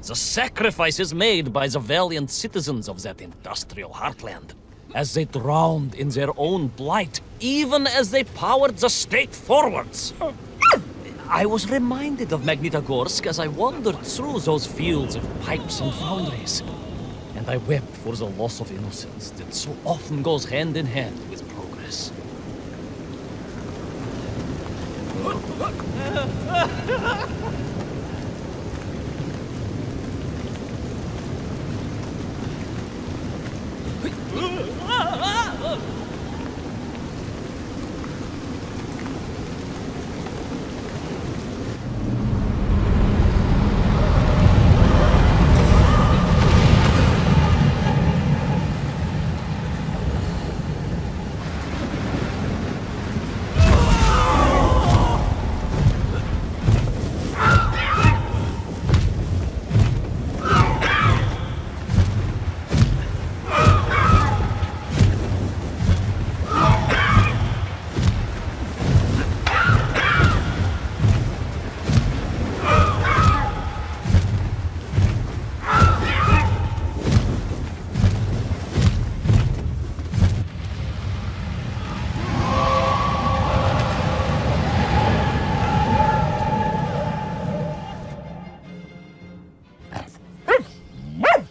S4: the sacrifices made by the valiant citizens of that industrial heartland, as they drowned in their own blight, even as they powered the state forwards. I was reminded of Magnitogorsk as I wandered through those fields of pipes and foundries, and I wept for the loss of innocence that so often goes hand in hand with progress.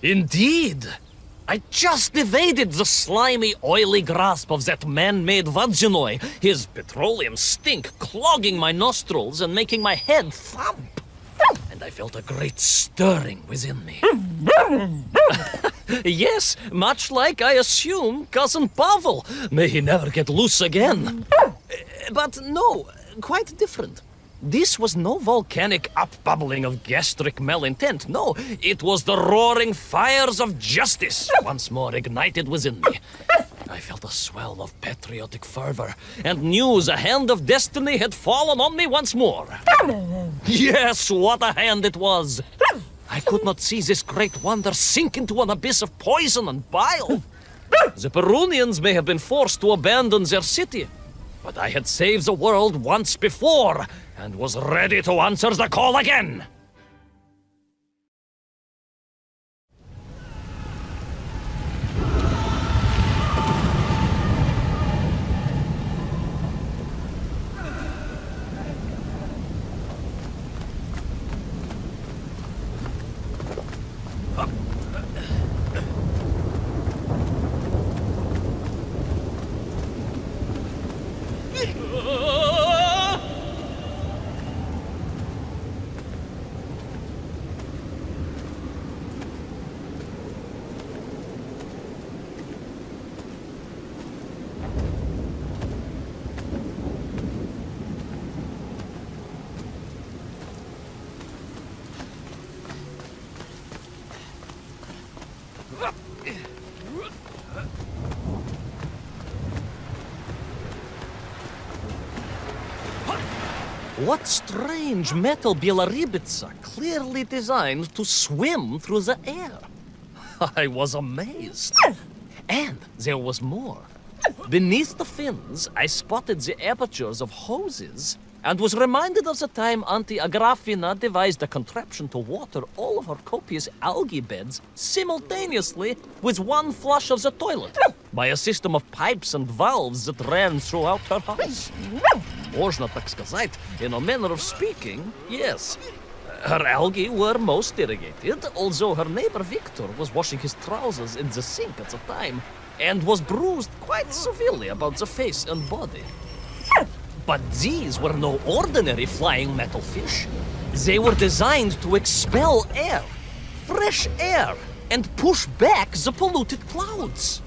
S4: Indeed! I just evaded the slimy, oily grasp of that man-made Vadzhinoi, his petroleum stink clogging my nostrils and making my head thump. And I felt a great stirring within me. Yes, much like, I assume, Cousin Pavel. May he never get loose again. But no, quite different. This was no volcanic upbubbling of gastric malintent. No, it was the roaring fires of justice once more ignited within me. I felt a swell of patriotic fervor and knew the hand of destiny had fallen on me once more. Yes, what a hand it was! I could not see this great wonder sink into an abyss of poison and bile. The Perunians may have been forced to abandon their city, but I had saved the world once before, and was ready to answer the call again! What strange metal Bielorybitsa clearly designed to swim through the air? I was amazed. And there was more. Beneath the fins, I spotted the apertures of hoses and was reminded of the time Auntie Agrafina devised a contraption to water all of her copious algae beds simultaneously with one flush of the toilet by a system of pipes and valves that ran throughout her house. Можно так сказать, in a manner of speaking, yes. Her algae were most irrigated, although her neighbor Victor was washing his trousers in the sink at the time and was bruised quite severely about the face and body. But these were no ordinary flying metal fish. They were designed to expel air, fresh air, and push back the polluted clouds.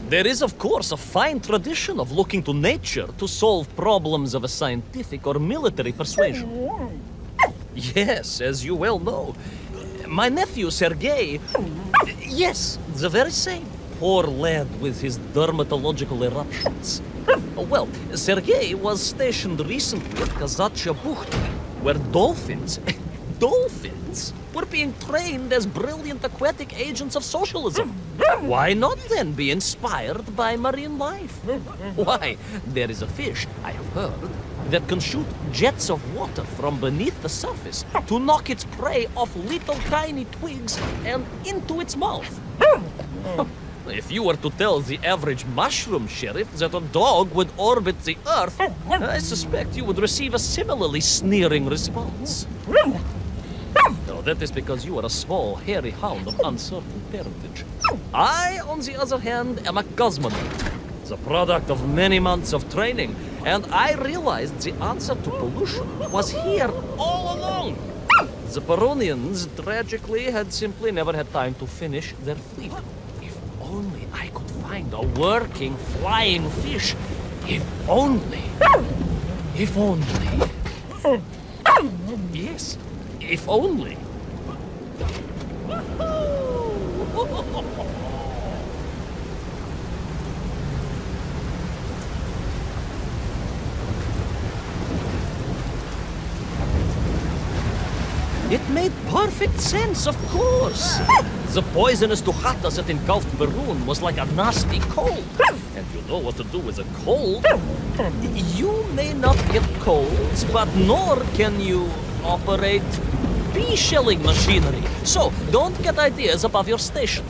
S4: There is, of course, a fine tradition of looking to nature to solve problems of a scientific or military persuasion. Yes, as you well know. My nephew, Sergei... Yes, the very same. Poor lad with his dermatological eruptions. Well, Sergei was stationed recently at Kazachya Bucht, where dolphins... dolphins were being trained as brilliant aquatic agents of socialism. Why not then be inspired by marine life? Why, there is a fish, I have heard, that can shoot jets of water from beneath the surface to knock its prey off little tiny twigs and into its mouth. If you were to tell the average mushroom sheriff that a dog would orbit the Earth, I suspect you would receive a similarly sneering response. No, that is because you are a small, hairy hound of uncertain parentage. I, on the other hand, am a cosmonaut, the product of many months of training, and I realized the answer to pollution was here all along. The Peronians, tragically, had simply never had time to finish their fleet. If only I could find a working, flying fish. If only. If only. Yes. If only. It made perfect sense, of course. The poisonous Duchata that engulfed Berun was like a nasty cold. And you know what to do with a cold. You may not get colds, but nor can you operate bee-shelling machinery. So, don't get ideas above your station.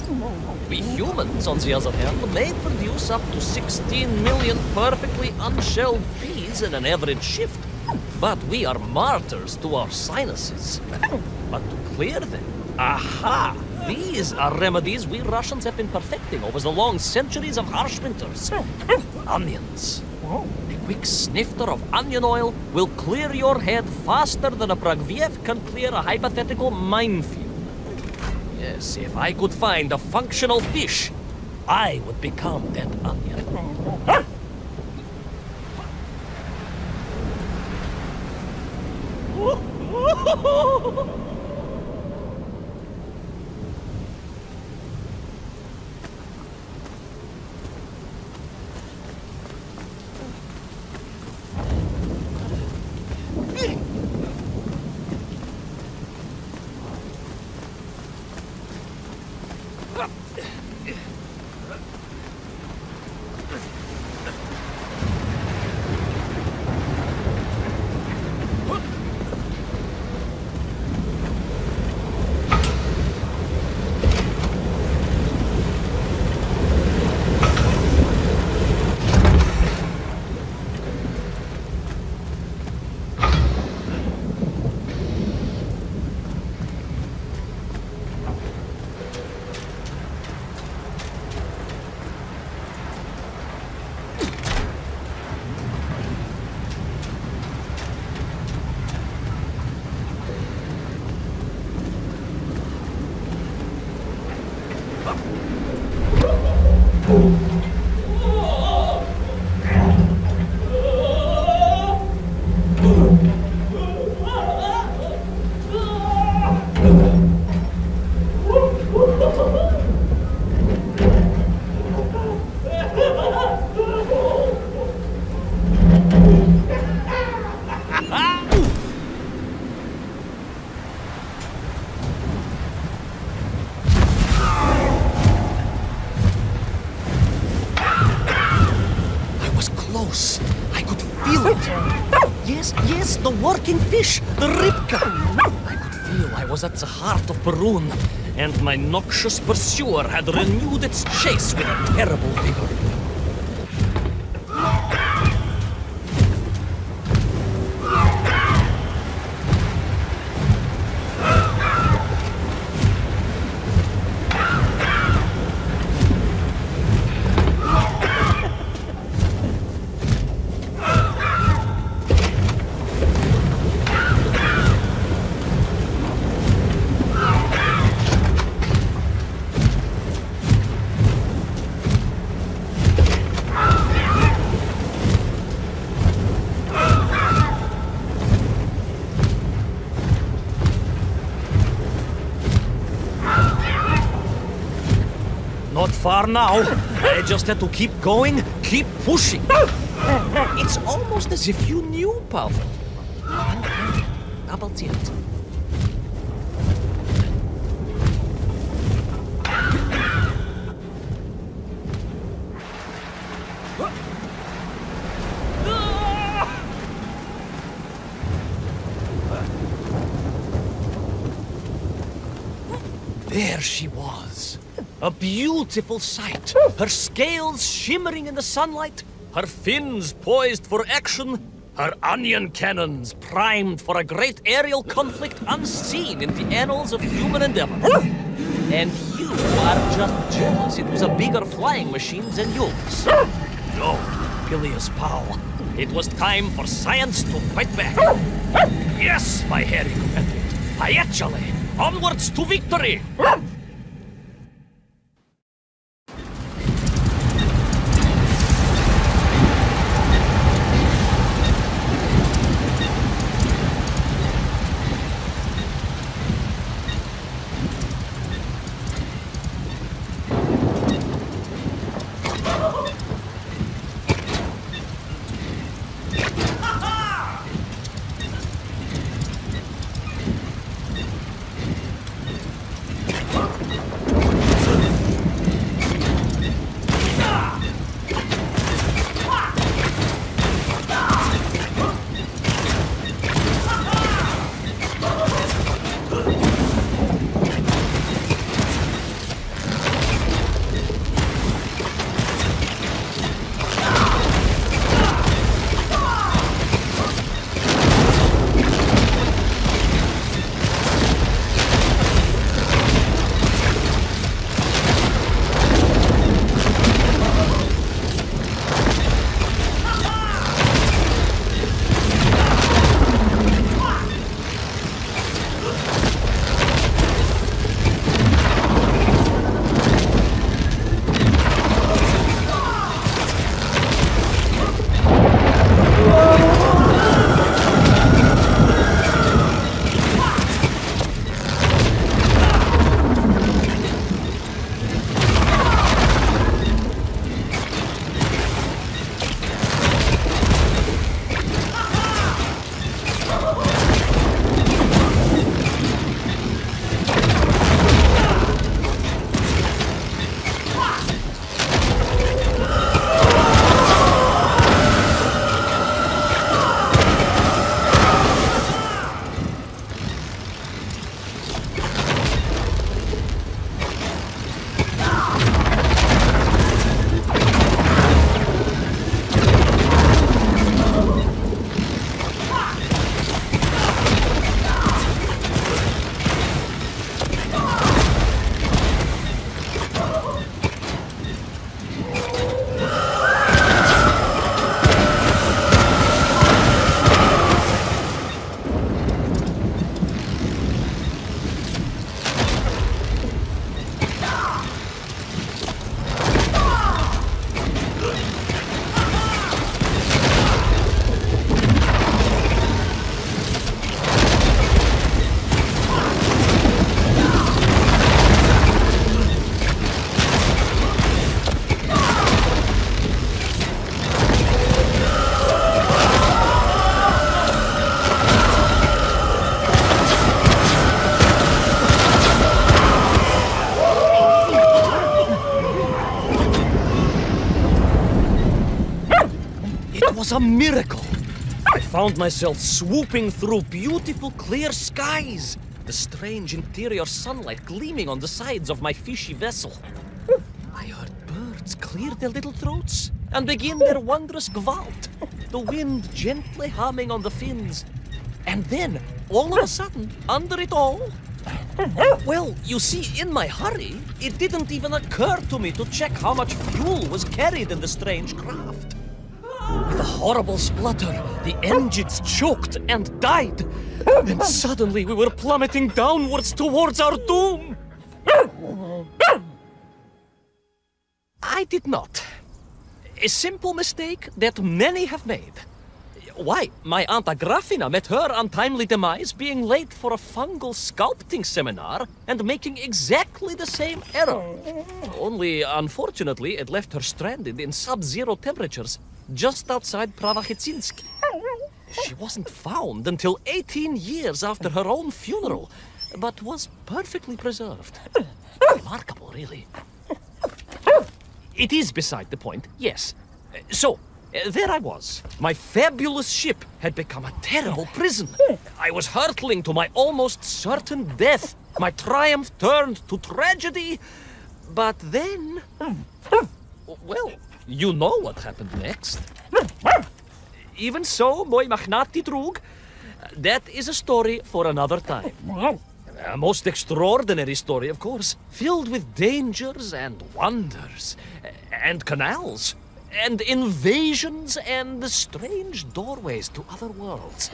S4: We humans, on the other hand, may produce up to 16 million perfectly unshelled bees in an average shift. But we are martyrs to our sinuses. But to clear them, aha! These are remedies we Russians have been perfecting over the long centuries of harsh winters. Onions. A quick snifter of onion oil will clear your head faster than a Pragviev can clear a hypothetical minefield. Yes, if I could find a functional fish, I would become that onion. I could feel it. Yes, the working fish, the ribka. I could feel I was at the heart of Perun, and my noxious pursuer had renewed its chase with a terrible vigor. Not far now. I just had to keep going, keep pushing. It's almost as if you knew, Pavel. Обалдеть. There she was. A beautiful sight. Her scales shimmering in the sunlight, her fins poised for action, her onion cannons primed for a great aerial conflict unseen in the annals of human endeavor. And you are just jealous it was a bigger flying machine than yours. No, Peleus Pal. It was time for science to fight back. Yes, my hairy compatriot. Ayrıcalıklardan, onwards to victory!
S2: was a miracle. I found myself swooping through beautiful clear skies, the strange interior sunlight gleaming on the sides of my fishy vessel. I heard birds clear their little throats and begin their wondrous gvalt, the wind gently humming on the fins. And then, all of a sudden, under it all... Well, you see, in my hurry, it didn't even occur to me to check how much fuel was carried in the strange craft. With a horrible splutter, the engines choked and died. And suddenly we were plummeting downwards towards our doom. I did not. A simple mistake that many have made. Why, my Aunt Agrafina met her untimely demise being late for a fungal sculpting seminar and making exactly the same error. Only, unfortunately, it left her stranded in sub-zero temperatures just outside Pravachitsinsk. She wasn't found until 18 years after her own funeral, but was perfectly preserved. Remarkable, really. It is beside the point, yes. So, there I was. My fabulous ship had become a terrible prison. I was hurtling to my almost certain death. My triumph turned to tragedy. But then... Well, you know what happened next. Even so, moi magnati drug, that is a story for another time. A most extraordinary story, of course, filled with dangers and wonders, and canals, and invasions, and strange doorways to other worlds.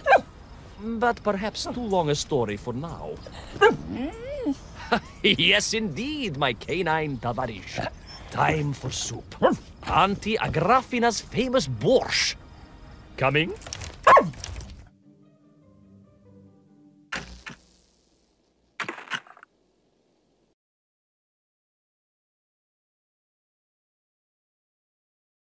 S2: But perhaps too long a story for now. Yes, indeed, my canine tavarish. Time for soup. Auntie Agrafina's famous borscht. Coming?